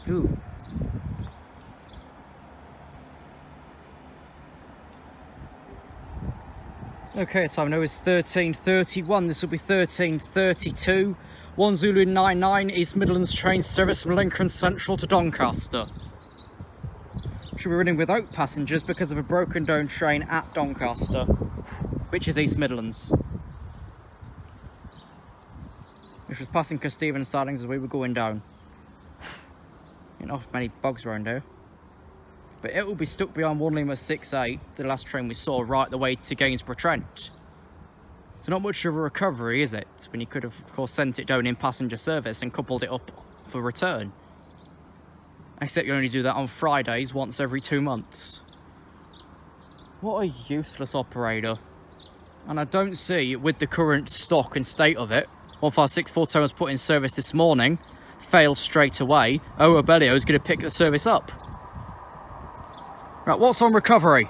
Ooh. Okay, time now is 13:31. This will be 13:32. 1 Zulu 99 East Midlands train service from Lincoln Central to Doncaster. Should be running without passengers because of a broken down train at Doncaster, which is East Midlands. Which was passing Kirstephen Starlings as we were going down. Not many bogs around here, but it will be stuck behind 1 Lima 68, the last train we saw, right the way to Gainsborough Trent. So not much of a recovery, is it, when you could have of course sent it down in passenger service and coupled it up for return, except you only do that on Fridays once every 2 months. What a useless operator. And I don't see, with the current stock and state of it, 1564 town was put in service this morning, failed straight away. O'Abellio is going to pick the service up. Right, what's on recovery?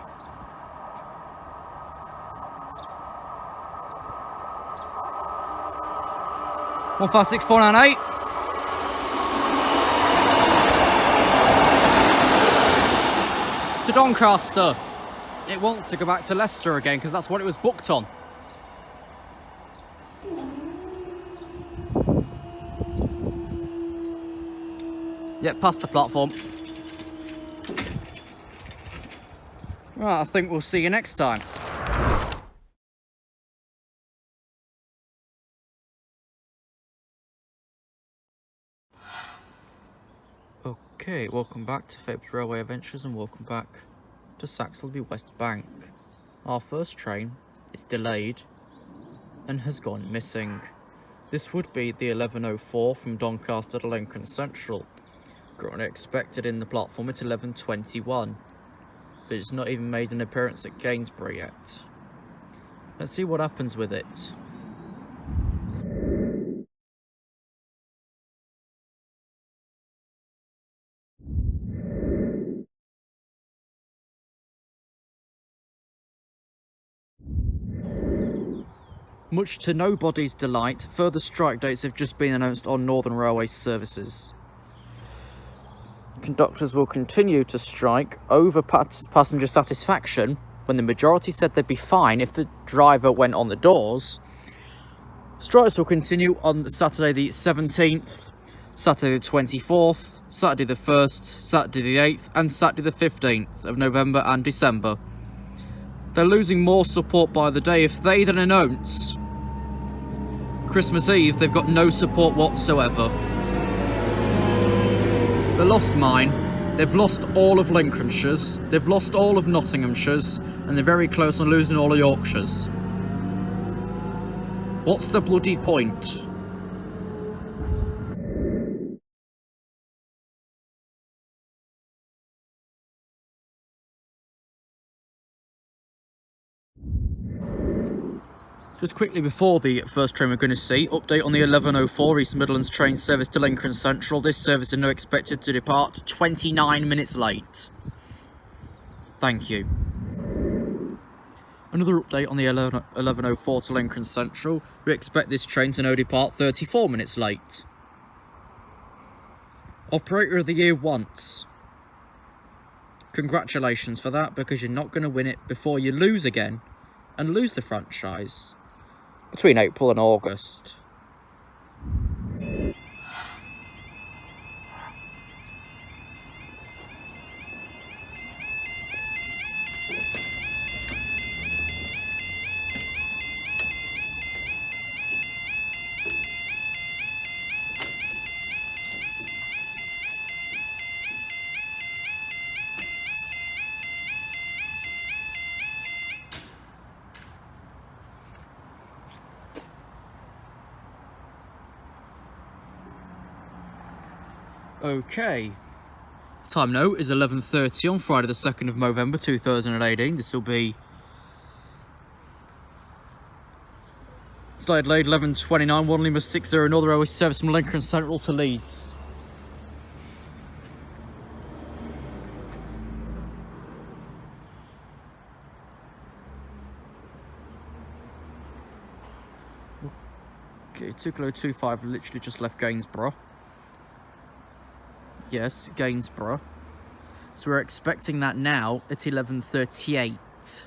One 56498. To Doncaster. It wants to go back to Leicester again because that's what it was booked on. Yep, past the platform. Right, I think we'll see you next time. Okay, welcome back to Fabled Railway Adventures and welcome back to Saxilby West Bank. Our first train is delayed and has gone missing. This would be the 1104 from Doncaster to Lincoln Central. Currently expected in the platform at 11:21, but it's not even made an appearance at Gainsborough yet. Let's see what happens with it. Much to nobody's delight, further strike dates have just been announced on Northern Railway services. Conductors will continue to strike over passenger satisfaction when the majority said they'd be fine if the driver went on the doors. Strikes will continue on Saturday the 17th, Saturday the 24th, Saturday the 1st, Saturday the 8th and Saturday the 15th of November and December. They're losing more support by the day. If they then announce Christmas Eve, they've got no support whatsoever. They lost mine. They've lost all of Lincolnshire's. They've lost all of Nottinghamshire's. And they're very close on losing all of Yorkshire's. What's the bloody point? Just quickly before the first train we're going to see, update on the 1104 East Midlands train service to Lincoln Central. This service is now expected to depart 29 minutes late. Thank you. Another update on the 1104 to Lincoln Central. We expect this train to now depart 34 minutes late. Operator of the Year once. Congratulations for that, because you're not going to win it before you lose again and lose the franchise. Between April and August. Okay, time now is 11:30 on Friday the 2nd of November 2018. This will be slightly delayed 11:29, 1 Lima 60, another hour service from Lincoln Central to Leeds. Okay, 2kilo25 literally just left Gainsborough. Yes, Gainsborough. So we're expecting that now at 11:38,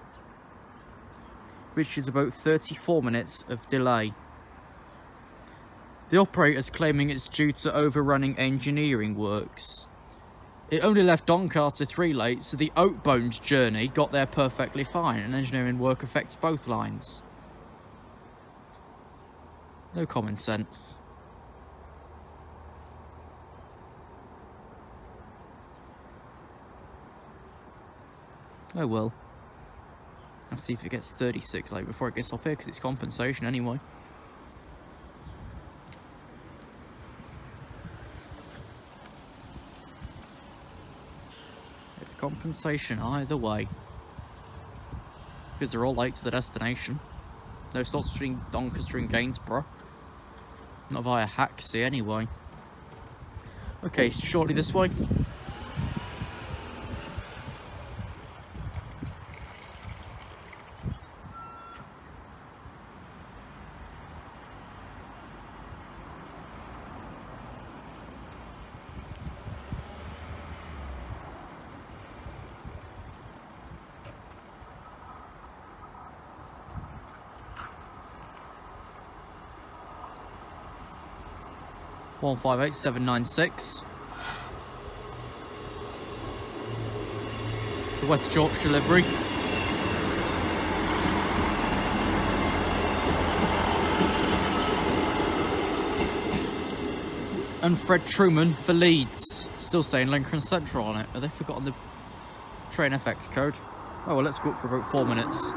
which is about 34 minutes of delay. The operator's claiming it's due to overrunning engineering works. It only left Doncaster 3 late, so the outbound journey got there perfectly fine, and engineering work affects both lines. No common sense. Oh well. I'll see if it gets 36 late before it gets off here, because it's compensation anyway. It's compensation either way. Because they're all late to the destination. No stops between Doncaster and Gainsborough. Not via Haxey anyway. Okay, shortly this way. One 58796. The West Yorkshire livery. And Fred Truman for Leeds. Still saying Lincoln Central on it. Have they forgotten the train FX code? Oh well, let's go up for about 4 minutes.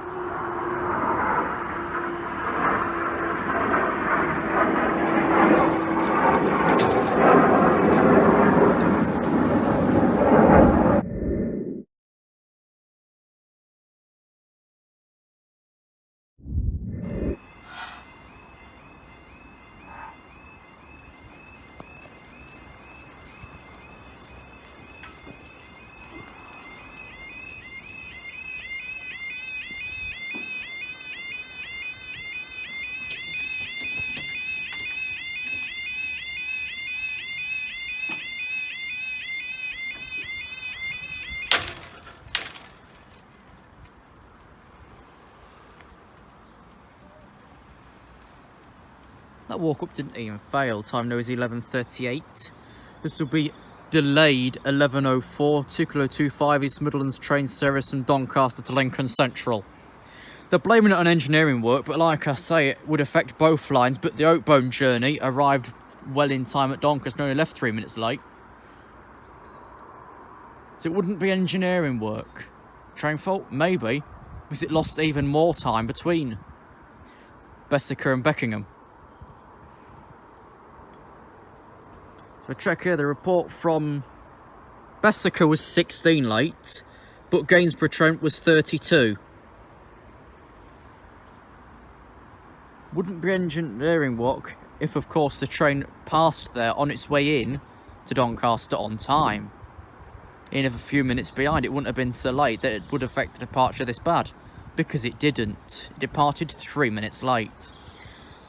That walk up didn't even fail. Time now is 11:38. This will be delayed 11:04. 2kilo25 East Midlands train service from Doncaster to Lincoln Central. They're blaming it on engineering work, but like I say, it would affect both lines. But the Oakbone journey arrived well in time at Doncaster and only left 3 minutes late. So it wouldn't be engineering work. Train fault? Maybe. Because it lost even more time between Bessaker and Beckingham. So check here, the report from Bessaker was 16 late, but Gainsborough Trent was 32. Wouldn't be engineering work if, of course, the train passed there on its way in to Doncaster on time. In a few minutes behind, it wouldn't have been so late that it would affect the departure this bad. Because it didn't. It departed 3 minutes late.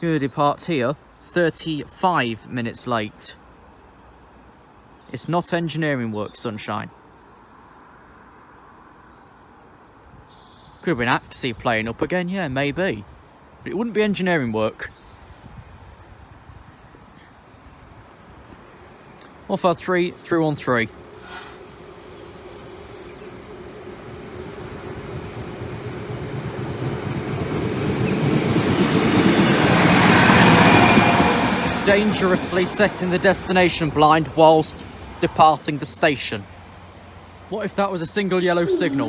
Gonna depart here 35 minutes late. It's not engineering work, sunshine. Could have been Axie playing up again, yeah, maybe. But it wouldn't be engineering work. 153, 313. Dangerously setting the destination blind whilst departing the station. What if that was a single yellow signal?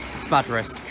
It's bad risk.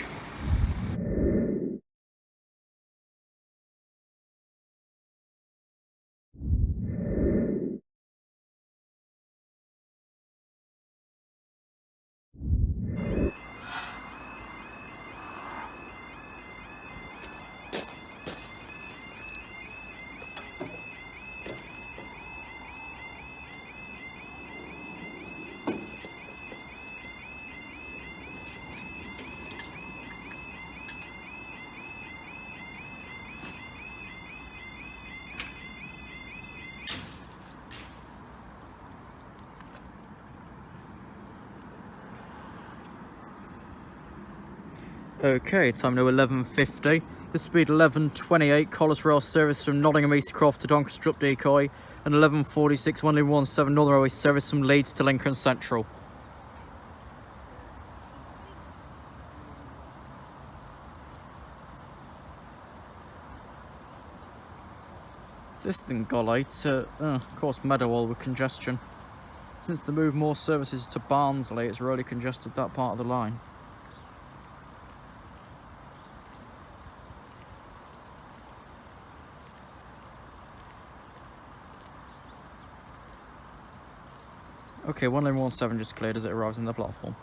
Okay, time now 11:50. The speed 11:28. Collis Rail service from Nottingham East Croft to Doncaster up Decoy, and 11:46 1117 Northern Railway service from Leeds to Lincoln Central. This thing got late. Of course, Meadowall with congestion. Since they moved more services to Barnsley, it's really congested that part of the line. Okay, 1117 just cleared as it arrives in the platform.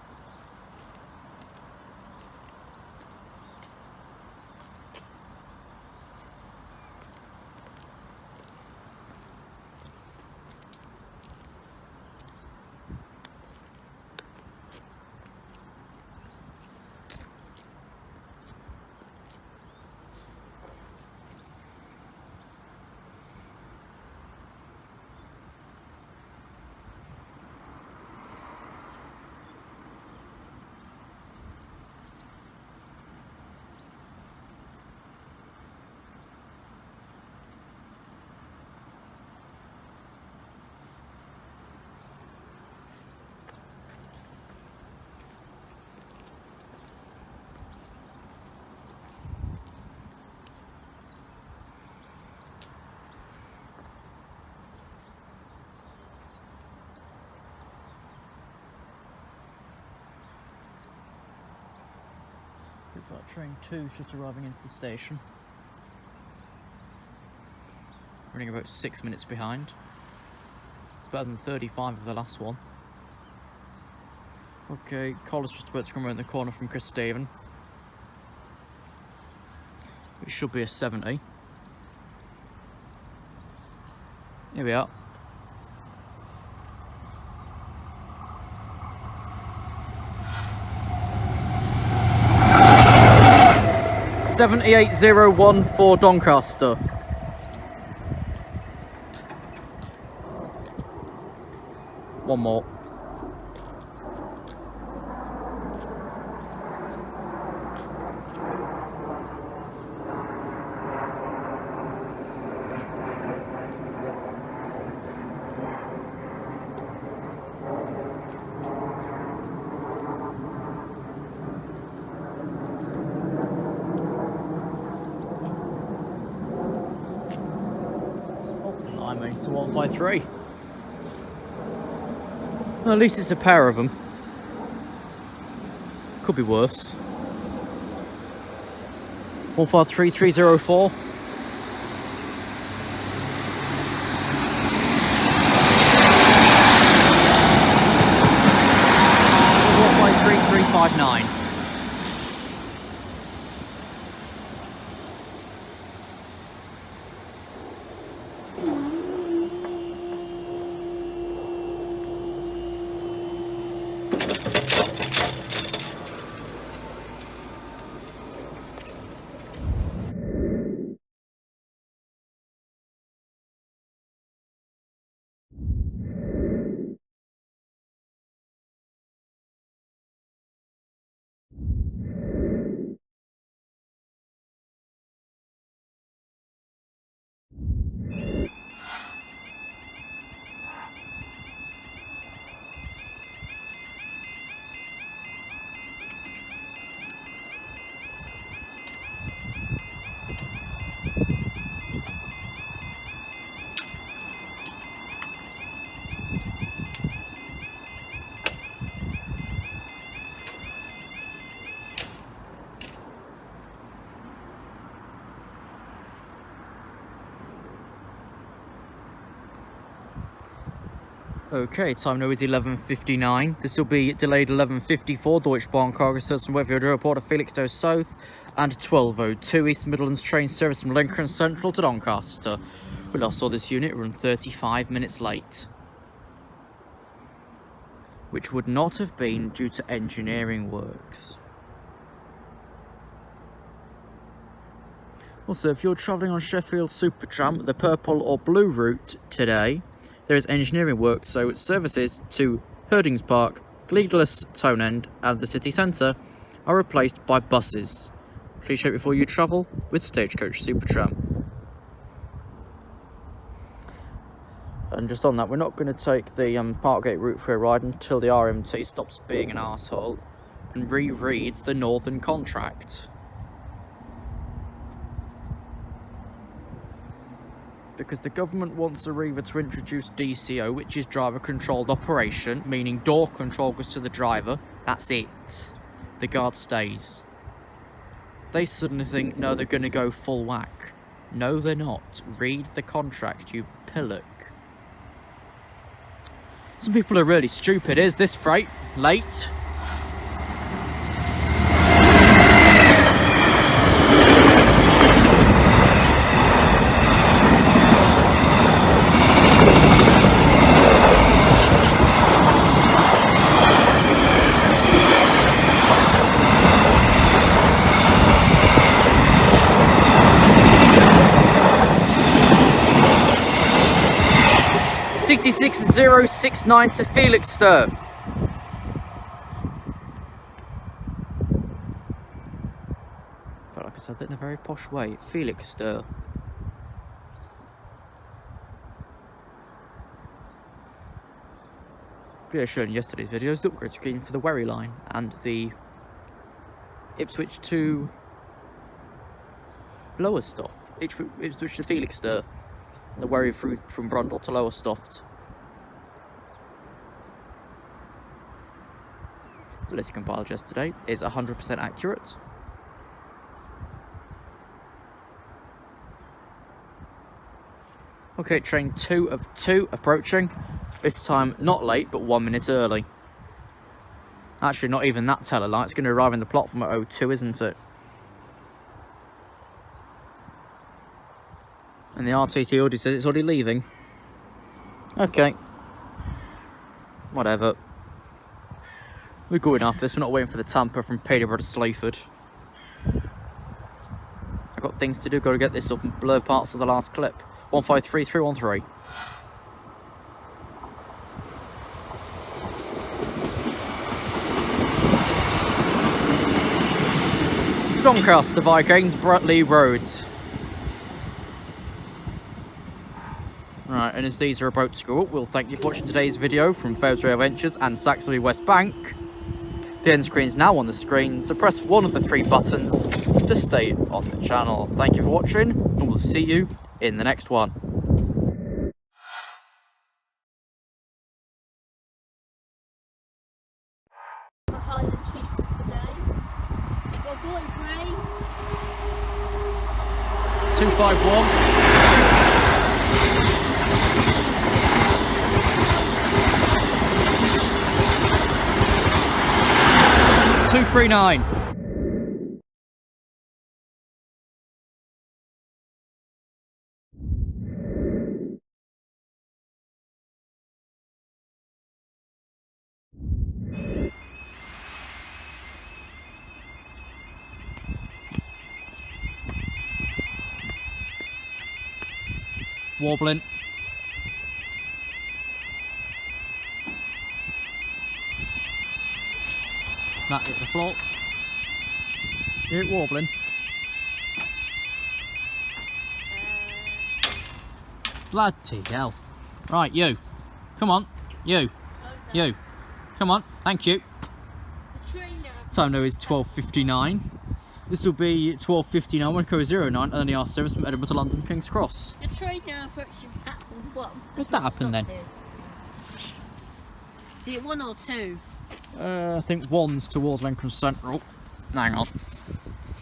Looks like train 2 is just arriving into the station. Running about 6 minutes behind. It's better than 35 of the last one. Okay, Collar's just about to come around the corner from Chris Stephen. It should be a 70. Here we are. $78.01 for Doncaster. One more. to 153. Well, at least it's a pair of them. Could be worse. 153304. 359. Okay, time now is 11:59. This will be delayed 11:54. Deutsche Bahn cargo service from Wetfield Airport to Felixstowe South, and 12:02 East Midlands train service from Lincoln Central to Doncaster. We last saw this unit run 35 minutes late, which would not have been due to engineering works. Also, if you're travelling on Sheffield Supertram, the purple or blue route today, there is engineering work, so services to Herdings Park, Gleadless Townend and the city centre are replaced by buses. Please check before you travel with Stagecoach Supertram. And just on that, we're not going to take the Parkgate route for a ride until the RMT stops being an arsehole and rereads the Northern contract. Because the government wants Arriva to introduce DCO, which is driver controlled operation, meaning door control goes to the driver. That's it. The guard stays. They suddenly think, no, they're going to go full whack. No, they're not. Read the contract, you pillock. Some people are really stupid. Is this freight late? .069 to Felixstowe. Felt like I said that in a very posh way. Felixstowe. We have shown in yesterday's videos the upgrade scheme for the Wherry line and the Ipswich to Lowestoft. Ipswich to Felixstowe. The Wherry through from Brundle to Lowestoft. The list compiled yesterday is 100% accurate. Okay, train 2 of 2 approaching. This time not late, but 1 minute early. Actually, not even that teller light. It's going to arrive in the platform at 02, isn't it? And the RTT already says it's already leaving. Okay. Whatever. We're going after this. We're not waiting for the tamper from Peterborough to Sleaford. I've got things to do. Got to get this up and blur parts of the last clip. 153313. Doncaster via Gainsborough Road. Right, and as these are about to go up, we'll thank you for watching today's video from Fasteroute Ventures and Saxilby West Bank. The end screen is now on the screen, so press one of the 3 buttons to stay on the channel. Thank you for watching, and we'll see you in the next one. 251. 239. Wobbling. That hit the floor. Hear it wobbling. Bloody hell. Right, you. Come on. You. You. Come on. Thank you. Time now is 12:59. This will be 12:59 when code 09 and then the R service from Edinburgh to London King's Cross. The train now approaching platform 1. What'd that happen then? Is it 1 or 2? I think one's towards Lincolnshire Central. Hang on.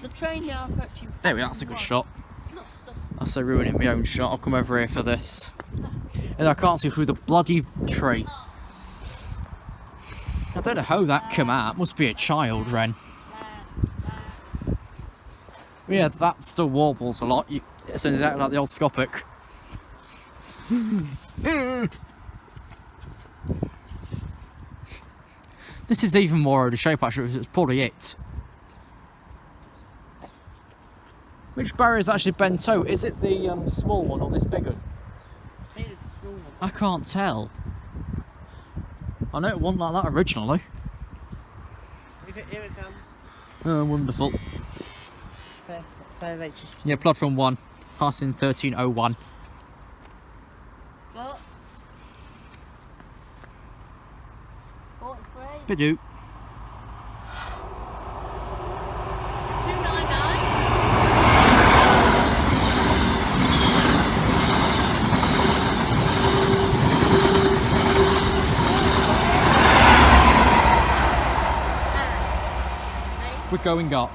The train now approaching. There we are, that's a good shot. It's not stopping. That's so ruining my own shot. I'll come over here for this. And I can't see through the bloody tree. I don't know how that came out. Must be a child, Ren. Yeah, that still warbles a lot. It sounds exactly like the old Scopic. This is even more out of shape actually, it's probably it. Which barrier is actually bent out? Is it the small one or this big one? I think it's a small one. I can't tell. I know it wasn't like that originally. Here it comes. Oh, wonderful. Fair just. Yeah, platform 1, passing 1301. What? 43. Bidoo. 299. We're going up.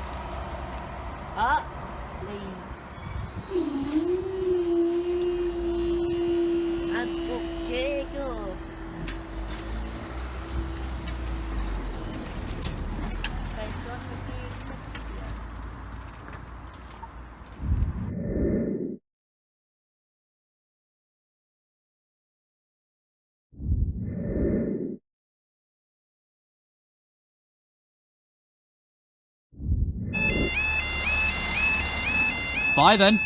Up, please. And okay, go. Okay, so I'm Bye then.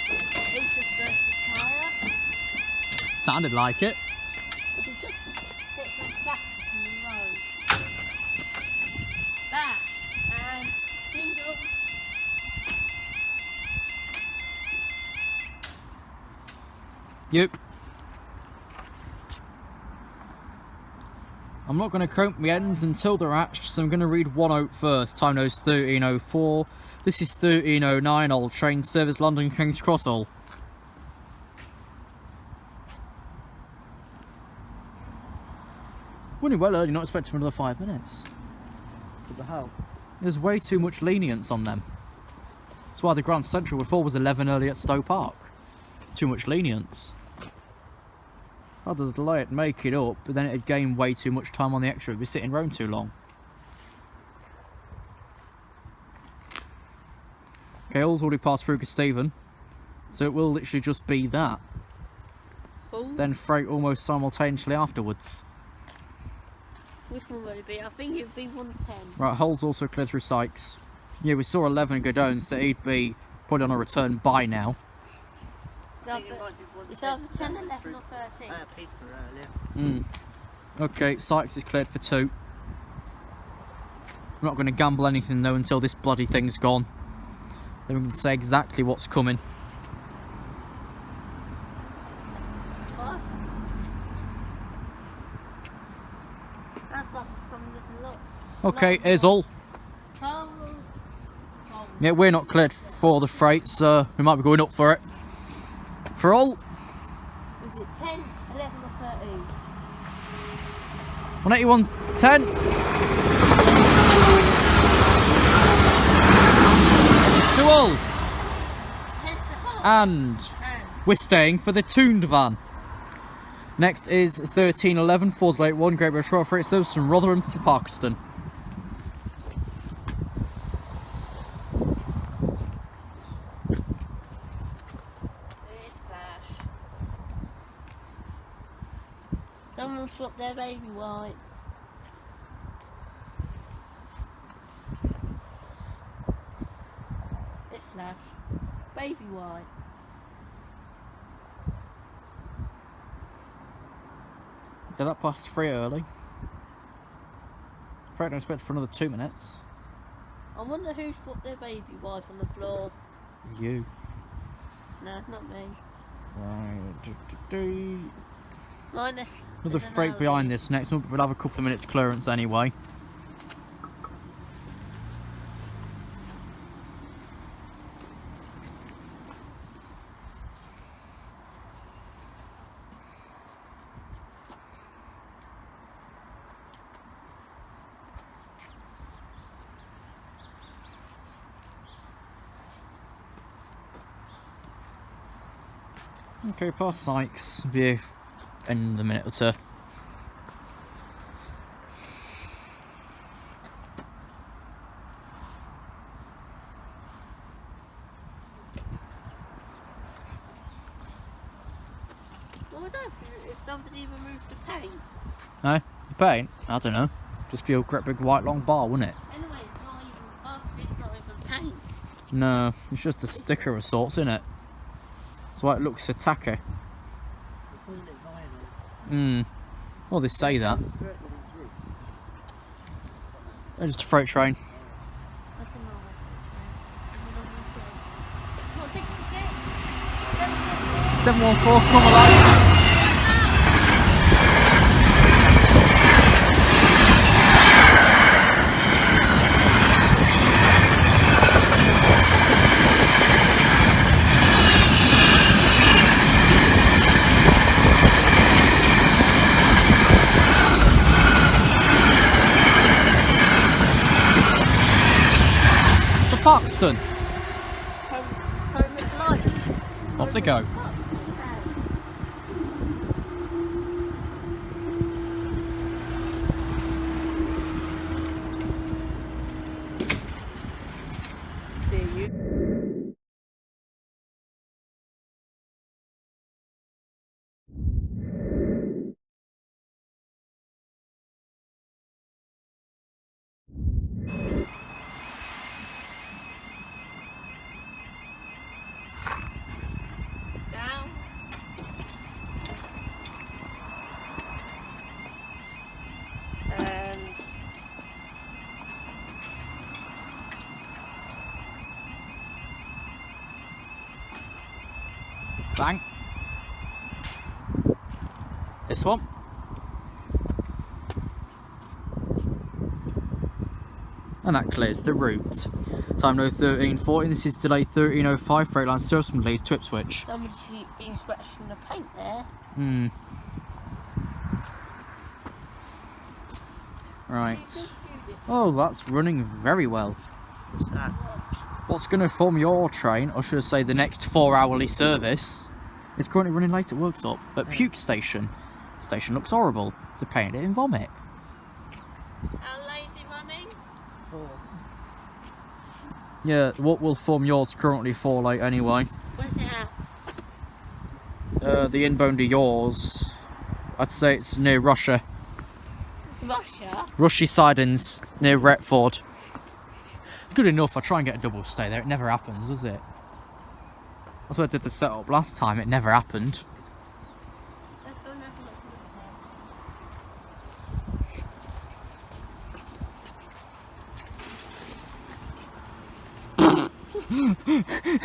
It's just burst his tyre. Sounded like it. But he just put some plastic in the road. Back and single. You. I'm not going to crank my ends until they're hatched, so I'm going to read one out first. Time now is 1304. This is 1309. Old train service London King's Cross Hall. Running well early, not expecting another 5 minutes. What the hell? There's way too much lenience on them. That's why the Grand Central before was 11 early at Stowe Park. Too much lenience. Rather delay it, make it up, but then it'd gain way too much time on the extra. It'd be sitting around too long. Okay, all's already passed through Stephen, so it will literally just be that. Oh. Then freight almost simultaneously afterwards. Which one would it be? I think it would be 110. Right, Hull's also cleared through Sykes. Yeah, we saw 11 go down, so he'd be probably on a return by now. It's either 10, 11 or 13. I paid for earlier. Okay, Sykes is cleared for 2. I'm not going to gamble anything though until this bloody thing's gone. Then we can say exactly what's coming. What? That's like from this lot. Okay, here's all. Oh. Yeah, we're not cleared for the freight, so we might be going up for it. For all. Is it 10, 11 or 13? 181.10. 2-all. And we're staying for the tuned van. Next is 1311 481 Great British Road Freight Service from Rotherham to Parkeston. Someone swapped their baby white. It's Flash. Baby white. Did that pass 3 early? Afraid I'm expected for another 2 minutes. I wonder who swapped their baby wipe on the floor. You. No, not me. Right. Mine is Another freight behind this next one, but we'll have a couple of minutes clearance anyway. Okay, past Sykes, be in a minute or two. What would that do if somebody removed the paint? No, the paint? I don't know. Just be a great big white long bar, wouldn't it? Anyway, it's not even paint. No, it's just a sticker of sorts, isn't it? That's why it looks so tacky. Well, they say that. It's just a freight train. That's a normal paint. What, 66? 714, come alive. Parkeston. Home is life. Up they go. See you. Down. And Bang. This one. And that clears the route. Time now 13:40. This is delay 13:05. Freight line service from Leeds to Ipswich. somebody's been scratching the paint there. Right. Oh, that's running very well. What's that? What's going to form your train, or should I say the next 4-hourly service, is currently running late at Worksop at Puke Station. The station looks horrible. They're painting it in vomit. How lazy running? Yeah, what will form yours currently 4 late anyway. Where's it at? The inbound of yours, I'd say it's near Russia. Russia? Rushy Sidings, near Retford. It's good enough, I try and get a double stay there, it never happens, does it? That's why I did the setup last time, it never happened. Let's go and have a look.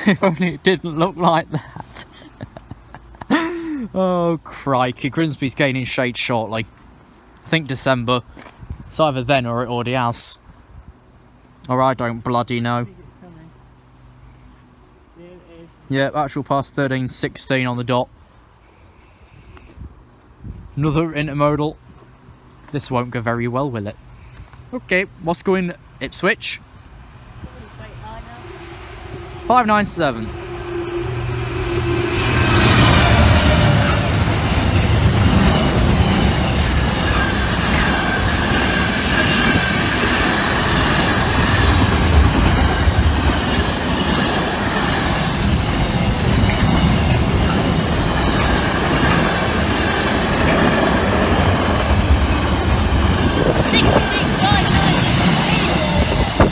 If only it didn't look like that. Oh crikey, Grimsby's gaining shade shortly. I think December. It's either then or it already has. Or I don't bloody know. Yeah, actual pass 13:16 on the dot. Another intermodal. This won't go very well, will it? Okay, what's going Ipswich? 597.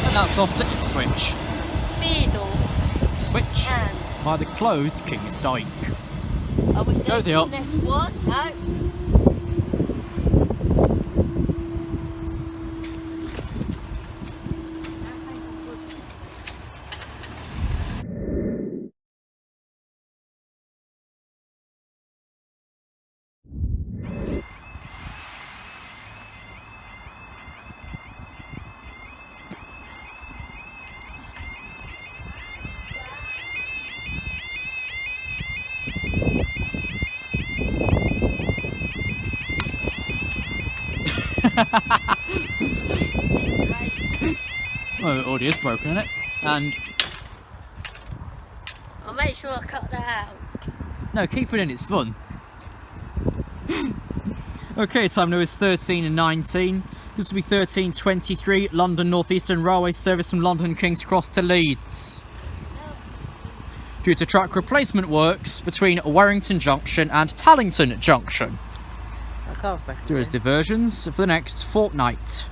And that's off to Ipswich. Switch And by the closed King's Dyke. are we Go saying the the up. next one? No. Well, it already is broken, isn't it? And I'll make sure I cut that out. no, keep it in, it's fun. Okay, time now is 13 and 19. This will be 13:23. London North Eastern Railway service from London King's Cross to Leeds. Due to track replacement works between Warrington Junction and Tallington Junction. That car's back. There is diversions for the next fortnight.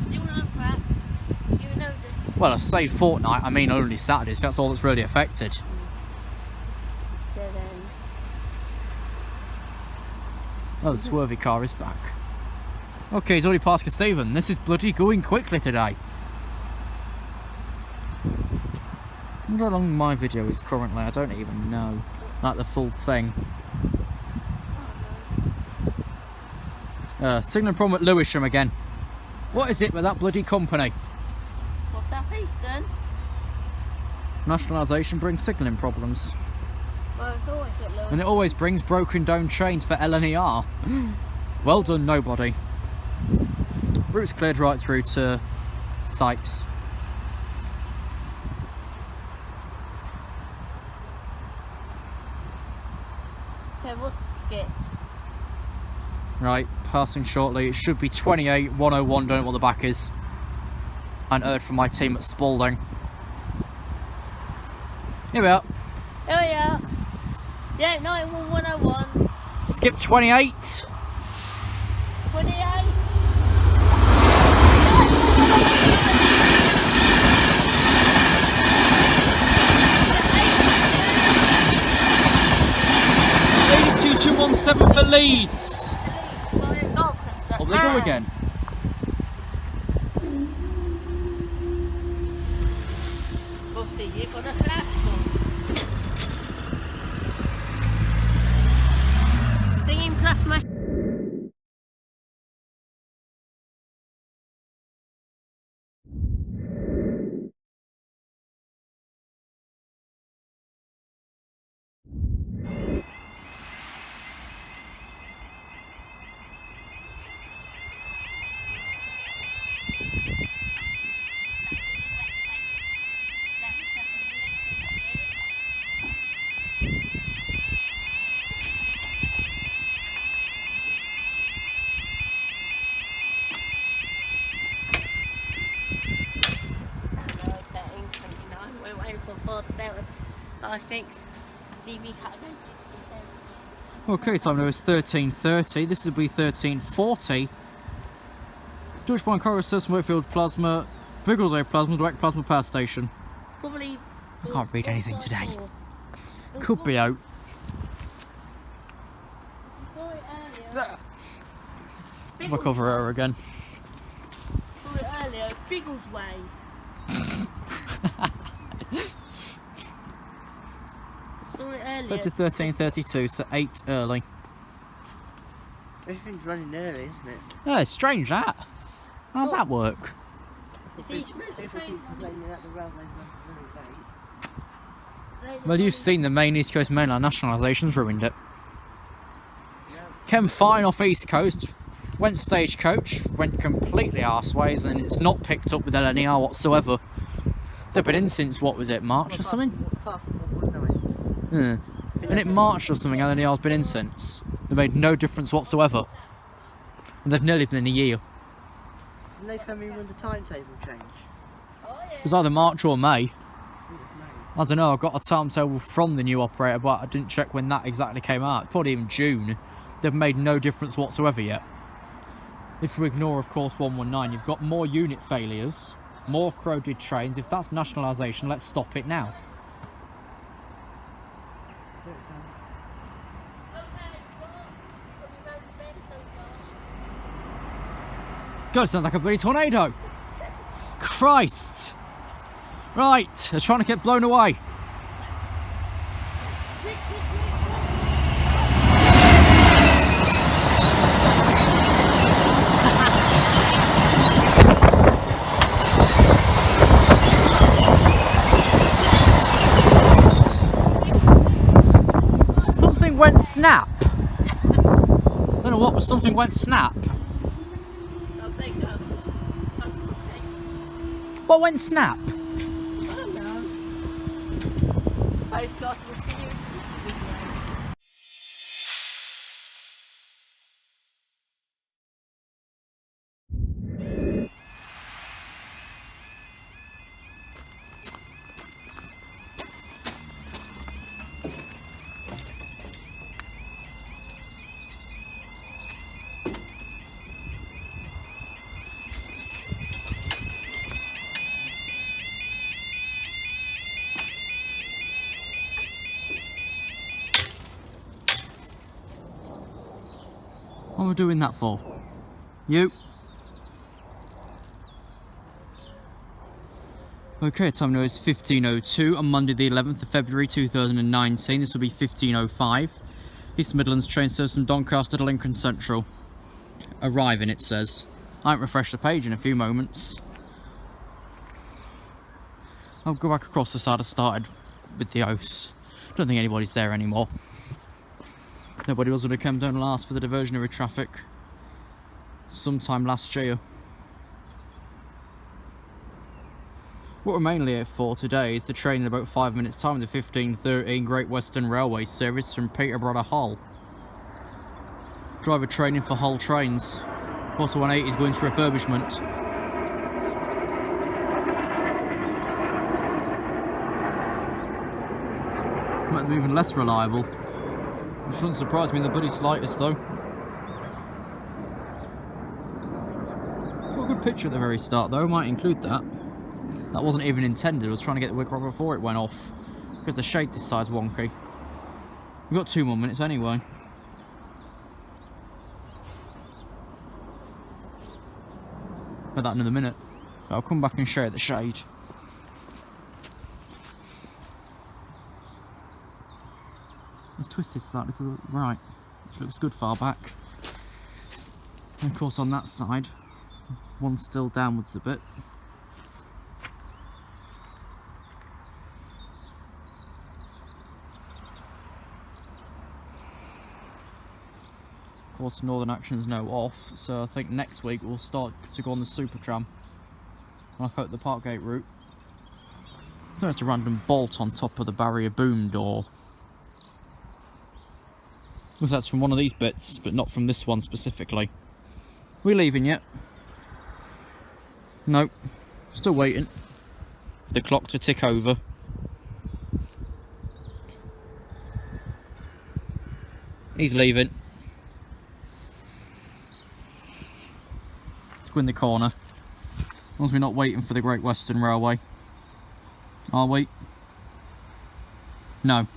Do you know cracks? You know the Well, I say fortnight, I mean only Saturdays, that's all that's really affected. so then Oh, the swervy car is back. Okay, he's already passed Stephen. This is bloody going quickly today. I wonder how long my video is currently, I don't even know. Like the full thing. Signalling problem at Lewisham again. What is it with that bloody company? what's that Eastern? Nationalisation brings signalling problems. Well, it's always got low. And it always brings broken down trains for LNER. Well done, nobody. Route's cleared right through to Sykes. Okay, what's the skip? Right, passing shortly. It should be 28:101. Don't know what the back is. And heard from my team at Spalding. Here we are. Here we are. Yeah, 91101. Skip 28. 28. Lady 2217 for Leeds. Oh, they go again. We'll see you for the platform. Singing plus my. We're waiting for 456. DB cut. Okay, time now is 13:30. This will be 13:40. George Point Corridor System Whitfield Plasma, Bigglesdale Plasma, Direct Plasma Power Station. Probably. I can't read anything today. Could be out. My cover error again. Saw it earlier. Bigglesway. Saw it earlier. That's to 13:32, so 8 early. Everything's running early, isn't it? Yeah, it's strange that. How's that work? It's each People keep complaining that the railways run very late. Well, you've seen the main East Coast Main Line nationalisation's ruined it. Came fine off East Coast, went stagecoach, went completely arseways, and it's not picked up with LNER whatsoever. They've been in since, what was it, March or something? Yeah. And it March or something, LNER's been in since. They made no difference whatsoever. And they've nearly been a year. Didn't they come in when the timetable changed? It was either March or May. I don't know, I got a timetable from the new operator, but I didn't check when that exactly came out. Probably in June. They've made no difference whatsoever yet. If we ignore, of course, 119, you've got more unit failures, more corroded trains. If that's nationalisation, let's stop it now. God, it sounds like a bloody tornado. Christ! Right, they're trying to get blown away. Something went snap. I don't know what, but something went snap. What went snap? I don't know. I thought we'll see you. What am I doing that for? You. Okay, time now is 15:02 on Monday the 11th of February 2019. This will be 15:05. East Midlands train service from Doncaster to Lincoln Central. Arriving, it says. I haven't refreshed the page in a few moments. I'll go back across the side I started with the oaths. Don't think anybody's there anymore. Nobody else would have come down and asked for the diversionary traffic sometime last year. What we're mainly here for today is the train in about 5 minutes time, the 15:13 Great Western Railway service from Peterborough to Hull. Driver training for Hull trains. Also 180 is going through refurbishment. It's meant to be even less reliable. It shouldn't surprise me in the bloody slightest though. Got a good picture at the very start though, might include that. That wasn't even intended, I was trying to get the wig right before it went off. Because the shade this side's wonky. We've got 2 more minutes anyway. Had that in a minute. But I'll come back and show you the shade. It's twisted slightly to the right, which looks good far back. And of course on that side, one's still downwards a bit. Of course Northern Action's now off, so I think next week we'll start to go on the super tram. Like out the Parkgate route. There's a random bolt on top of the barrier boom door. Well, that's from one of these bits, but not from this one specifically. We leaving yet? Nope. Still waiting. The clock to tick over. He's leaving. Let's go in the corner. As long as we're not waiting for the Great Western Railway. Are we? No.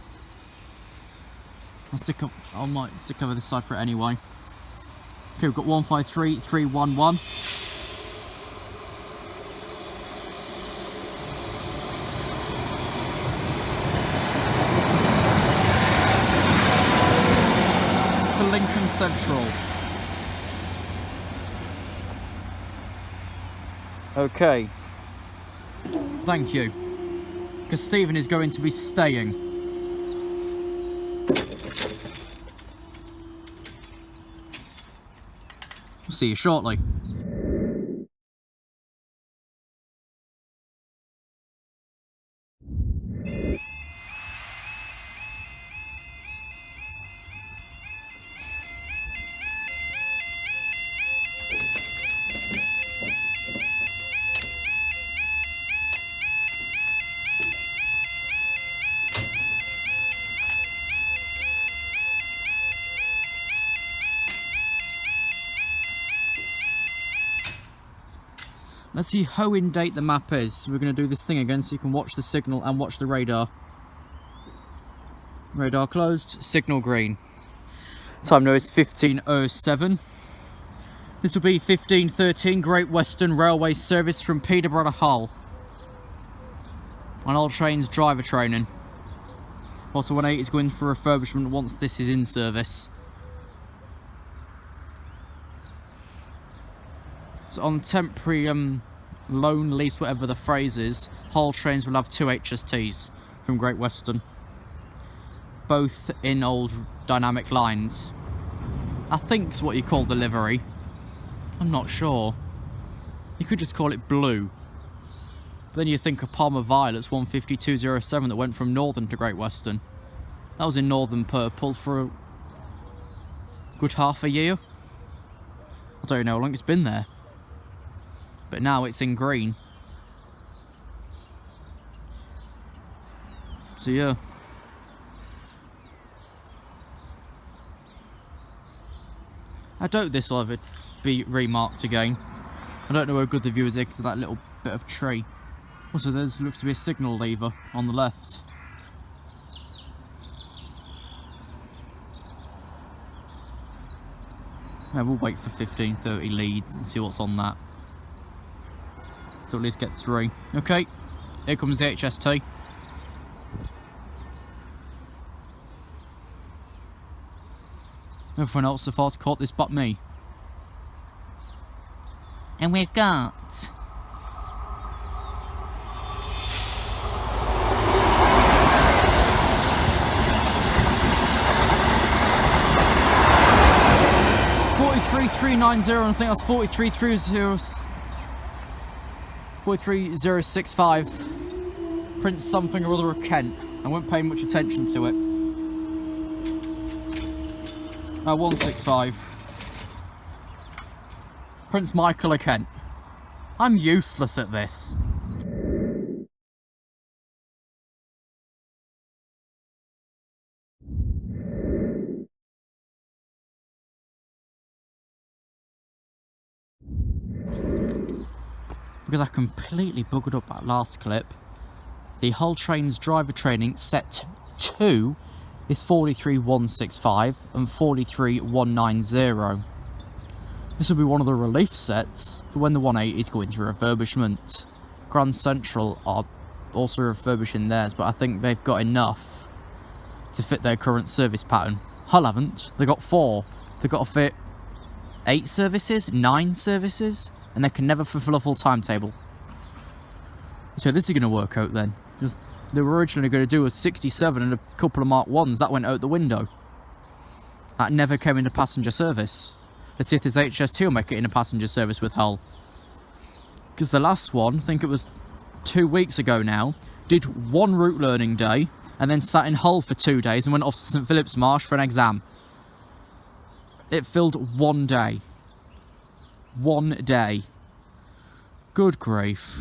I might stick over this side for it anyway. Okay, we've got 153311. For Lincoln Central. Okay. Thank you. Because Stephen is going to be staying. See you shortly. Let's see how in date the map is. We're going to do this thing again so you can watch the signal and watch the radar. Radar closed, signal green. Time now is 15:07. This will be 1513 Great Western Railway service from Peterborough to Hull. On all trains, driver training. Also 180 is going for refurbishment once this is in service. So on temporary loan, lease, whatever the phrase is, Hull trains will have 2 HSTs from Great Western. Both in old dynamic lines. I think's what you call the livery. I'm not sure. You could just call it blue. But then you think of Palmer Violet's 15207 that went from Northern to Great Western. That was in Northern purple for a good half a year. I don't know how long it's been there. But now it's in green. So yeah. I doubt this will ever be remarked again. I don't know how good the view is because of that little bit of tree. Also, there looks to be a signal lever on the left. Yeah, we'll wait for 15:30 leads and see what's on that. So at least get 3. Okay, here comes the HST. Everyone else so far's caught this but me. And we've got... $43,390, and I think that's 43065. Prince something or other of Kent. I won't pay much attention to it. 165. Prince Michael of Kent. I'm useless at this. Because I completely buggered up that last clip. The Hull train's driver training set 2 is 43165 and 43190. This will be one of the relief sets for when the 180 is going through refurbishment. Grand Central are also refurbishing theirs, but I think they've got enough to fit their current service pattern. Hull haven't. They've got 4. They've got to fit 8 services, 9 services, and they can never fulfill a full timetable. So this is going to work out then. Just, they were originally going to do a 67 and a couple of Mark 1s. That went out the window. That never came into passenger service. Let's see if this HS2 will make it into passenger service with Hull. Because the last one, I think it was 2 weeks ago now, did 1 route learning day and then sat in Hull for 2 days and went off to St Philip's Marsh for an exam. It filled 1 day. 1 day. Good grief.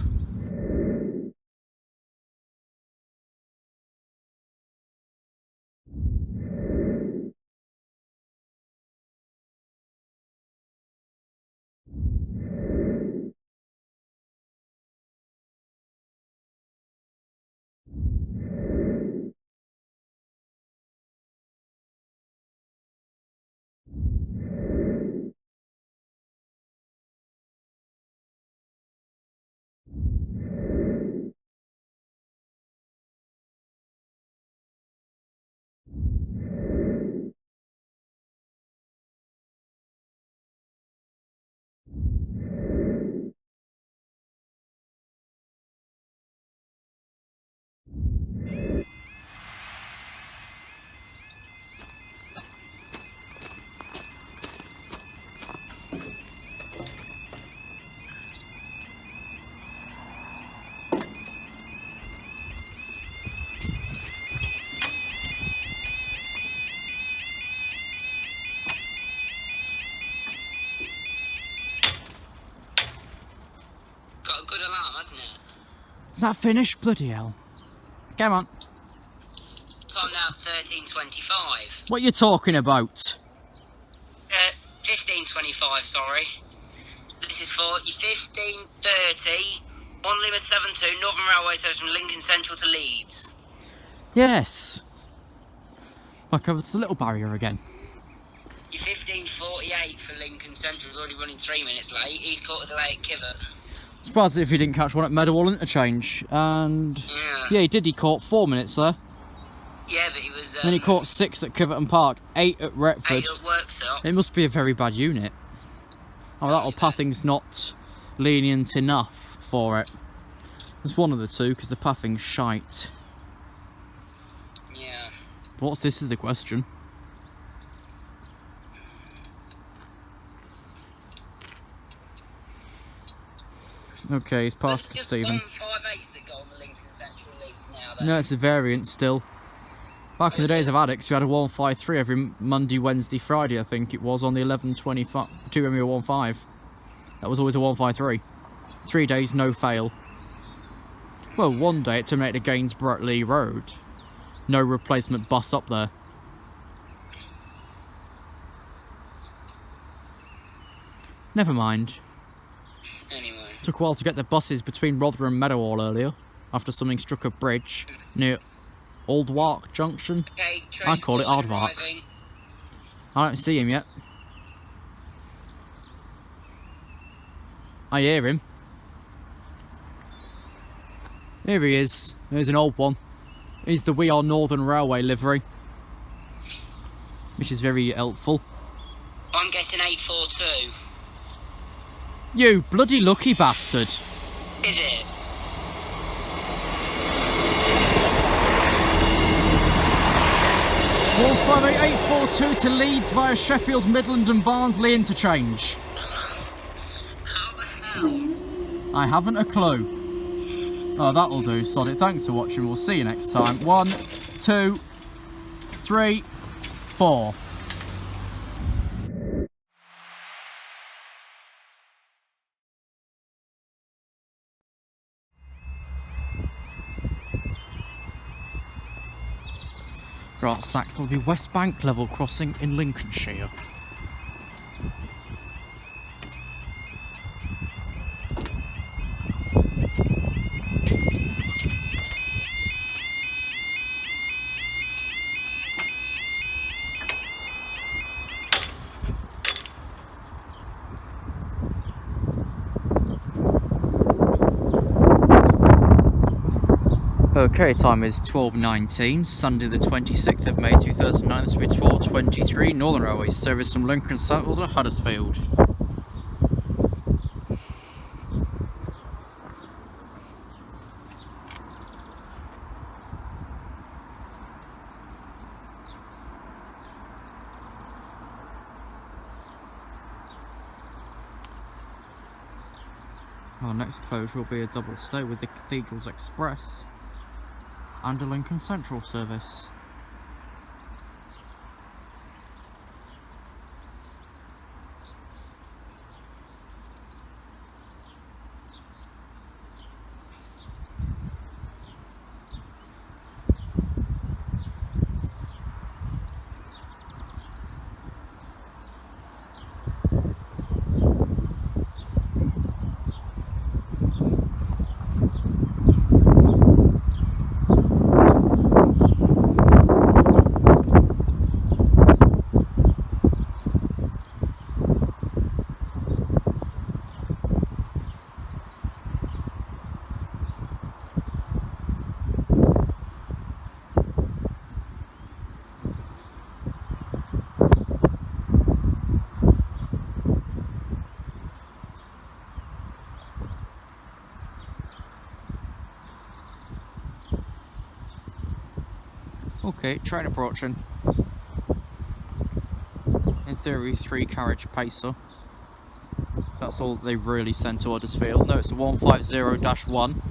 Good alarm, hasn't it? Is that finished? Bloody hell. Come on. Time now 13:25. What are you talking about? 15:25, sorry. This is for your 15:30, 1 Lima 72, Northern Railway service from Lincoln Central to Leeds. Yes. Back over to the little barrier again. Your 15:48 for Lincoln Central is already running 3 minutes late. He's caught a delay at Kivet. Surprised if he didn't catch one at Meadowhall interchange. And yeah, he did. He caught 4 minutes there. Yeah, but he was. Then he caught 6 at Kiverton Park, 8 at Retford. 8 at Worksop. It must be a very bad unit. Oh, that old pathing's not lenient enough for it. It's one of the two, because the pathing's shite. Yeah. But what's this is the question. Okay, he's past Stephen. Just 158s that go on the Lincoln Central Leeds now, though. No, it's a variant still. Back in the days of Addicts, we had a 153 every Monday, Wednesday, Friday, I think it was, on the 11:25, 2MU15. That was always a 153. 3 days, no fail. Well, one day it terminated Gainsborough Lee Road. No replacement bus up there. Never mind. Anyway. Took a while to get the buses between Rotherham and Meadowhall earlier, after something struck a bridge near Old Wark Junction. Okay, I call it Aardvark. I don't see him yet. I hear him. Here he is. There's an old one. He's the We Are Northern Railway livery, which is very helpful. I'm getting 842. You bloody lucky bastard. Is it? One 58842 to Leeds via Sheffield, Midland and Barnsley interchange. How the hell? I haven't a clue. Oh, that'll do, sod it. Thanks for watching. We'll see you next time. 1, 2, 3, 4. Right, Saxilby West Bank level crossing in Lincolnshire. Okay, time is 12:19, Sunday the 26th of May 2009, this will be 12:23, Northern Railway service from Lincoln Central to Huddersfield. Our next closure will be a double stay with the Cathedrals Express and a Lincoln Central service. Okay, train approaching. In theory, 3 carriage pacer. That's all they really sent to Huddersfield. No, it's a 150-1.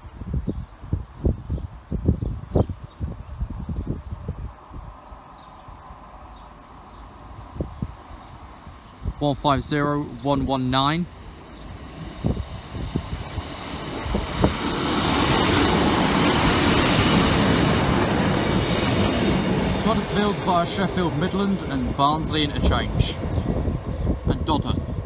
(150-119). Sheffield via Sheffield Midland and Barnsley interchange. And Dodworth.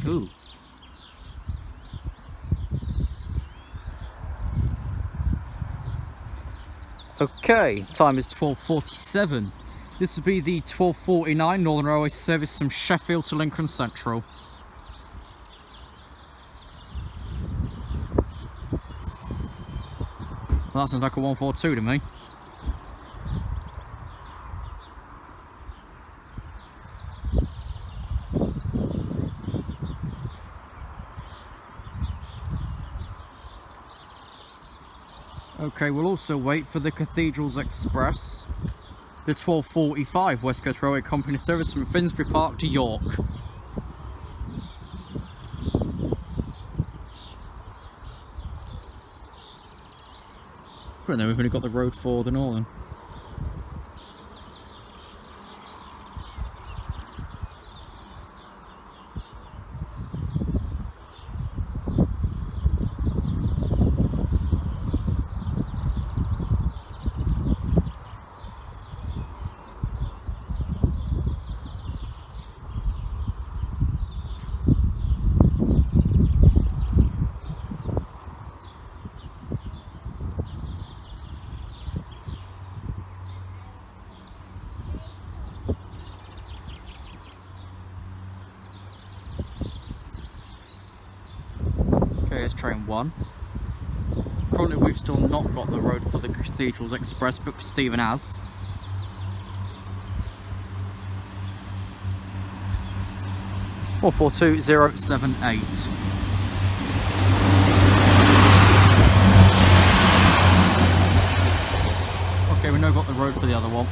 Ooh. Okay, time is 12:47. This will be the 12:49 Northern Railway service from Sheffield to Lincoln Central. Well, that sounds like a 142 to me. Okay, we'll also wait for the Cathedrals Express, the 12:45 West Coast Railway Company service from Finsbury Park to York. Right, then we've only got the road for the Northern. Okay, here's train 1. Currently we've still not got the road for the Cathedrals Express, but Stephen has. Or 42078. Okay, we've now got the road for the other one.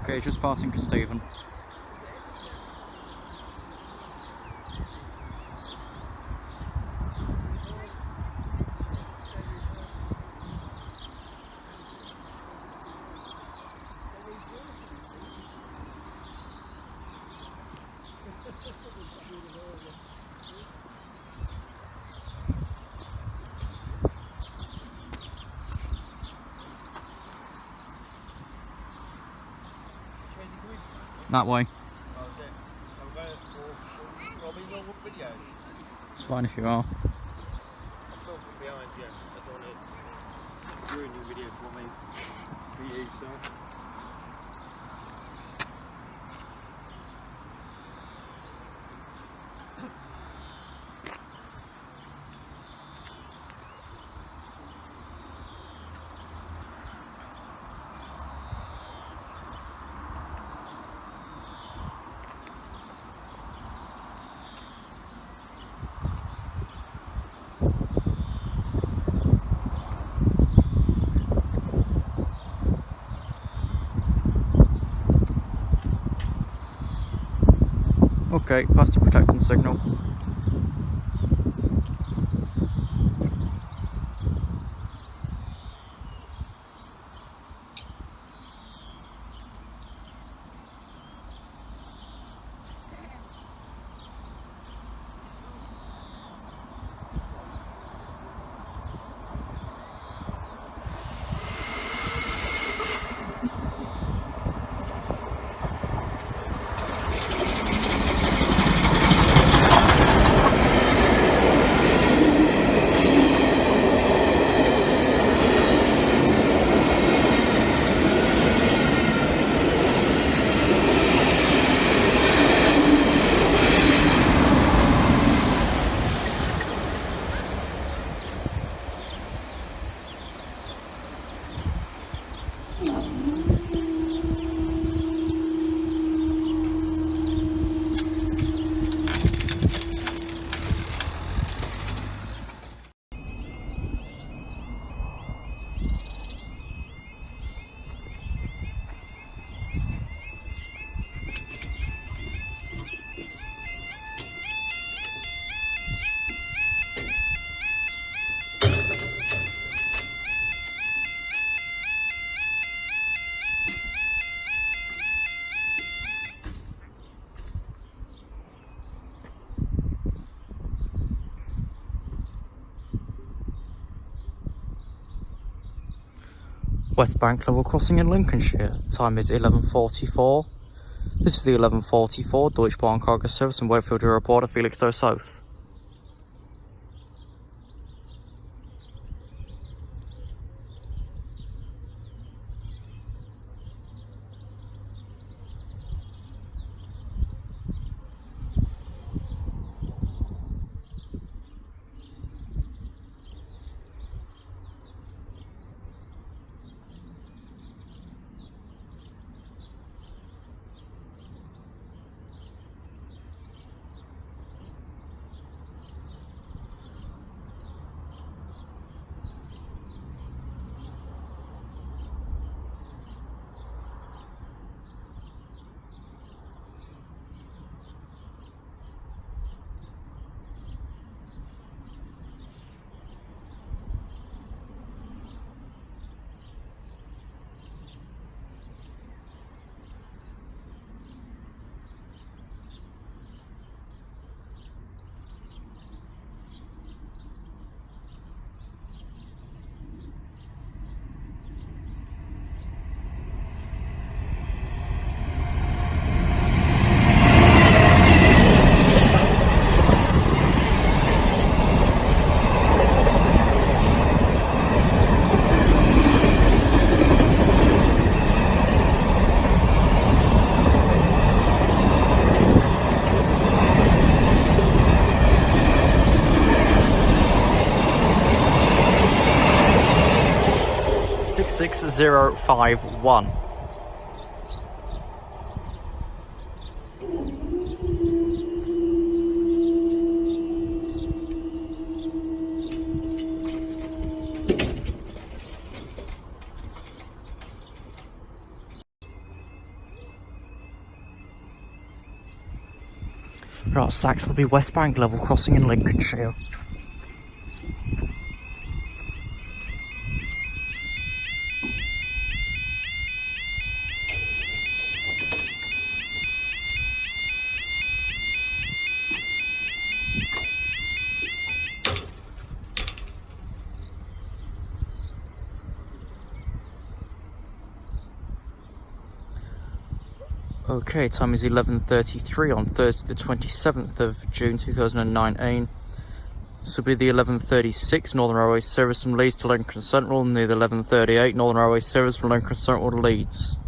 Okay, just passing for Stephen. That way. It's fine if you are. I'll film from behind, yeah. I don't want to ruin your video for me. For you, so. Okay, past the protection signal. West Bank level crossing in Lincolnshire. Time is 11:44. This is the 11:44 Deutsche Bahn cargo service in Wakefield, your reporter Felix South. Six 6051. Right, Saxilby West Bank level crossing in Lincolnshire. Okay, time is 11:33 on Thursday the 27th of June 2019. This will be the 11:36 Northern Railway service from Leeds to Lincoln Central and the 11:38 Northern Railway service from Lincoln Central to Leeds.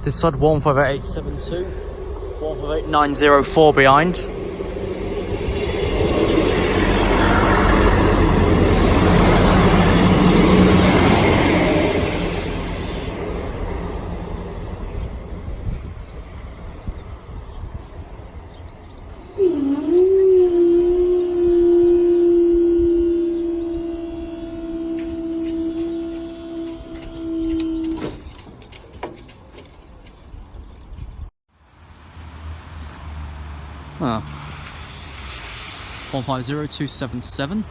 This side 158872, 158904 behind. Huh. 150277.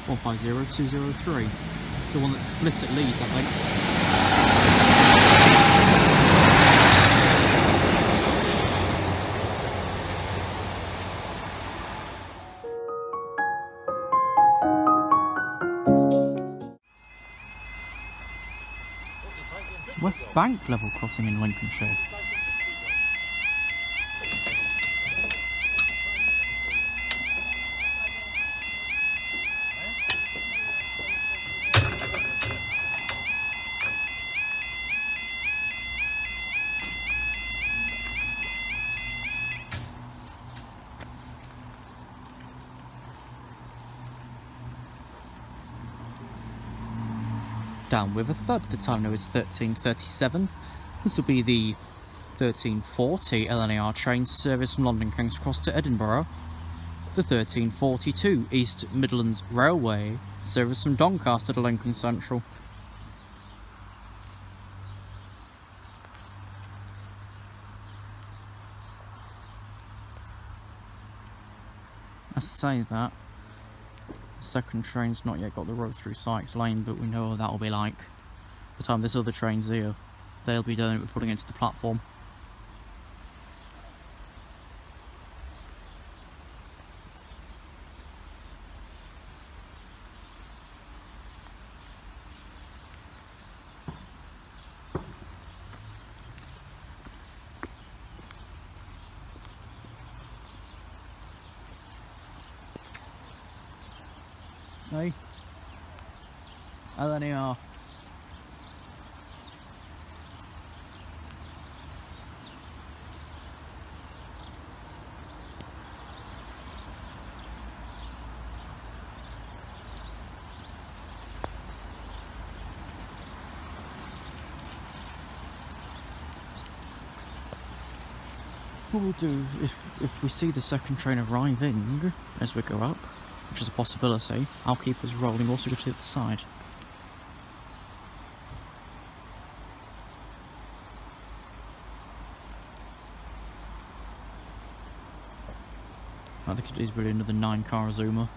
Or 50203, the one that's split at Leeds, I think. West Bank level crossing in Lincolnshire. Down with a thud, the time now is 13:37. This will be the 13:40 LNER train service from London King's Cross to Edinburgh. The 13:42 East Midlands Railway service from Doncaster to Lincoln Central. I say that. The second train's not yet got the road through Sykes Lane, but we know what that'll be like. By the time this other train's here, they'll be doing it with putting it into the platform. Hey, LNER. What we'll do, if we see the second train arriving as we go up, which is a possibility, I'll keep us rolling also go to the other side. I think it is really another 9-car zoomer.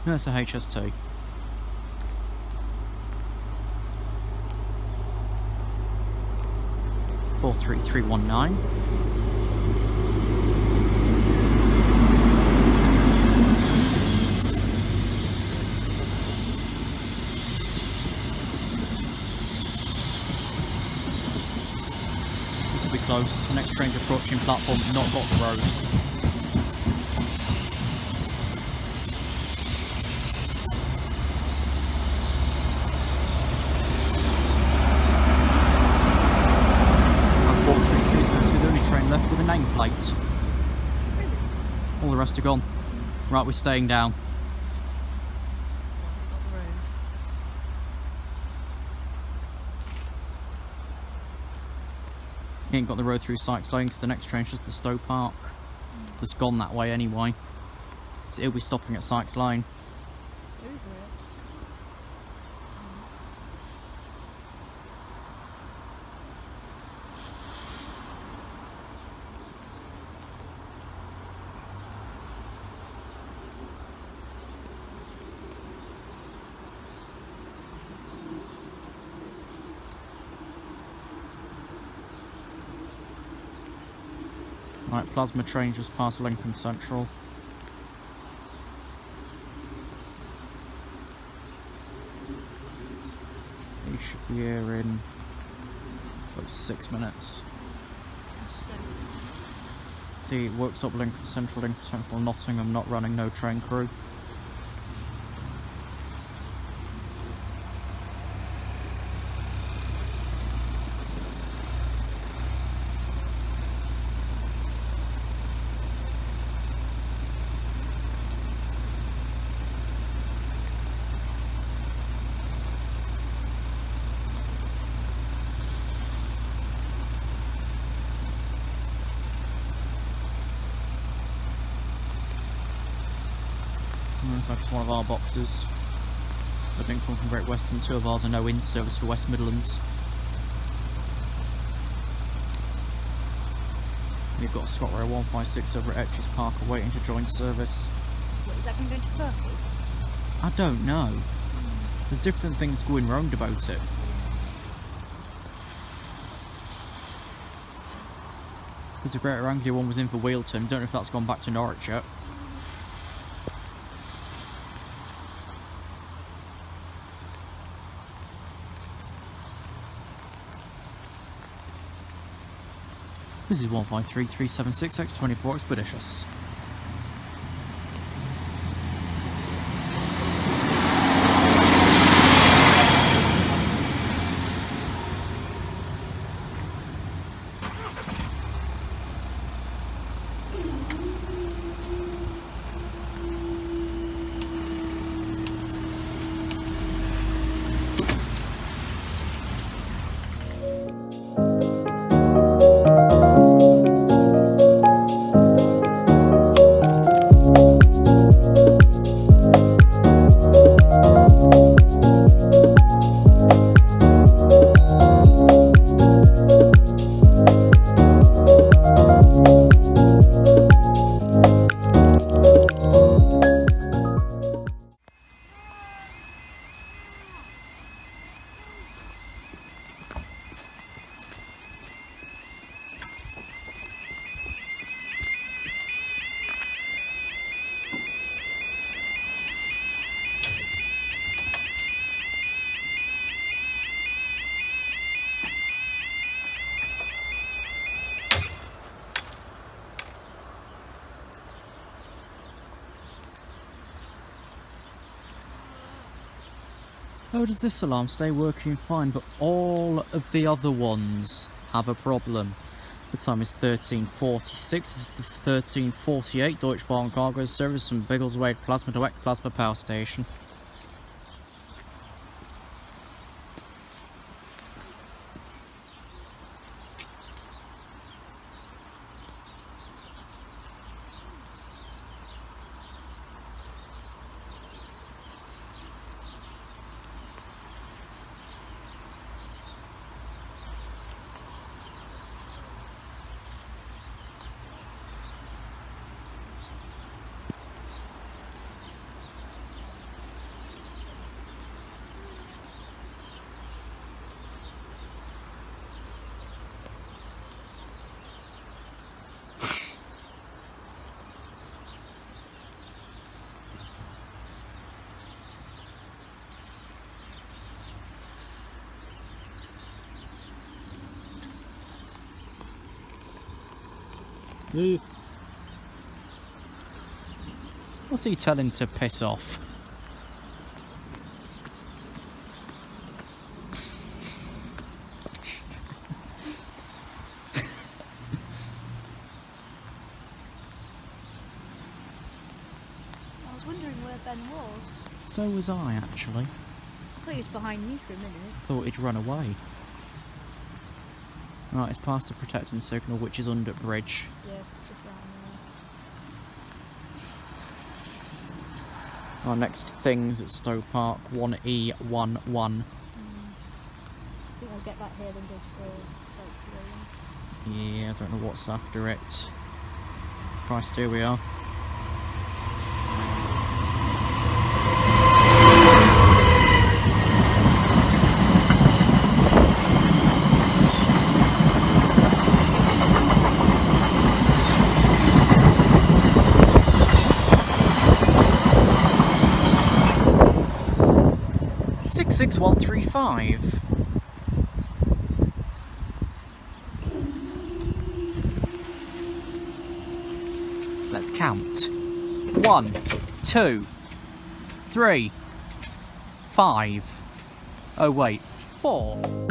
That's a HST. Four 3319. This will be close. Next train's approaching platform, not got the road. Left with a nameplate. All the rest are gone. Right, we're staying down. He ain't got the road through Sykes Lane because the next train's just the Stowe Park. That's gone that way anyway. So he'll be stopping at Sykes Lane. Who's it? Right, plasma train just past Lincoln Central. He should be here in about 6 minutes. The works up Lincoln Central, Nottingham, not running, no train crew. That's one of our boxes. I didn't come from Great Western. 2 of ours are no in service for West Midlands. We've got a ScotRail 156 over at Etches Park waiting to join service. What, is that going to go to Turkey? I don't know. There's different things going round about it. Because the Greater Anglia one was in for Wheelton. Don't know if that's gone back to Norwich yet. This is 153376 X24 Expeditious. How does this alarm stay working fine, but all of the other ones have a problem? The time is 13:46. This is the 13:48 Deutsche Bahn cargo service from Biggleswade Plasma to Eck Plasma Power Station. What's he telling to piss off? I was wondering where Ben was. So was I, actually. I thought he was behind me for a minute. Thought he'd run away. Right, it's past the protecting signal, which is under bridge. Yeah, it's just around there. Our next thing's at Stowe Park, 1E11. I think I'll get that here, then go to Saxilby. Yeah, I don't know what's after it. Christ, here we are. 6135. Let's count. 1, 2, 3, 5. Oh wait, 4.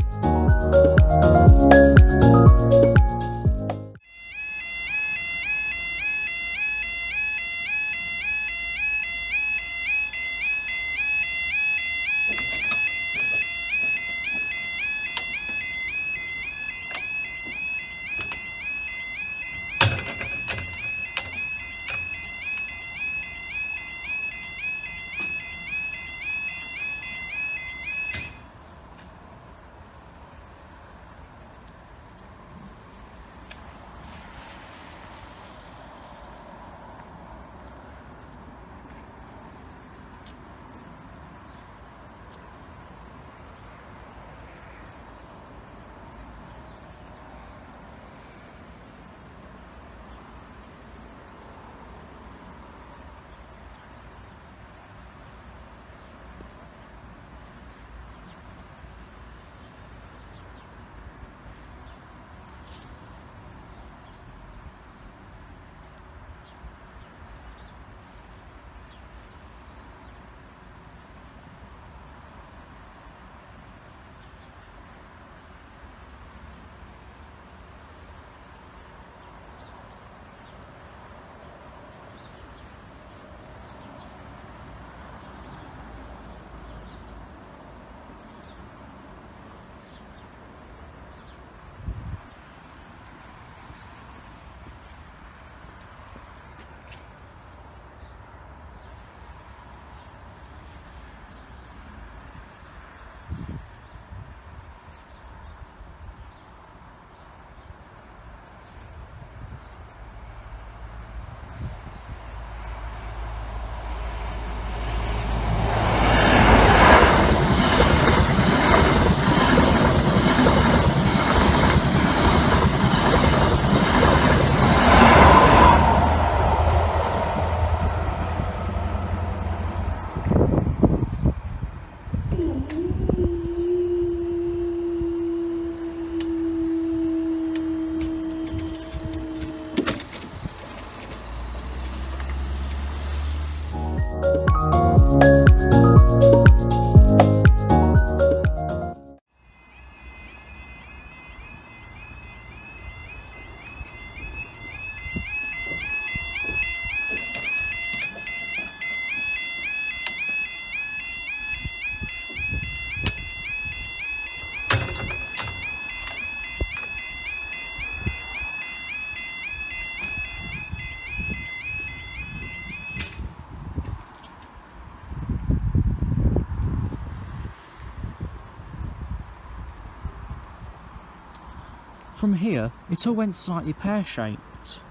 From here, it all went slightly pear-shaped.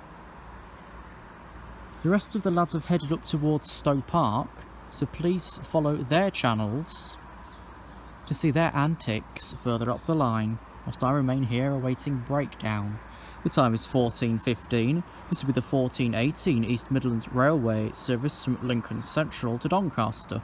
The rest of the lads have headed up towards Stowe Park, so please follow their channels to see their antics further up the line, whilst I remain here awaiting breakdown. The time is 14:15. This will be the 14:18 East Midlands Railway service from Lincoln Central to Doncaster.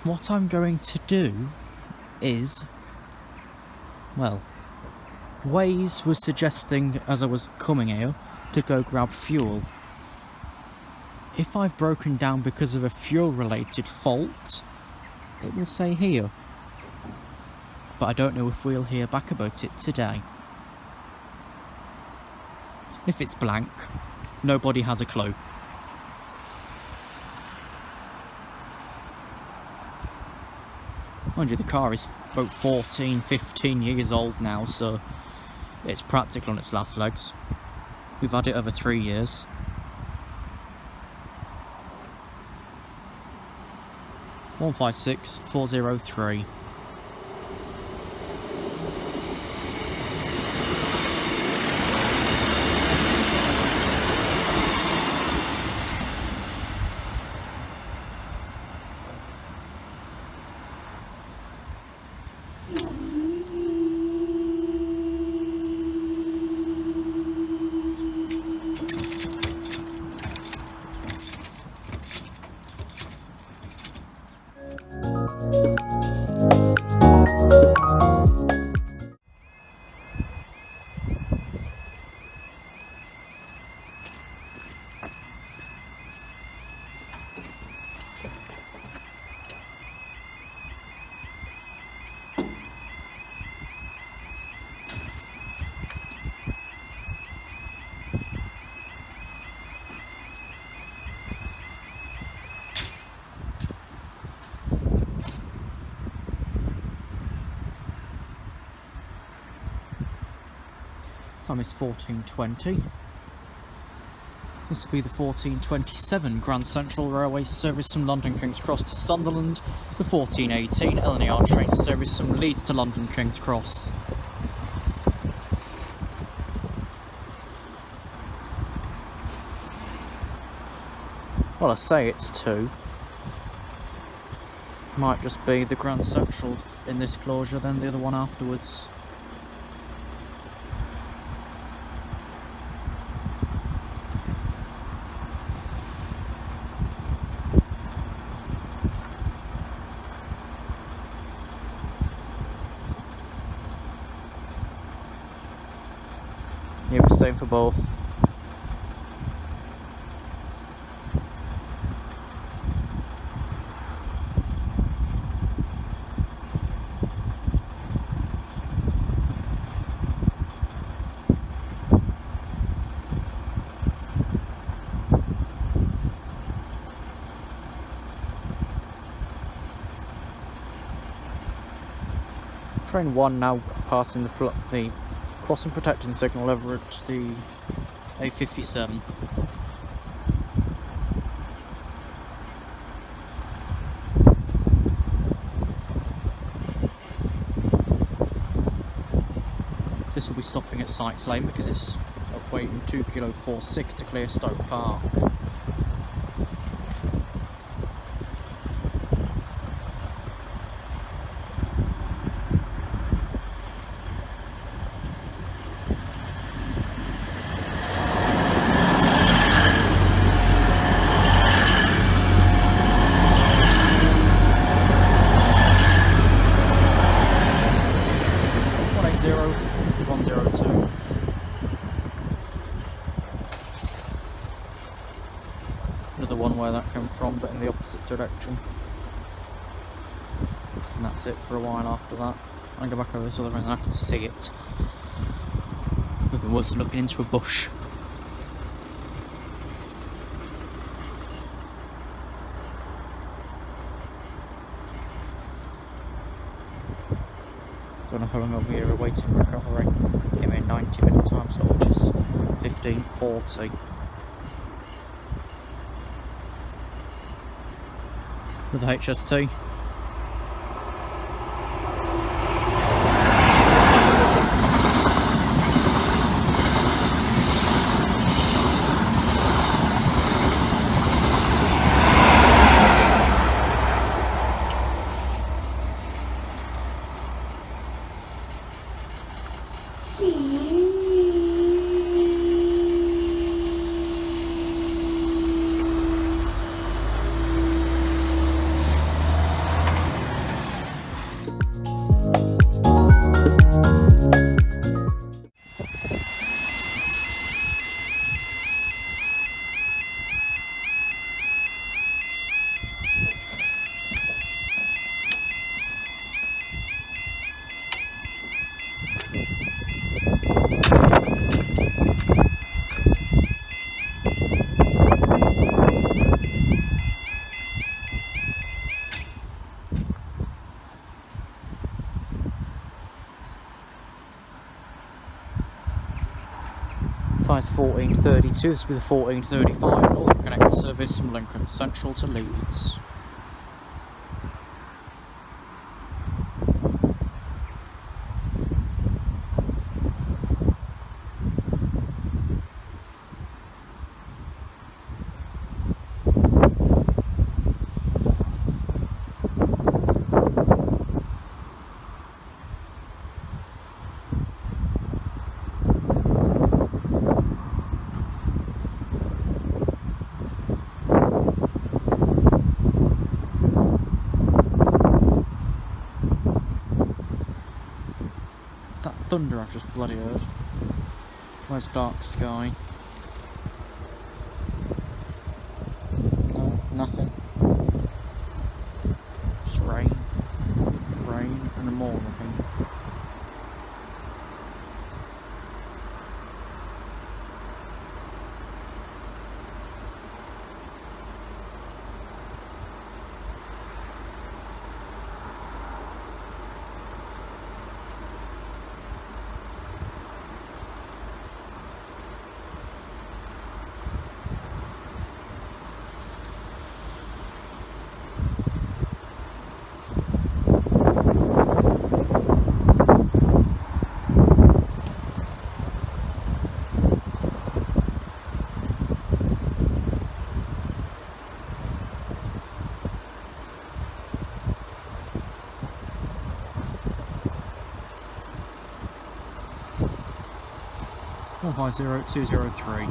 What I'm going to do is, well, Waze was suggesting as I was coming here to go grab fuel. If I've broken down because of a fuel related fault, it will say here. But I don't know if we'll hear back about it today. If it's blank, nobody has a clue. Mind you, the car is about 14, 15 years old now, so it's practical on its last legs. We've had it over 3 years. $156,403. Time is 14:20. This will be the 14:27 Grand Central Railway service from London King's Cross to Sunderland, the 14:18 LNER train service from Leeds to London King's Cross. Well, I say it's 2. Might just be the Grand Central in this closure, then the other one afterwards. Yeah, we're staying for both. Train 1 now passing the crossing protection signal over at the A57. This will be stopping at Sykes Lane because it's waiting 2 Kilo 46 to clear Stoke Park. Another one where that came from, but in the opposite direction. And that's it for a while after that. I'll go back over this other end and I can see it. Nothing worse than looking into a bush. Don't know how long I'll be here awaiting recovery. Give me a 90-minute time slot, which is 15:40. With the HST. Time is 14:32. This will be the 14:35 Northern Connected service from Lincoln Central to Leeds. That thunder I've just bloody heard. Where's dark sky? No, nothing. Just rain. Rain and more, I think. By 0203.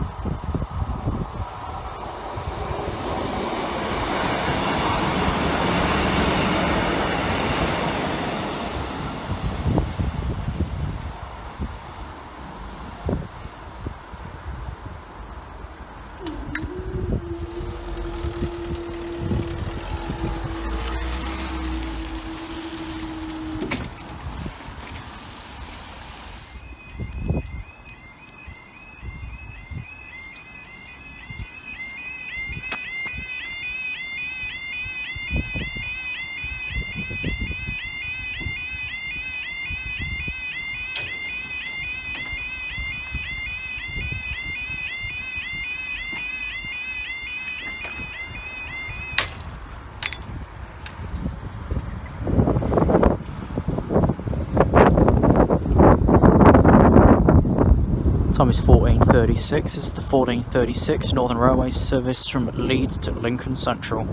Time is 14:36. This is the 14:36 Northern Railway service from Leeds to Lincoln Central.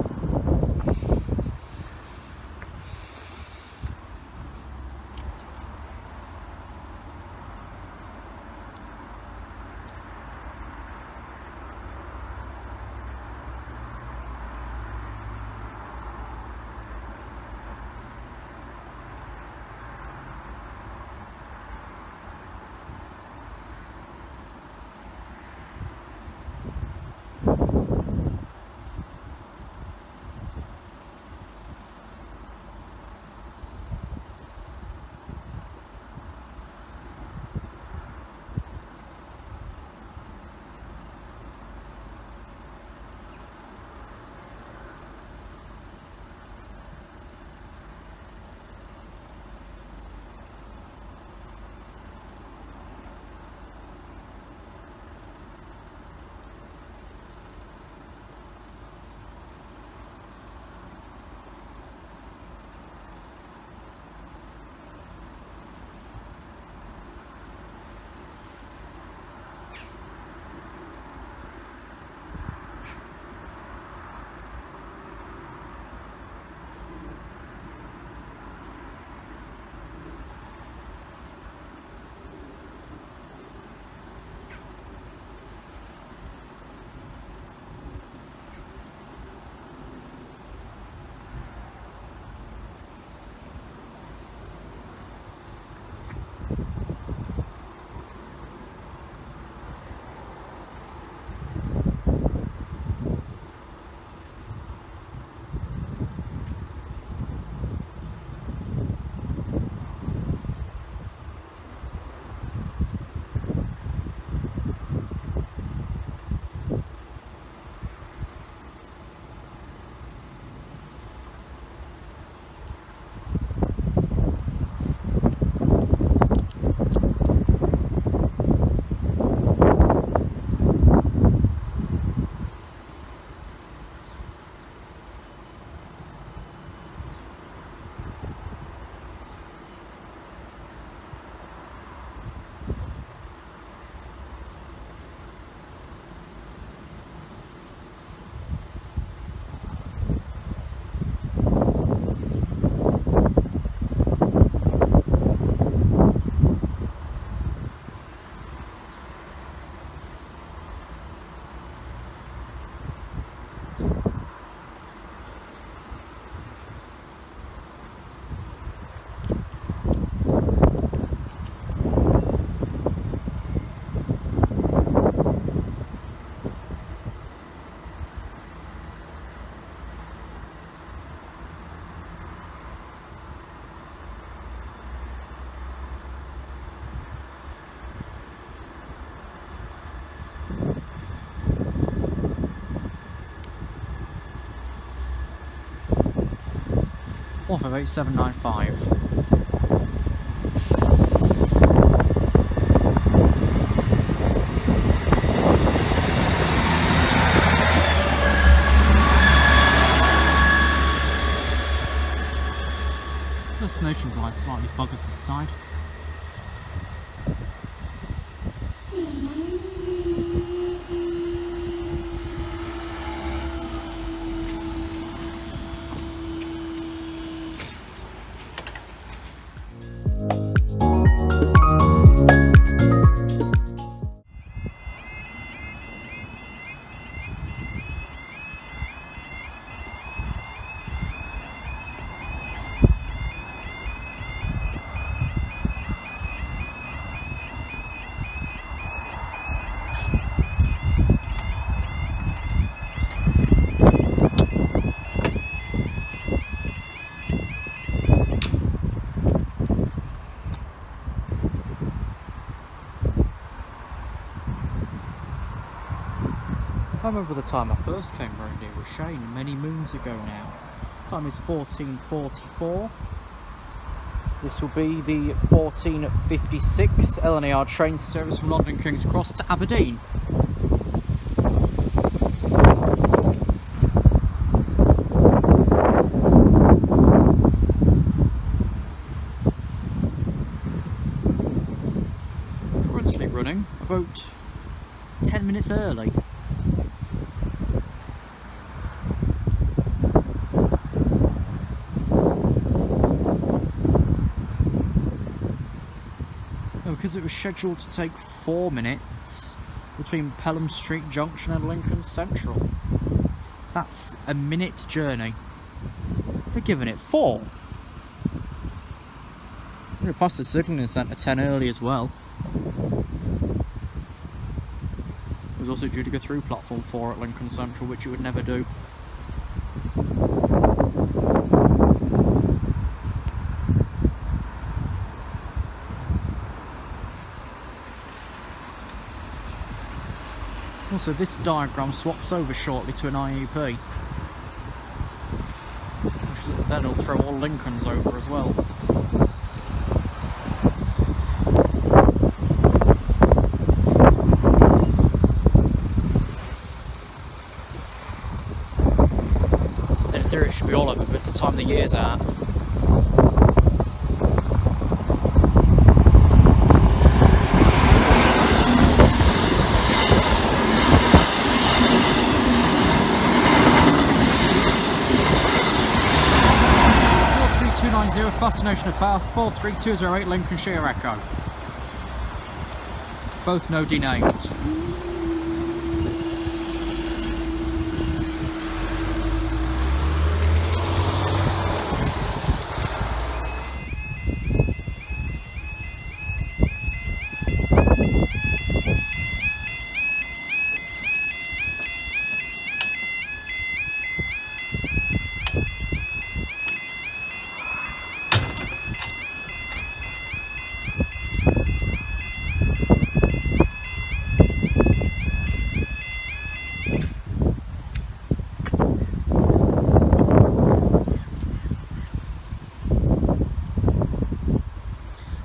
158,795. Destination blind slightly buggered this side. I remember the time I first came round here with Shane many moons ago now. Time is 14:44. This will be the 14:56 LNER train service from London King's Cross to Aberdeen. Currently running about 10 minutes early. Because it was scheduled to take 4 minutes between Pelham Street Junction and Lincoln Central. That's a minute's journey. They're giving it 4. I'm going to pass the signalling centre 10 early as well. It was also due to go through platform 4 at Lincoln Central, which it would never do. Also, this diagram swaps over shortly to an IUP, which then will throw all Lincolns over as well. In theory, it should be all over by the time the year's out. Fascination of Path 43208 Lincolnshire Echo. Both no denamed.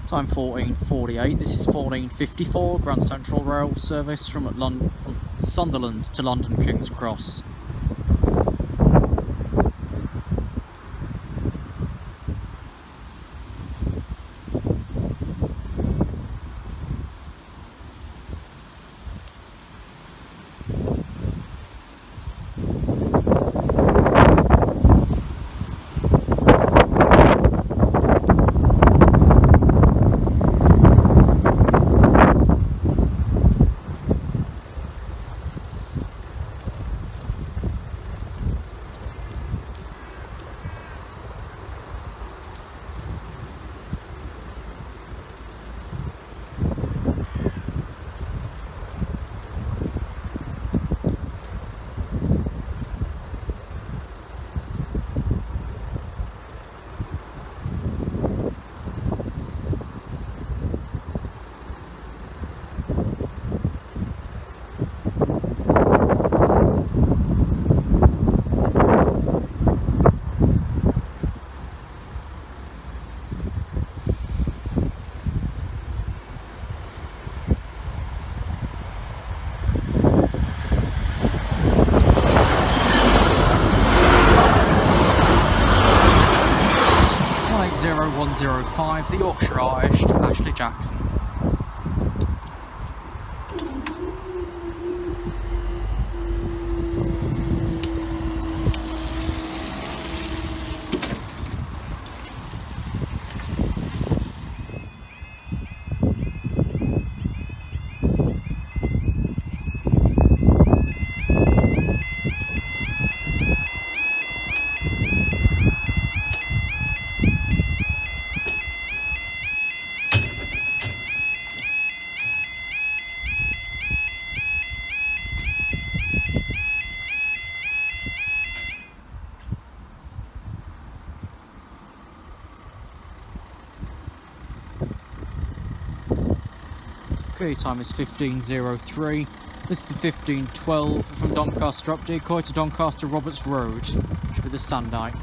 Time 14:48. This is 14:54. Grand Central Rail service from Sunderland to London King's Cross. the Yorkshire artist Ashley Jackson. Okay, time is 15:03. This is the 15:12 from Doncaster up decoy to Doncaster Roberts Road, which will be the Sandite.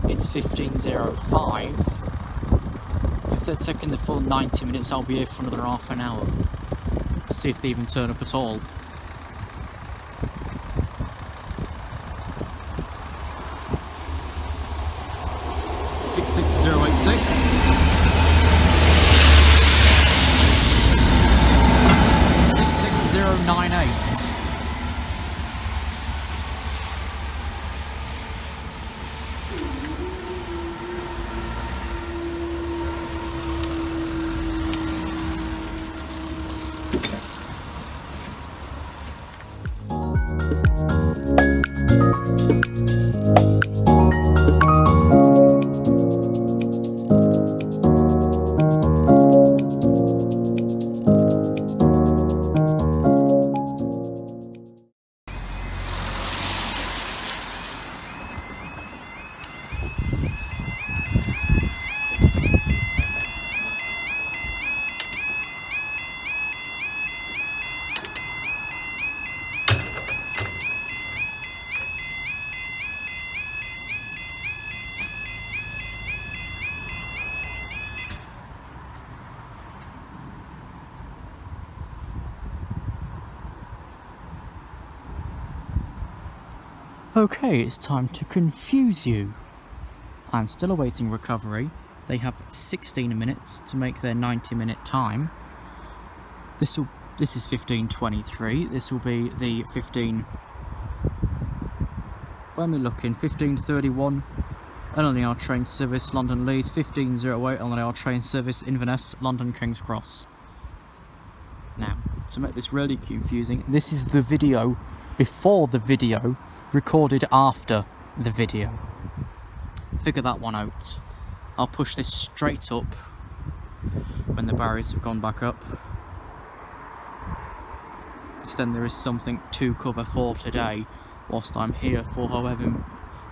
It's 15:05. If they're taking the full 90 minutes, I'll be here for another half an hour. Let's see if they even turn up at all. Six 66086. 66098. Okay, it's time to confuse you. I'm still awaiting recovery. They have 16 minutes to make their 90-minute time. This is 15:23. This will be the 15:31 LNER train service London Leeds, 15:08 LNER train service Inverness London King's Cross. to make this really confusing, this is the video before the video, recorded after the video. Figure that one out. I'll push this straight up when the barriers have gone back up. Because then there is something to cover for today, whilst I'm here for however,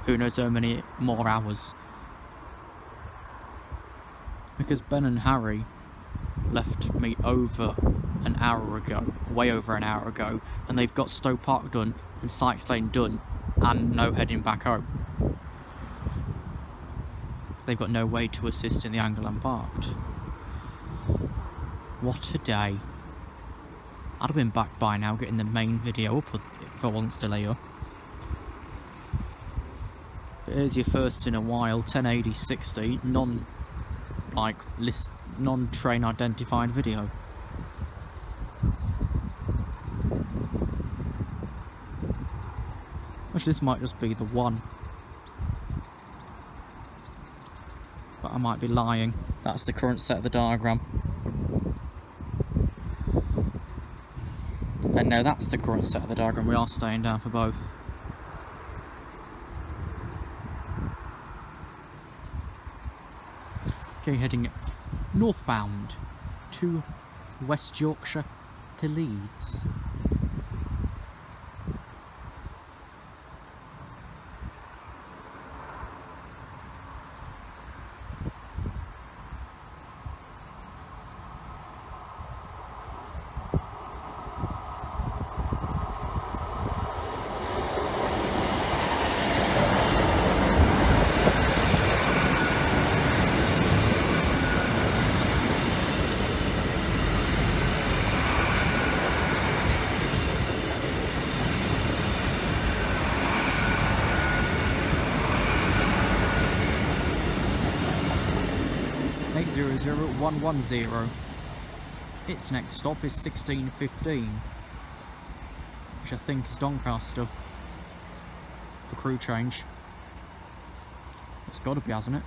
who knows how many more hours. Because Ben and Harry left me over an hour ago, way over an hour ago, and they've got Stowe Park done and Sykes Lane done, and no heading back home. They've got no way to assist in the angle I'm parked. What a day. I'd have been back by now getting the main video up if I wasn't still here. But here's your first in a while, 1080-60, non-train identified video. Actually, this might just be the one. But I might be lying. That's the current set of the diagram. And no, that's the current set of the diagram. We are staying down for both. Okay, heading northbound to West Yorkshire to Leeds. Zero 110. Its next stop is 1615, which I think is Doncaster for crew change. It's got to be, hasn't it?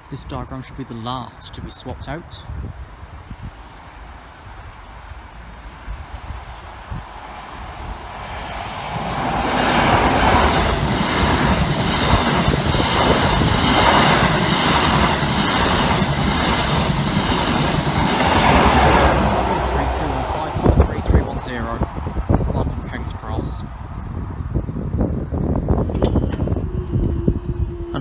This diagram should be the last to be swapped out.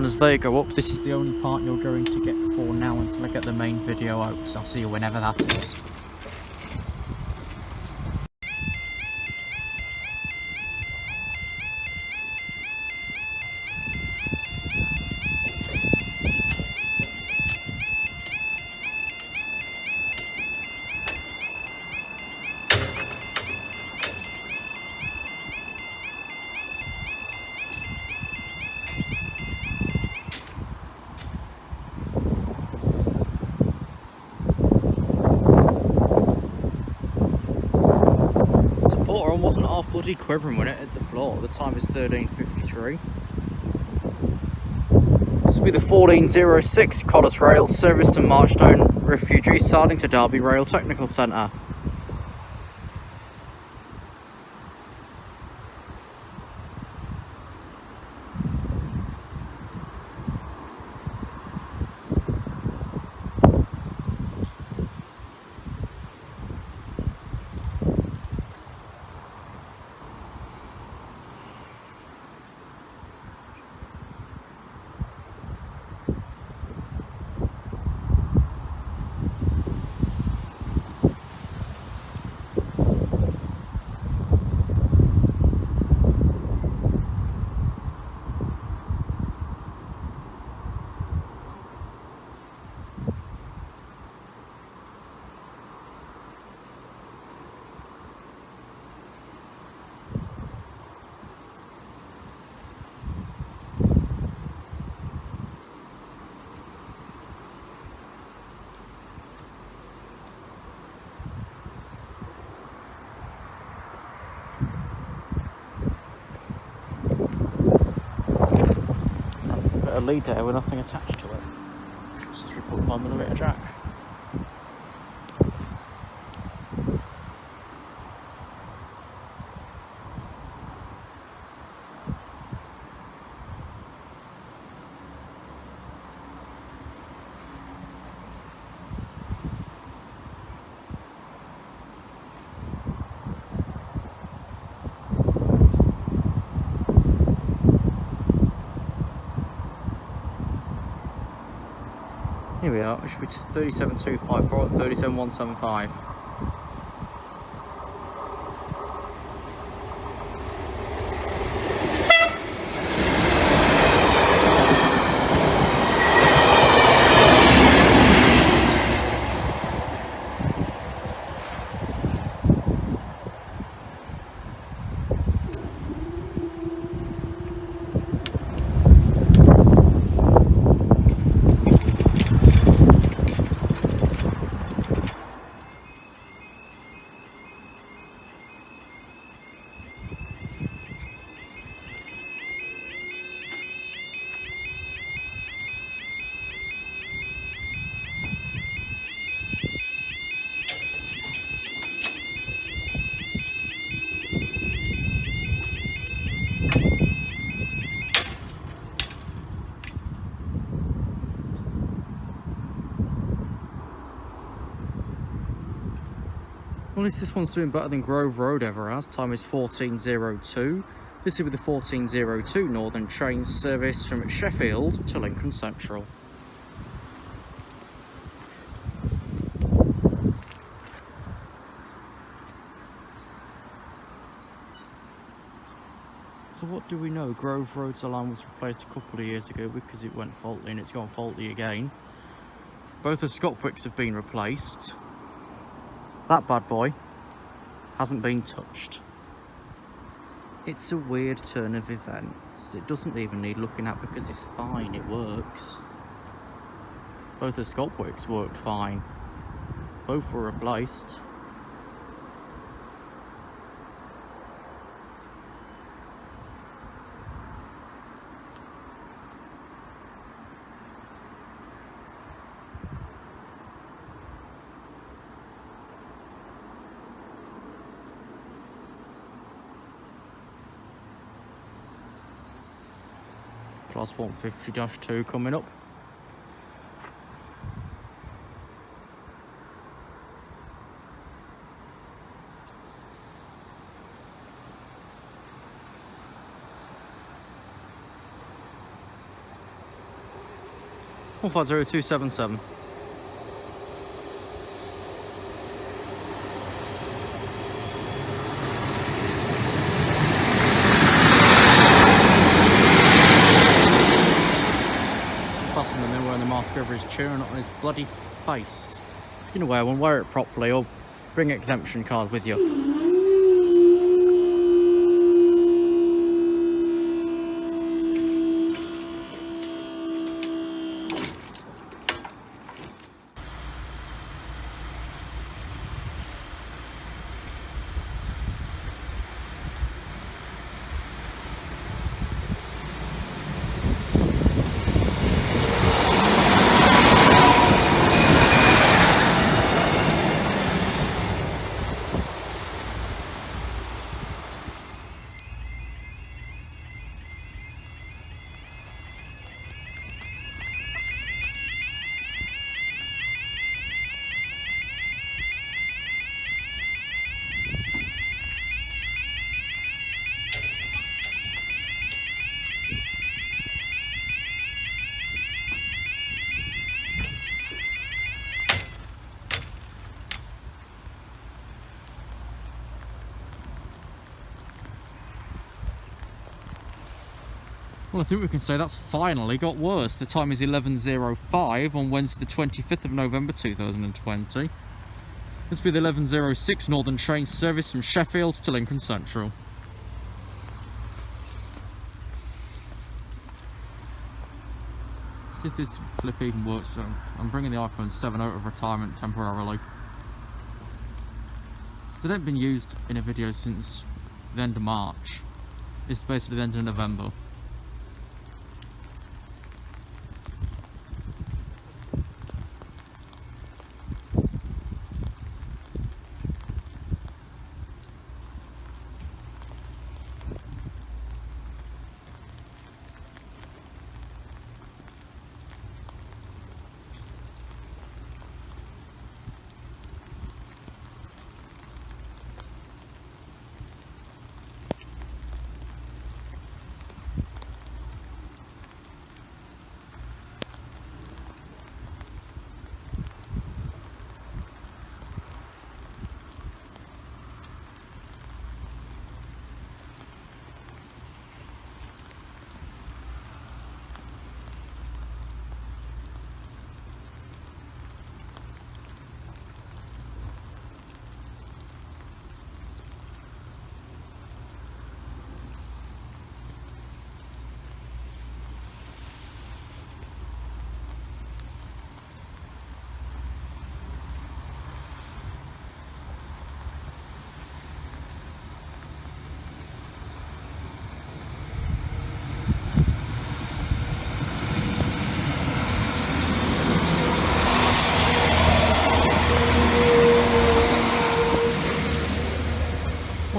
As they go up, this is the only part you're going to get for now until I get the main video out, so I'll see you whenever that is. Wasn't half bloody quivering when it hit the floor. The time is 13:53. This will be the 1406 Collis Rail service to Marchstone refugees starting to Derby Rail Technical Centre. lead there with nothing attached to it. It's a 3.5mm jack. Here we are, it should be 37254 and 37175. Well, at least this one's doing better than Grove Road ever has. Time is 14:02. This will be the 14:02 Northern Train service from Sheffield to Lincoln Central. So what do we know? Grove Road's alarm was replaced a couple of years ago because it went faulty, and it's gone faulty again. Both the Scotwicks have been replaced. That bad boy hasn't been touched. It's a weird turn of events. It doesn't even need looking at because it's fine, it works. Both the Scotwicks worked fine. Both were replaced. Class 150-2 coming up. One 50277. Over his chair and not on his bloody face. If you're gonna wear one, wear it properly, or bring an exemption card with you. Well, I think we can say that's finally got worse. The time is 11:05 on Wednesday the 25th of November 2020. This will be the 11:06 Northern Train service from Sheffield to Lincoln Central. Let's see if this flip even works. I'm bringing the iPhone 7 out of retirement temporarily. They haven't been used in a video since the end of March. It's basically the end of November.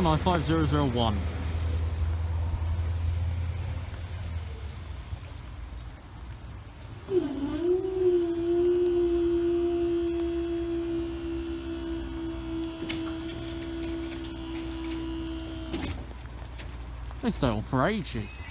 195001. They stay on for ages.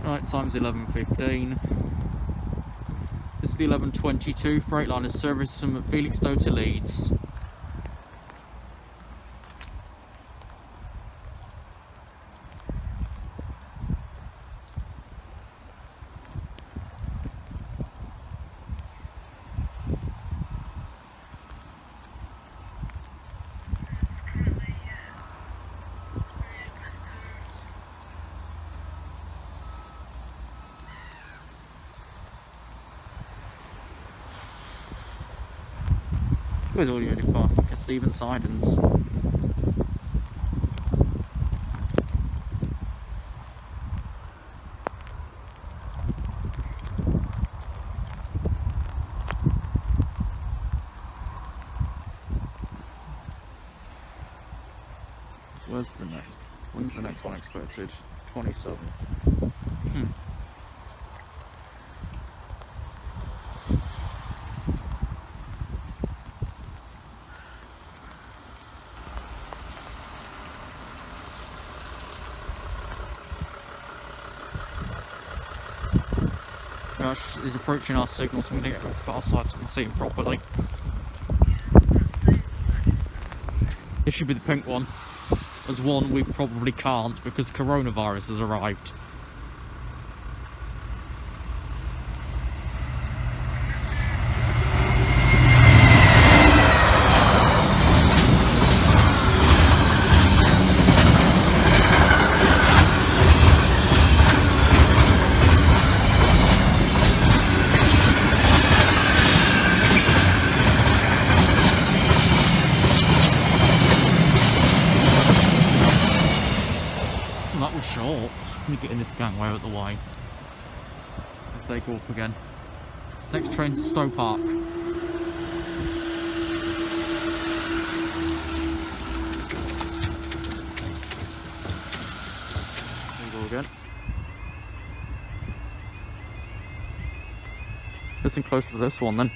Right, time's 11:15. This is the 11:22 Freightliner service from Felixstowe to Leeds. Where's all your department? It's Stephen Sidens. Where's the next? When's the next one expected? 27. Gosh, he's approaching our signal, so I'm going to get off the far side so I can see him properly. This should be the pink one. As one, we probably can't because coronavirus has arrived. That was short. Let me get in this gangway out of the way. As they go up again. Next train to Stowe Park. There we go again. Listen closer to this one then.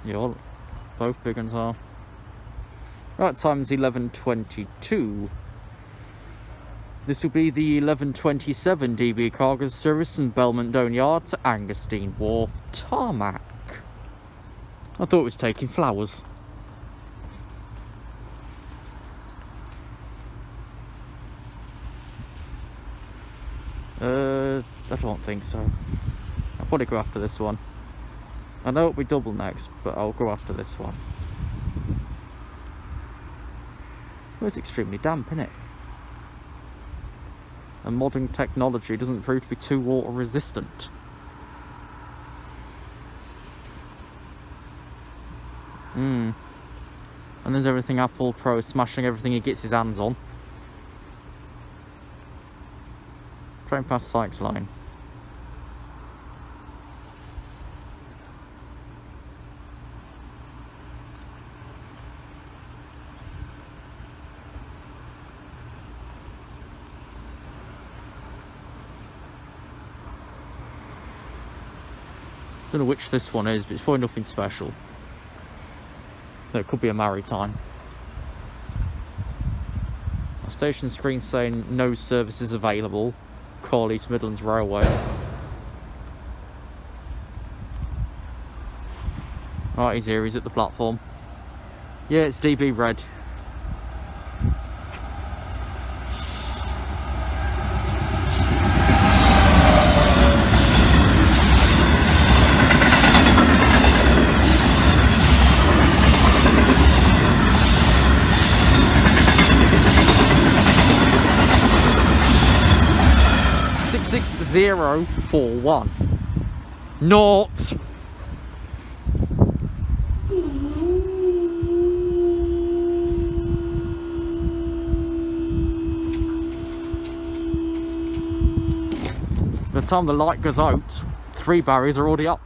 Yeah, both big ones are. Right, time's 11:22. This will be the 11:27 DB cargo service from Belmont Down Yard to Angerstein Wharf Tarmac. I thought it was taking flowers. I don't think so. I'll probably go after this one. I know it'll be double next, but I'll go after this one. Well, it's extremely damp, isn't it? And modern technology doesn't prove to be too water resistant. And there's everything Apple Pro smashing everything he gets his hands on. Train past Sykes line. Don't know which this one is, but it's probably nothing special. It could be a maritime. A station screen saying no services available. Call East Midlands Railway. Right, he's here, he's at the platform. Yeah, it's DB red. .041. Naught. By the time the light goes out, 3 barriers are already up.